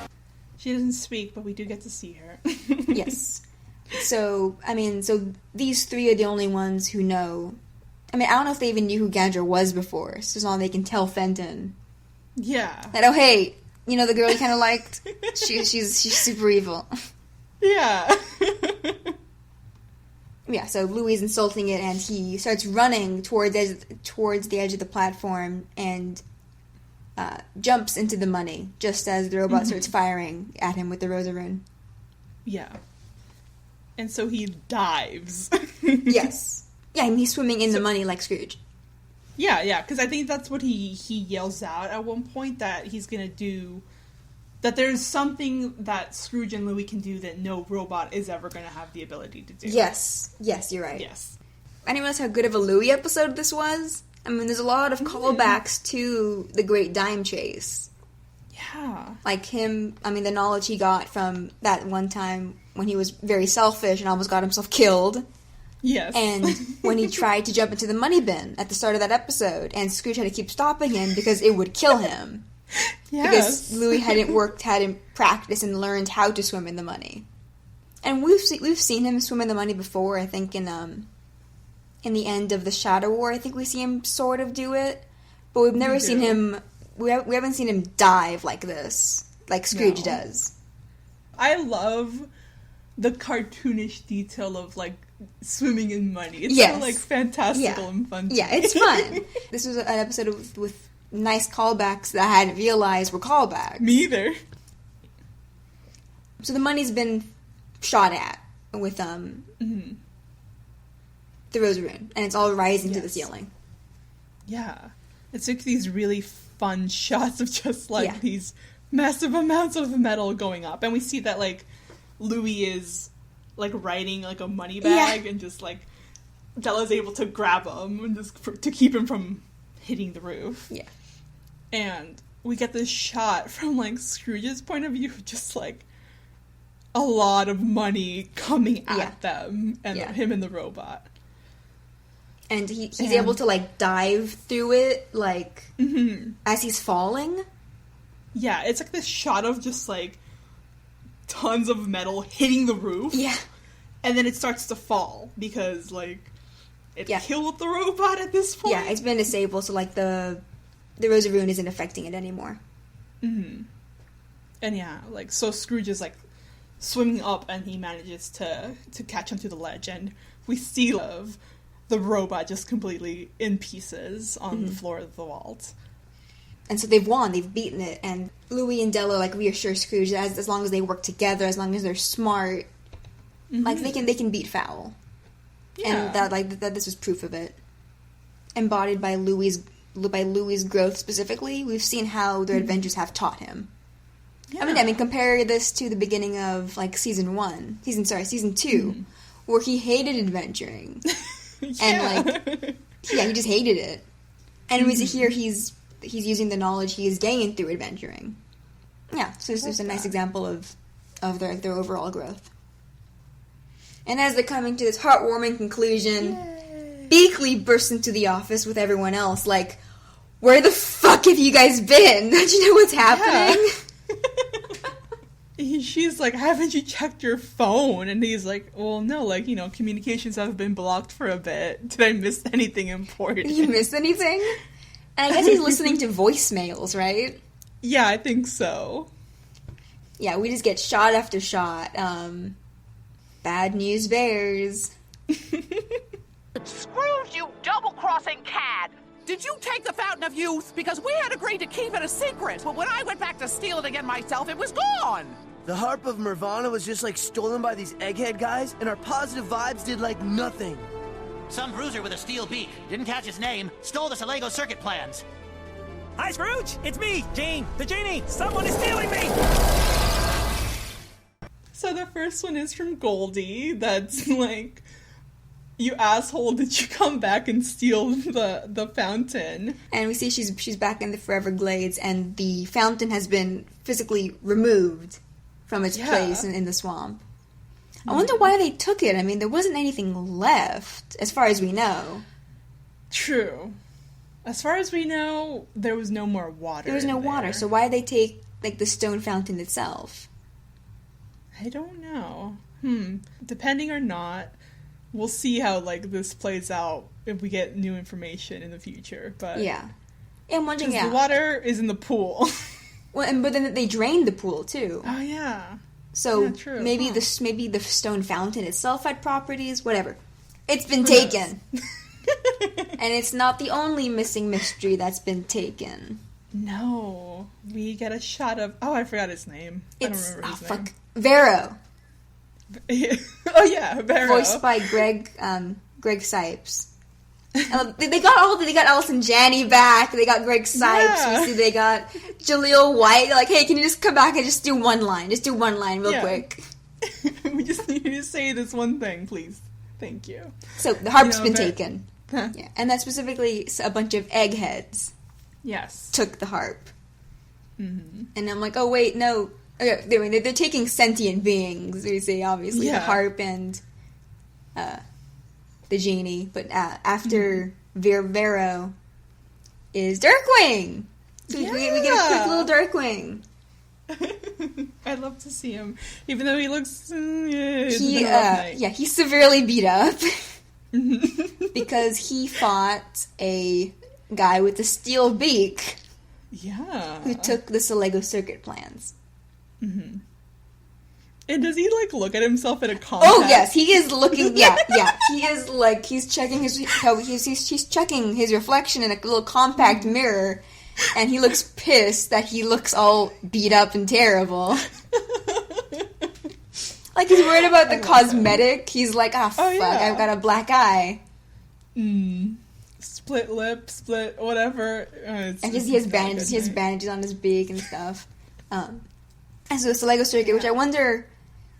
She doesn't speak, but we do get to see her. Yes. So these 3 are the only ones who know. I mean, I don't know if they even knew who Gandra was before, so now they can tell Fenton. Yeah. That, oh, hey, you know the girl you kind of liked? She's super evil. Yeah. Yeah, so Louie's insulting it, and he starts running towards the edge of the platform and jumps into the money just as the robot starts firing at him with the Rosa rune. Yeah. And so he dives. Yes. Yeah, he's swimming in the money like Scrooge. Yeah, because I think that's what he yells out at one point, that he's going to do... That there's something that Scrooge and Louie can do that no robot is ever going to have the ability to do. Yes, you're right. Yes. I didn't realize how good of a Louie episode this was. I mean, there's a lot of callbacks to the Great Dime Chase. Yeah. Like him, I mean, the knowledge he got from that one time when he was very selfish and almost got himself killed. Yes. And when he tried to jump into the money bin at the start of that episode, and Scrooge had to keep stopping him because it would kill him. Yes. Because Louie hadn't practiced and learned how to swim in the money. And we've seen him swim in the money before, I think in the end of the Shadow War, I think we see him sort of do it. But we've never seen him, we haven't seen him dive like this, like Scrooge does. I love the cartoonish detail of, like, swimming in money. It's so, like, fantastical and fun to me. It's fun. This was an episode with nice callbacks that I hadn't realized were callbacks. Me either. So the money's been shot at with the Rosa rune, and it's all rising to the ceiling. Yeah. It's like these really fun shots of just, like, these massive amounts of metal going up. And we see that, like, Louie is, like, riding, like, a money bag, and just, like, Della's able to grab him and just to keep him from hitting the roof. Yeah. And we get this shot from, like, Scrooge's point of view, just, like, a lot of money coming at them, and him and the robot. And he's able to, like, dive through it, like, as he's falling. Yeah, it's like this shot of just, like, tons of metal hitting the roof. Yeah. And then it starts to fall, because, like, it killed the robot at this point. Yeah, it's been disabled, so, like, the Rosa rune isn't affecting it anymore. Mm-hmm. And yeah, like, so Scrooge is, like, swimming up, and he manages to catch onto the ledge, and we see the robot just completely in pieces on the floor of the vault. And so they've won, they've beaten it, and Louie and Della, like, reassure Scrooge that as long as they work together, as long as they're smart, like, they can beat F.O.W.L. And that this was proof of it. Embodied by Louie's growth specifically, we've seen how their adventures have taught him. Yeah. I mean, compare this to the beginning of, like, season 2, where he hated adventuring. And, like, he just hated it. And here he's using the knowledge he has gained through adventuring. Yeah, so this is a nice example of their overall growth. And as they're coming to this heartwarming conclusion, Beakley bursts into the office with everyone else, like, where the fuck have you guys been? Don't you know what's happening? She's like, haven't you checked your phone? And he's like, well, no, like, you know, communications have been blocked for a bit. Did I miss anything important? Did you miss anything? And I guess he's listening to voicemails, right? Yeah, I think so. Yeah, we just get shot after shot. Bad news bears. Scrooge, you double-crossing cad! Did you take the Fountain of Youth? Because we had agreed to keep it a secret, but when I went back to steal it again myself, it was gone! The Harp of Nirvana was just, like, stolen by these egghead guys, and our positive vibes did, like, nothing. Some bruiser with a steel beak, didn't catch his name, stole the Lego circuit plans. Hi, Scrooge! It's me, Gene, the genie! Someone is stealing me! So the first one is from Goldie, that's like, you asshole, did you come back and steal the fountain? And we see she's back in the Forever Glades, and the fountain has been physically removed from its place in the swamp. I wonder why they took it. I mean, there wasn't anything left, as far as we know. True. As far as we know, there was no more water. There was no water, so why did they take, like, the stone fountain itself? I don't know. Depending or not, we'll see how, like, this plays out if we get new information in the future. But yeah, I'm wondering. The water is in the pool. Well, but then they drained the pool too. Oh yeah. So true. maybe the stone fountain itself had properties. Whatever. It's been taken, and it's not the only missing mystery that's been taken. No, we get a shot of. Oh, I forgot his name. I don't remember his name. Vero. Oh yeah, Vero. Voiced by Greg Sipes. They got Allison Janney back. They got Greg Sipes. Yeah. You see, they got Jaleel White. They're like, hey, can you just come back and just do one line? Just do one line real quick. We just need you to say this one thing, please. Thank you. So the harp's been taken. Yeah, and that specifically a bunch of eggheads. Yes. Took the harp. Mm-hmm. And I'm like, oh wait, no. They're taking sentient beings. You see, obviously the harp and the genie, but after Vero is Darkwing. So we get a quick little Darkwing. I'd love to see him, even though he looks. He's severely beat up because he fought a guy with a steel beak. Yeah, who took the Solego circuit plans. Mm-hmm. And does he look at himself in a compact? Oh yes, he is looking. Yeah. He is he's checking he's checking his reflection in a little compact mirror, and he looks pissed that he looks all beat up and terrible. He's worried about the cosmetic. He's like, fuck, I've got a black eye. Split lip, split whatever. And he has bandages. He has bandages on his beak and stuff. And so it's the Lego circuit, which I wonder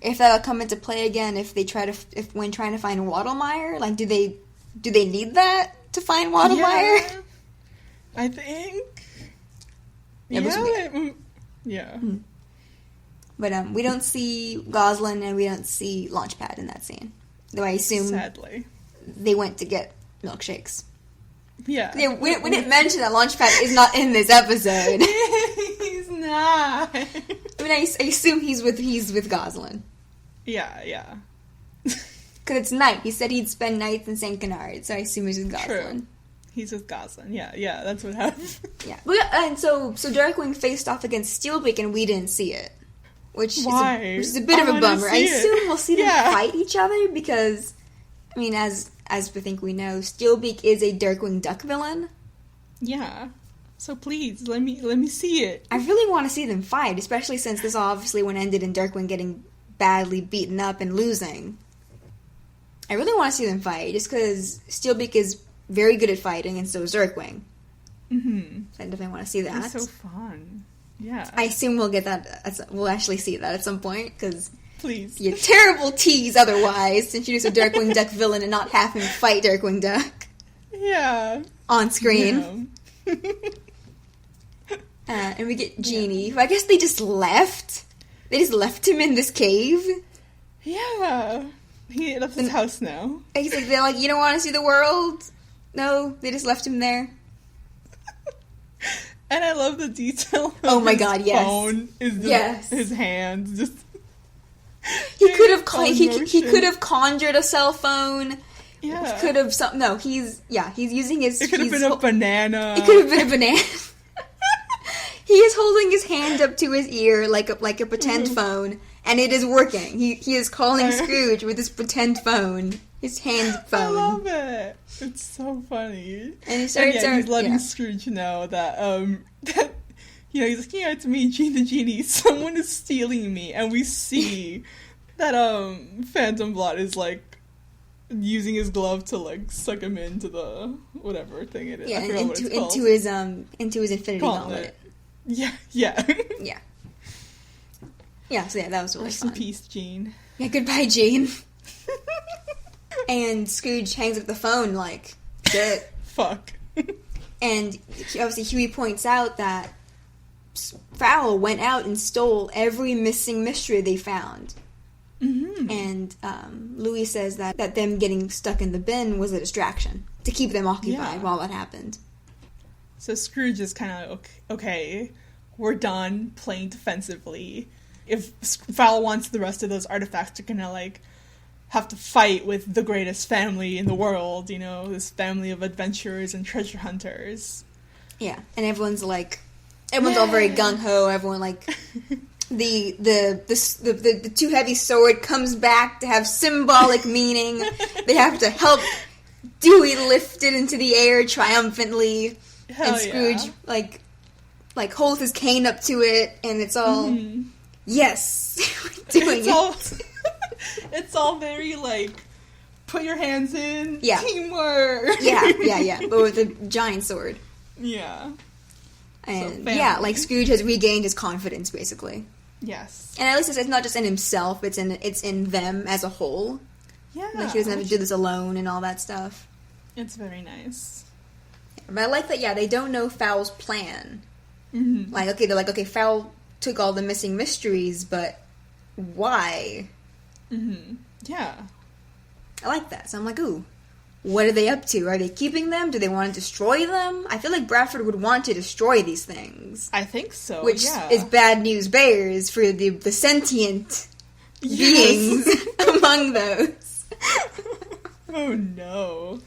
if that'll come into play again if when trying to find Waddlemeyer. Do they need that to find Waddlemeyer? Yeah, I think. Yeah. But we don't see Goslin and we don't see Launchpad in that scene. Though I assume sadly they went to get milkshakes. Yeah. We didn't mention that Launchpad is not in this episode. He's not. I mean, I assume he's with Goslin. Yeah. Because it's night. He said he'd spend nights in St. Canard, so I assume he's with Goslin. True. He's with Goslin. Yeah, that's what happened. Yeah. And so Darkwing faced off against Steelbeak and we didn't see it. Which is a bit of a bummer. I assume we'll see them fight each other because, I mean, as we think we know, Steelbeak is a Darkwing Duck villain. Yeah. So please, let me see it. I really want to see them fight, especially since this obviously one ended in Darkwing getting badly beaten up and losing. I really want to see them fight, just because Steelbeak is very good at fighting, and so is Darkwing. Mm-hmm. So I definitely want to see that. It's so fun. Yeah. I assume we'll get that. We'll actually see that at some point, because please, you're terrible tease otherwise to introduce a Darkwing Duck villain and not have him fight Darkwing Duck. Yeah. On screen. Yeah. And we get Genie, who I guess they just left. They just left him in this cave. Yeah. He left his house now. They're like, you don't want to see the world? No, they just left him there. And I love the detail. Oh my god, yes. Phone is just his hands. Just he could have conjured a cell phone. Yeah. He could have No, he's using his. It could have been a banana. It could have been a banana. He is holding his hand up to his ear like a pretend phone, and it is working. He is calling Scrooge with his pretend phone, his hand phone. I love it. It's so funny. And he's letting Scrooge know that that he's like, yeah, it's me, Gene the Genie. Someone is stealing me, and we see that Phantom Blot is using his glove to suck him into the whatever thing it is. Yeah, I forgot what it's called. into his Infinity Gauntlet. Yeah. Yeah, so that was really Rest fun. in peace, Gene. Yeah, goodbye, Gene. And Scrooge hangs up the phone like, shit. Fuck. And obviously Huey points out that F.O.W.L went out and stole every missing mystery they found. Mm-hmm. And Louie says that them getting stuck in the bin was a distraction to keep them occupied while that happened. So Scrooge is kind of okay, we're done playing defensively. If F.O.W.L wants the rest of those artifacts to kind of have to fight with the greatest family in the world, this family of adventurers and treasure hunters. Yeah, and everyone's all very gung ho. Everyone the too heavy sword comes back to have symbolic meaning. They have to help Dewey lift it into the air triumphantly. Hell and Scrooge holds his cane up to it, and it's all yes, we're doing it. It's all very put your hands in. Yeah. Teamwork. Yeah. But with a giant sword. Yeah. And like Scrooge has regained his confidence, basically. Yes. And at least it's not just in himself, it's in them as a whole. Yeah. Like, he doesn't have to do this alone and all that stuff. It's very nice. But I like that, they don't know F.O.W.L's plan. Mm-hmm. Like, okay, they're like, okay, F.O.W.L took all the missing mysteries, but why? Mm-hmm. Yeah. I like that. So I'm like, ooh, what are they up to? Are they keeping them? Do they want to destroy them? I feel like Bradford would want to destroy these things. I think so, which is bad news bears for the sentient beings among those. Oh no.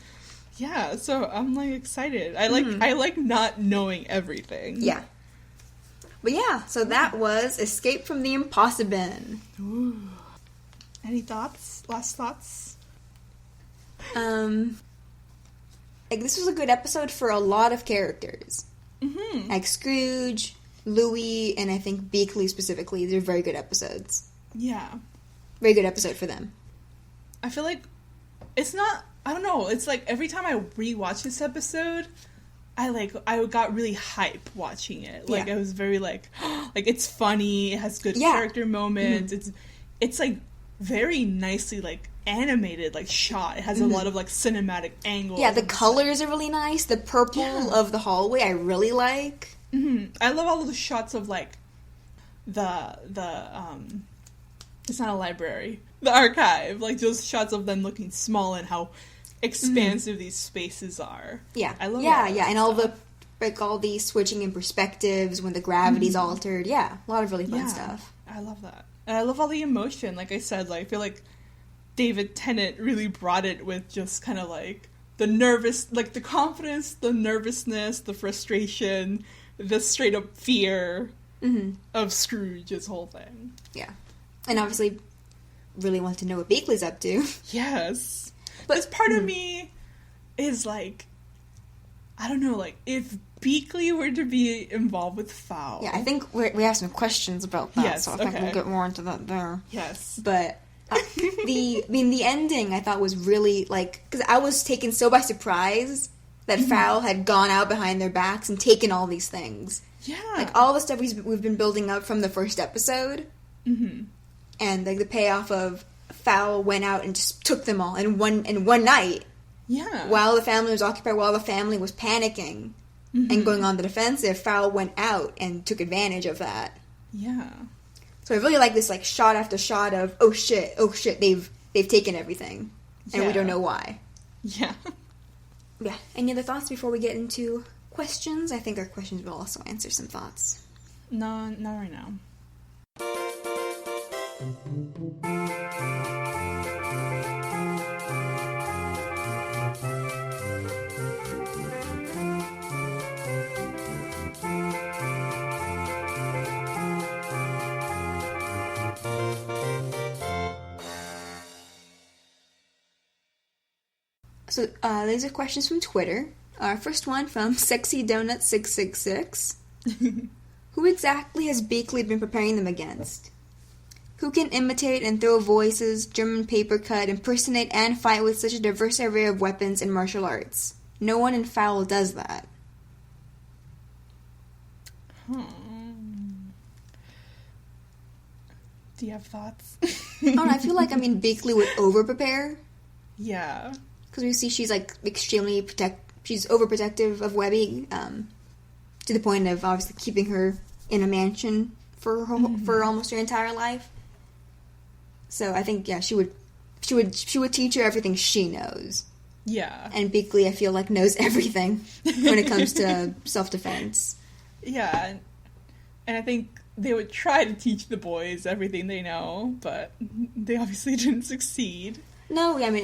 Yeah, so I'm like excited. I like not knowing everything. Yeah. But yeah, so that was Escape from the Impossibin. Ooh. Any thoughts? Last thoughts? Like, this was a good episode for a lot of characters. Mm-hmm. Like Scrooge, Louie, and I think Beakley specifically. They're very good episodes. Yeah. Very good episode for them. I feel like it's not... I don't know. It's like every time I rewatch this episode, I got really hype watching it. Like, I was very like it's funny. It has good character moments. Mm-hmm. It's like very nicely like animated, like shot. It has a lot of like cinematic angles. Yeah, the colors are really nice. The purple of the hallway I really like. Mm-hmm. I love all of the shots of like the it's not a library, the archive, like those shots of them looking small and how expansive these spaces are. Yeah, I love and all the all the switching in perspectives when the gravity's altered. Yeah, a lot of really fun stuff. I love that, and I love all the emotion. Like I said, like I feel like David Tennant really brought it with just kind of like the nervous, like the confidence, the nervousness, the frustration, the straight up fear of Scrooge's whole thing. Yeah, and obviously really want to know what Beakley's up to. Yes. But this part of me is like, I don't know, like, if Beakley were to be involved with F.O.W.L. Yeah, I think we have some questions about that, so I think we'll get more into that there. Yes. But the ending I thought was really, like, because I was taken so by surprise that F.O.W.L had gone out behind their backs and taken all these things. Yeah. Like, all the stuff we've been building up from the first episode. Mm-hmm. And, like, the payoff of F.O.W.L went out and just took them all in one night. Yeah. While the family was occupied, while the family was panicking and going on the defensive, F.O.W.L went out and took advantage of that. Yeah. So I really like this, like, shot after shot of, oh shit, they've taken everything. And we don't know why. Yeah. Yeah. Any other thoughts before we get into questions? I think our questions will also answer some thoughts. No, not right now. So, these are questions from Twitter. Our first one from SexyDonut666. Who exactly has Beakley been preparing them against? Who can imitate and throw voices, German paper cut, impersonate, and fight with such a diverse array of weapons and martial arts? No one in F.O.W.L does that. Do you have thoughts? I feel like, Beakley would over-prepare. Yeah. Because we see she's, like, extremely she's overprotective of Webby, to the point of, obviously, keeping her in a mansion for almost her entire life. So I think, yeah, she would teach her everything she knows. Yeah. And Beakley, I feel like, knows everything when it comes to self-defense. Yeah. And I think they would try to teach the boys everything they know, but they obviously didn't succeed. No, and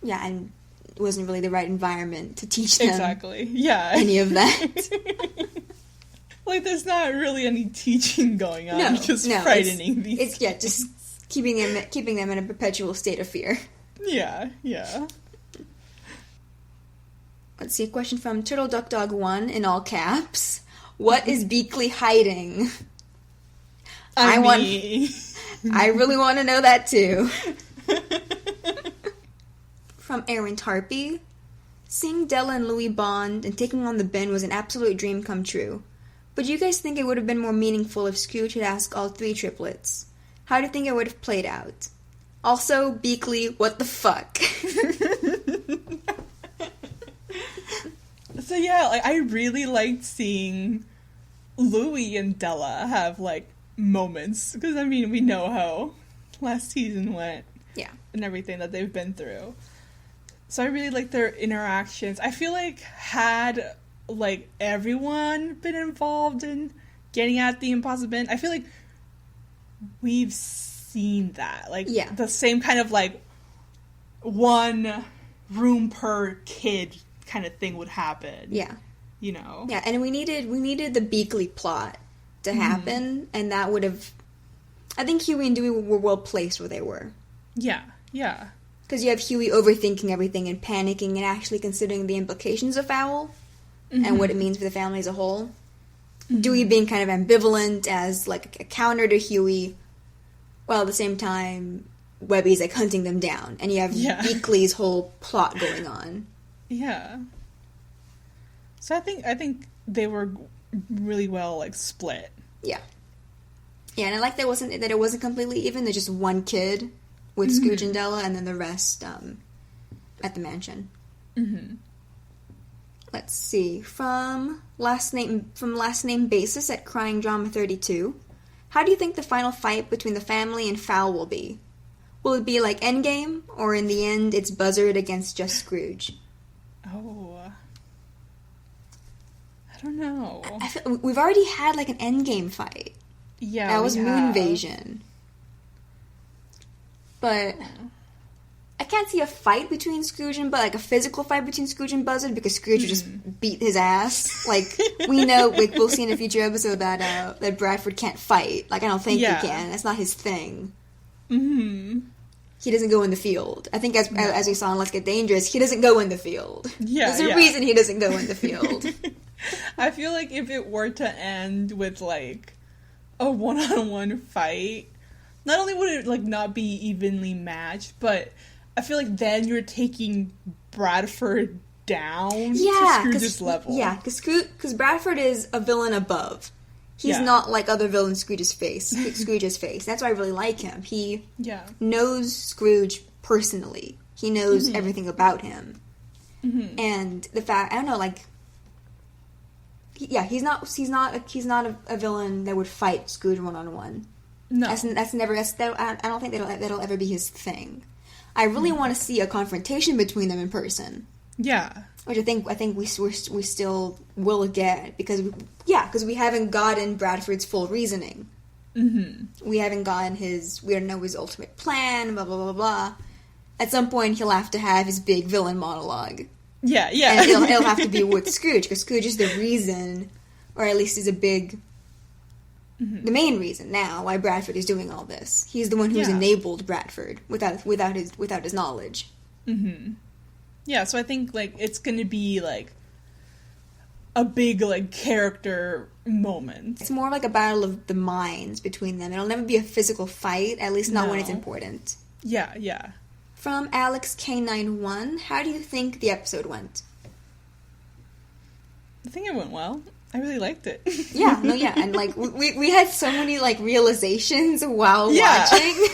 it wasn't really the right environment to teach them any of that. Like, there's not really any teaching going on, just frightening these kids. Yeah, just keeping them in a perpetual state of fear. Yeah. Let's see, a question from Turtle Duck Dog 1 in all caps. What is Beakley hiding? I really want to know that too. From Aaron Tarpey. Seeing Della and Louie bond and taking on the bin was an absolute dream come true. But do you guys think it would have been more meaningful if Scrooge had asked all 3 triplets? How do you think it would have played out? Also, Beakley, what the fuck? So yeah, like, I really liked seeing Louie and Della have, like, moments. Because, I mean, we know how last season went. Yeah. And everything that they've been through. So I really like their interactions. I feel like had, like, everyone been involved in getting at the Impossibin, I feel like we've seen that. Like, the same kind of, like, 1 room per kid kind of thing would happen. Yeah. You know? Yeah, and we needed the Beakley plot to happen, and that would have... I think Huey and Dewey were well placed where they were. Yeah, yeah. Because you have Huey overthinking everything and panicking and actually considering the implications of F.O.W.L. And what it means for the family as a whole. Dewey being kind of ambivalent as, like, a counter to Huey, while at the same time, Webby's, like, hunting them down. And you have Beakley's whole plot going on. Yeah. So I think they were really well, like, split. Yeah. Yeah, and I like that it wasn't completely even. There's just 1 kid with Scrooge and Della, and then the rest at the mansion. Let's see. From last name basis at Crying Drama 32. How do you think the final fight between the family and F.O.W.L will be? Will it be like Endgame, or in the end it's Buzzard against just Scrooge? Oh, I don't know. We've already had like an Endgame fight. Yeah, that was Moonvasion. But I can't see a fight between Scrooge and like a physical fight between Scrooge and Buzzard, because Scrooge would just beat his ass. Like, we know, like, we'll see in a future episode that Bradford can't fight. Like, I don't think he can. That's not his thing. He doesn't go in the field. I think as we saw in Let's Get Dangerous, he doesn't go in the field. Yeah, there's a reason he doesn't go in the field. I feel like if it were to end with, like, a one-on-one fight, not only would it, like, not be evenly matched, but I feel like then you're taking Bradford down to Scrooge's level. Yeah, because Bradford is a villain above. He's not like other villains Scrooge's face. That's why I really like him. He knows Scrooge personally. He knows everything about him. And the fact, I don't know, like, he's not a villain that would fight Scrooge one-on-one. No. I don't think that'll ever be his thing. I really want to see a confrontation between them in person. Yeah. Which I think we still will get, because we haven't gotten Bradford's full reasoning. We haven't gotten we don't know his ultimate plan, blah, blah, blah, blah. At some point, he'll have to have his big villain monologue. Yeah. And it'll have to be with Scrooge, because Scrooge is the reason, or at least is the main reason now why Bradford is doing all this. He's the one who's enabled Bradford without his knowledge. Yeah, so I think, like, it's gonna be, like, a big, like, character moment. It's more like a battle of the minds between them. It'll never be a physical fight, at least not when it's important. Yeah. From Alex K91, how do you think the episode went? I think it went well. I really liked it. And, like, we had so many, like, realizations while watching.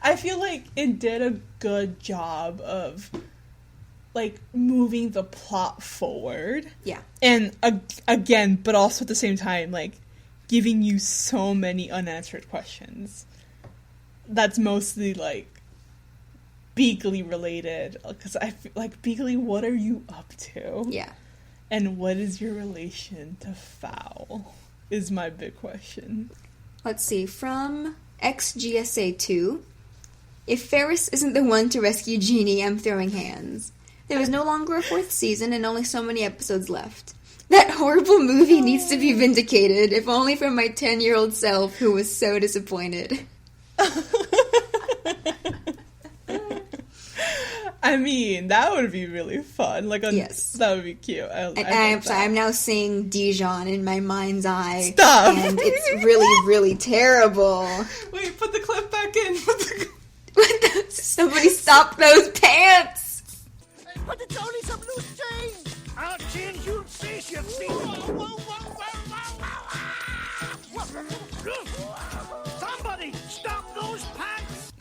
I feel like it did a good job of, like, moving the plot forward. Yeah. And, again, but also at the same time, like, giving you so many unanswered questions. That's mostly, like, Beakley related. Because I feel like, Beakley, what are you up to? Yeah. And what is your relation to F.O.W.L? Is my big question. Let's see. From XGSA2... If Ferris isn't the one to rescue Jeannie, I'm throwing hands. There is no longer a 4th season and only so many episodes left. That horrible movie needs to be vindicated, if only from my 10-year-old self who was so disappointed. I mean, that would be really fun. Like, yes. That would be cute. I'm now seeing Dijon in my mind's eye. Stop! And it's really, really terrible. Wait, put the clip back in. Somebody stop those pants! But it's only some loose change. I'll change you and face your feet. Somebody stop those pants!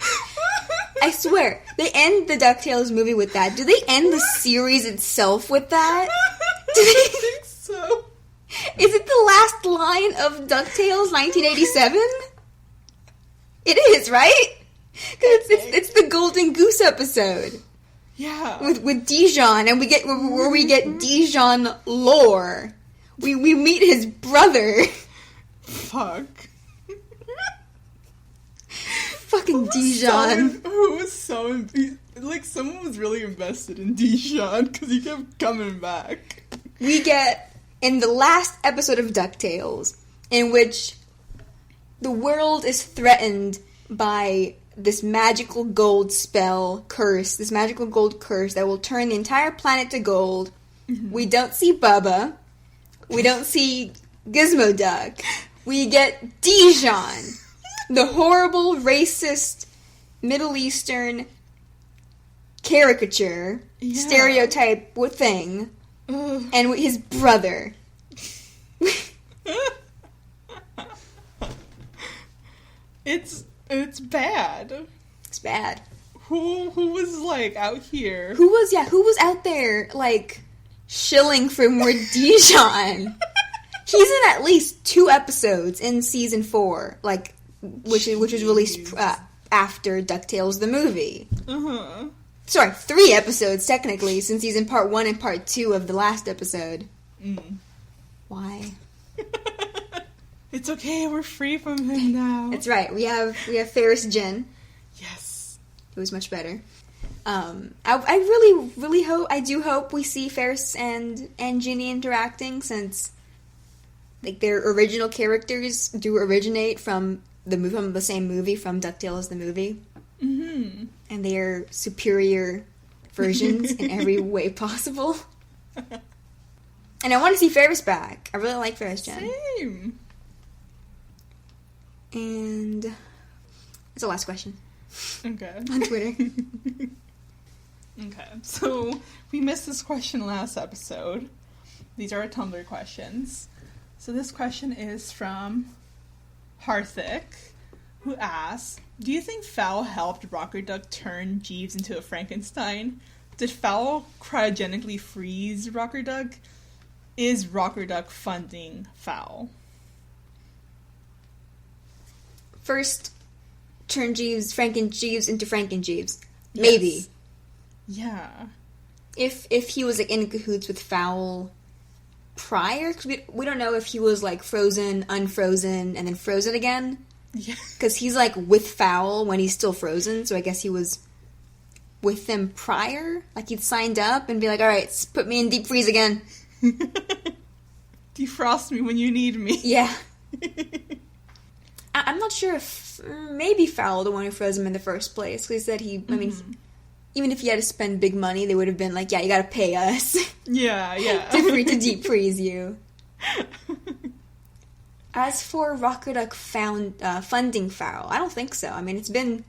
I swear, they end the DuckTales movie with that. Do they end the series itself with that? I think so. Is it the last line of DuckTales 1987? It is, right? Because it's the Golden Goose episode. Yeah. With Dijon, and we get Dijon lore. We meet his brother. Fuck. Fucking Dijon. Someone was really invested in Dijon because he kept coming back. We get in the last episode of DuckTales, in which the world is threatened by this magical gold curse that will turn the entire planet to gold. Mm-hmm. We don't see Bubba. We don't see Gizmo Duck. We get Dijon, the horrible, racist, Middle Eastern caricature, stereotype thing, and his brother. It's bad. It's bad. Who was out here? Who was out there shilling for more Dijon? He's in at least 2 episodes in season 4, which was released after DuckTales the movie. Uh-huh. Sorry, 3 episodes technically, since he's in part 1 and part 2 of the last episode. Mm. Why? It's okay, we're free from him now. That's right. We have Ferris Jen. Yes. It was much better. I really hope we see Ferris and Ginny interacting, since their original characters do originate from the same movie, from DuckTales the movie. Mm-hmm. And they are superior versions in every way possible. And I want to see Ferris back. I really like Ferris Jen. Same. And that's the last question. Okay. On Twitter. Okay, so we missed this question last episode. These are our Tumblr questions. So this question is from Harthick, who asks, do you think F.O.W.L helped Rocker Duck turn Jeeves into a Frankenstein? Did F.O.W.L cryogenically freeze Rocker Duck? Is Rocker Duck funding F.O.W.L? First, turn Franken Jeeves into Franken Jeeves. Maybe. Yes. Yeah. If he was in cahoots with F.O.W.L prior, because we don't know if he was frozen, unfrozen, and then frozen again. Yeah. Because he's with F.O.W.L when he's still frozen, so I guess he was with them prior. He'd signed up and be alright, put me in deep freeze again. Defrost me when you need me. Yeah. I'm not sure if maybe F.O.W.L the one who froze him in the first place. Because he said even if he had to spend big money, they would have been yeah, you gotta pay us. Yeah. to deep freeze you. As for Rocker Duck funding F.O.W.L, I don't think so. it's been,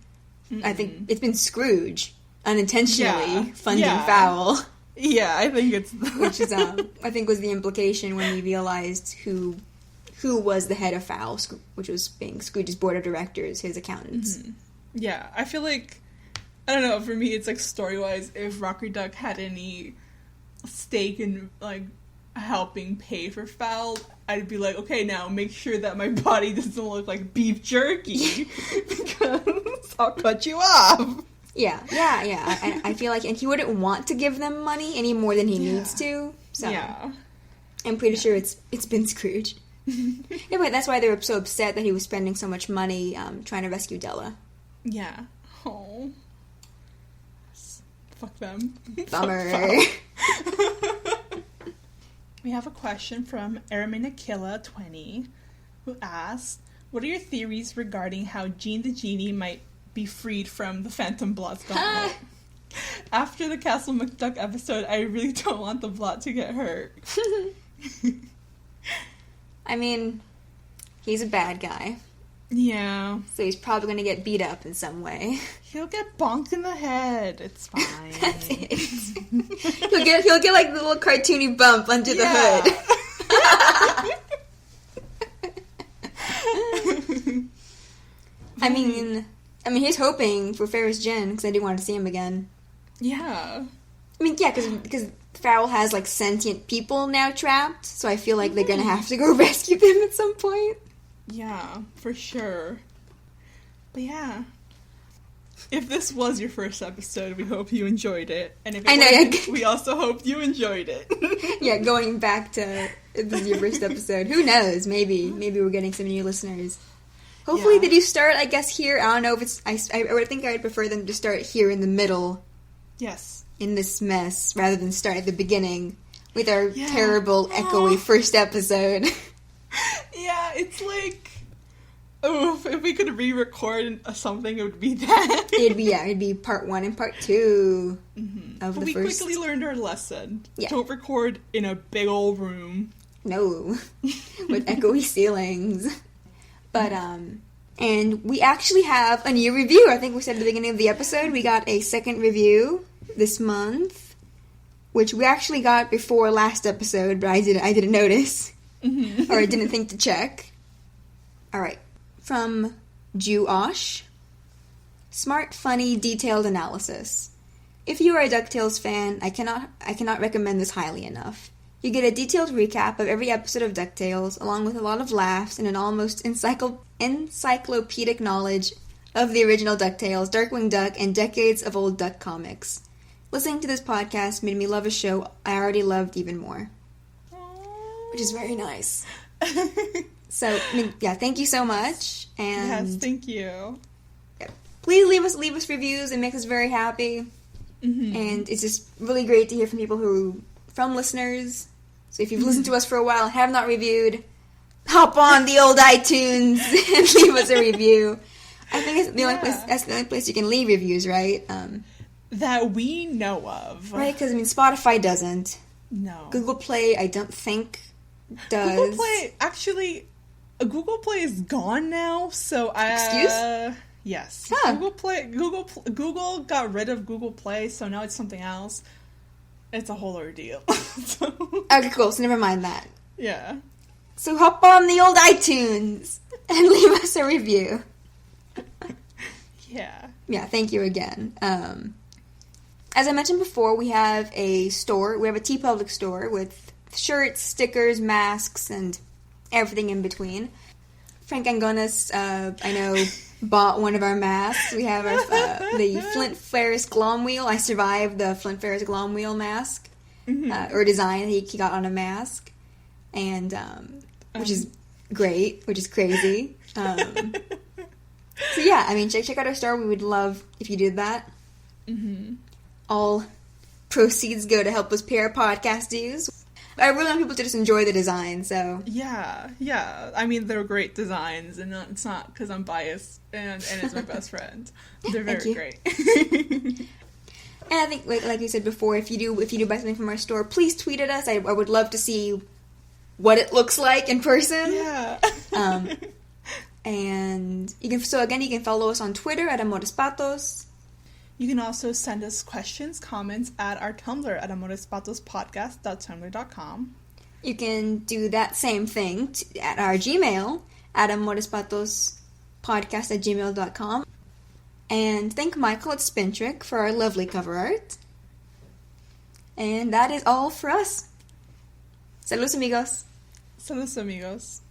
I think it's been Scrooge unintentionally funding F.O.W.L. Yeah, I think it's which is I think was the implication when we realized who was the head of F.O.W.L, which was being Scrooge's board of directors, his accountants. Mm-hmm. Yeah, I feel I don't know, for me it's story-wise, if Rocker Duck had any stake in helping pay for F.O.W.L, I'd be okay, now make sure that my body doesn't look like beef jerky because I'll cut you off. Yeah. I feel and he wouldn't want to give them money any more than he needs to. So yeah. I'm pretty sure it's been Scrooge. Yeah, but that's why they were so upset that he was spending so much money trying to rescue Della. Yeah. Oh. Fuck them. Bummer. We have a question from Araminakilla20, who asks, what are your theories regarding how Jean the Genie might be freed from the Phantom Blot's gauntlet? After the Castle McDuck episode, I really don't want the Blot to get hurt. He's a bad guy. Yeah. So he's probably going to get beat up in some way. He'll get bonked in the head. It's fine. That's it. he'll get like the little cartoony bump under the hood. I mean, he's hoping for Ferris Jen because I do want to see him again. Yeah. I mean, yeah, because F.O.W.L has like sentient people now trapped, so I feel like they're gonna have to go rescue them at some point. Yeah, for sure. But yeah. If this was your first episode, we hope you enjoyed it. And if it wasn't, we also hope you enjoyed it. Yeah, going back to this is your first episode. Who knows? Maybe we're getting some new listeners. Hopefully they do start, I guess, here. I don't know if it's... I would think I would prefer them to start here in the middle. Yes. In this mess, rather than start at the beginning with our terrible, echoey first episode. Yeah, it's like... Oh, if we could re-record something, it would be that. It'd be part 1 and part 2 of the first. We quickly learned our lesson. Yeah. Don't record in a big old room. No. With echoey ceilings. But, and we actually have a new review. I think we said at the beginning of the episode, we got a second review this month, which we actually got before last episode, but I didn't notice. Or I didn't think to check. Alright. From Jew-Osh. Smart, funny, detailed analysis. If you are a DuckTales fan, I cannot recommend this highly enough. You get a detailed recap of every episode of DuckTales, along with a lot of laughs and an almost encyclopedic knowledge of the original DuckTales, Darkwing Duck, and decades of old Duck comics. Listening to this podcast made me love a show I already loved even more. Which is very nice. So, thank you so much. And yes, thank you. Yeah, please leave us reviews. It makes us very happy. And it's just really great to hear from listeners. So if you've listened to us for a while and have not reviewed, hop on the old iTunes and leave us a review. I think it's the only place. That's the only place you can leave reviews, right? That we know of, right? Because Spotify doesn't. No. Google Play, I don't think does. Google Play Google Play is gone now. So Excuse? Yes. Huh. Google got rid of Google Play, so now it's something else. It's a whole ordeal. Okay, cool. So never mind that. Yeah. So hop on the old iTunes and leave us a review. Yeah. Yeah, thank you again. As I mentioned before, we have a store. We have a TeePublic store with shirts, stickers, masks, and everything in between. Frank Angonis, I know, bought one of our masks. We have the Flint Ferris Glom Wheel. I survived the Flint Ferris Glom Wheel mask, or design he got on a mask, and which is great, which is crazy. So yeah, check out our store. We would love if you did that. All proceeds go to help us pay our podcast dues. I really want people to just enjoy the design, so... Yeah. They're great designs, and it's not because I'm biased, and it's my best friend. They're very great. And I think, like you said before, if you do buy something from our store, please tweet at us. I would love to see what it looks like in person. Yeah. And you can follow us on Twitter at AmoresPatos. You can also send us questions, comments at our Tumblr at amorespatospodcast.tumblr.com. You can do that same thing at our Gmail at amorespatospodcast@gmail.com. And thank Michael at Spintrick for our lovely cover art. And that is all for us. Saludos, amigos. Saludos, amigos.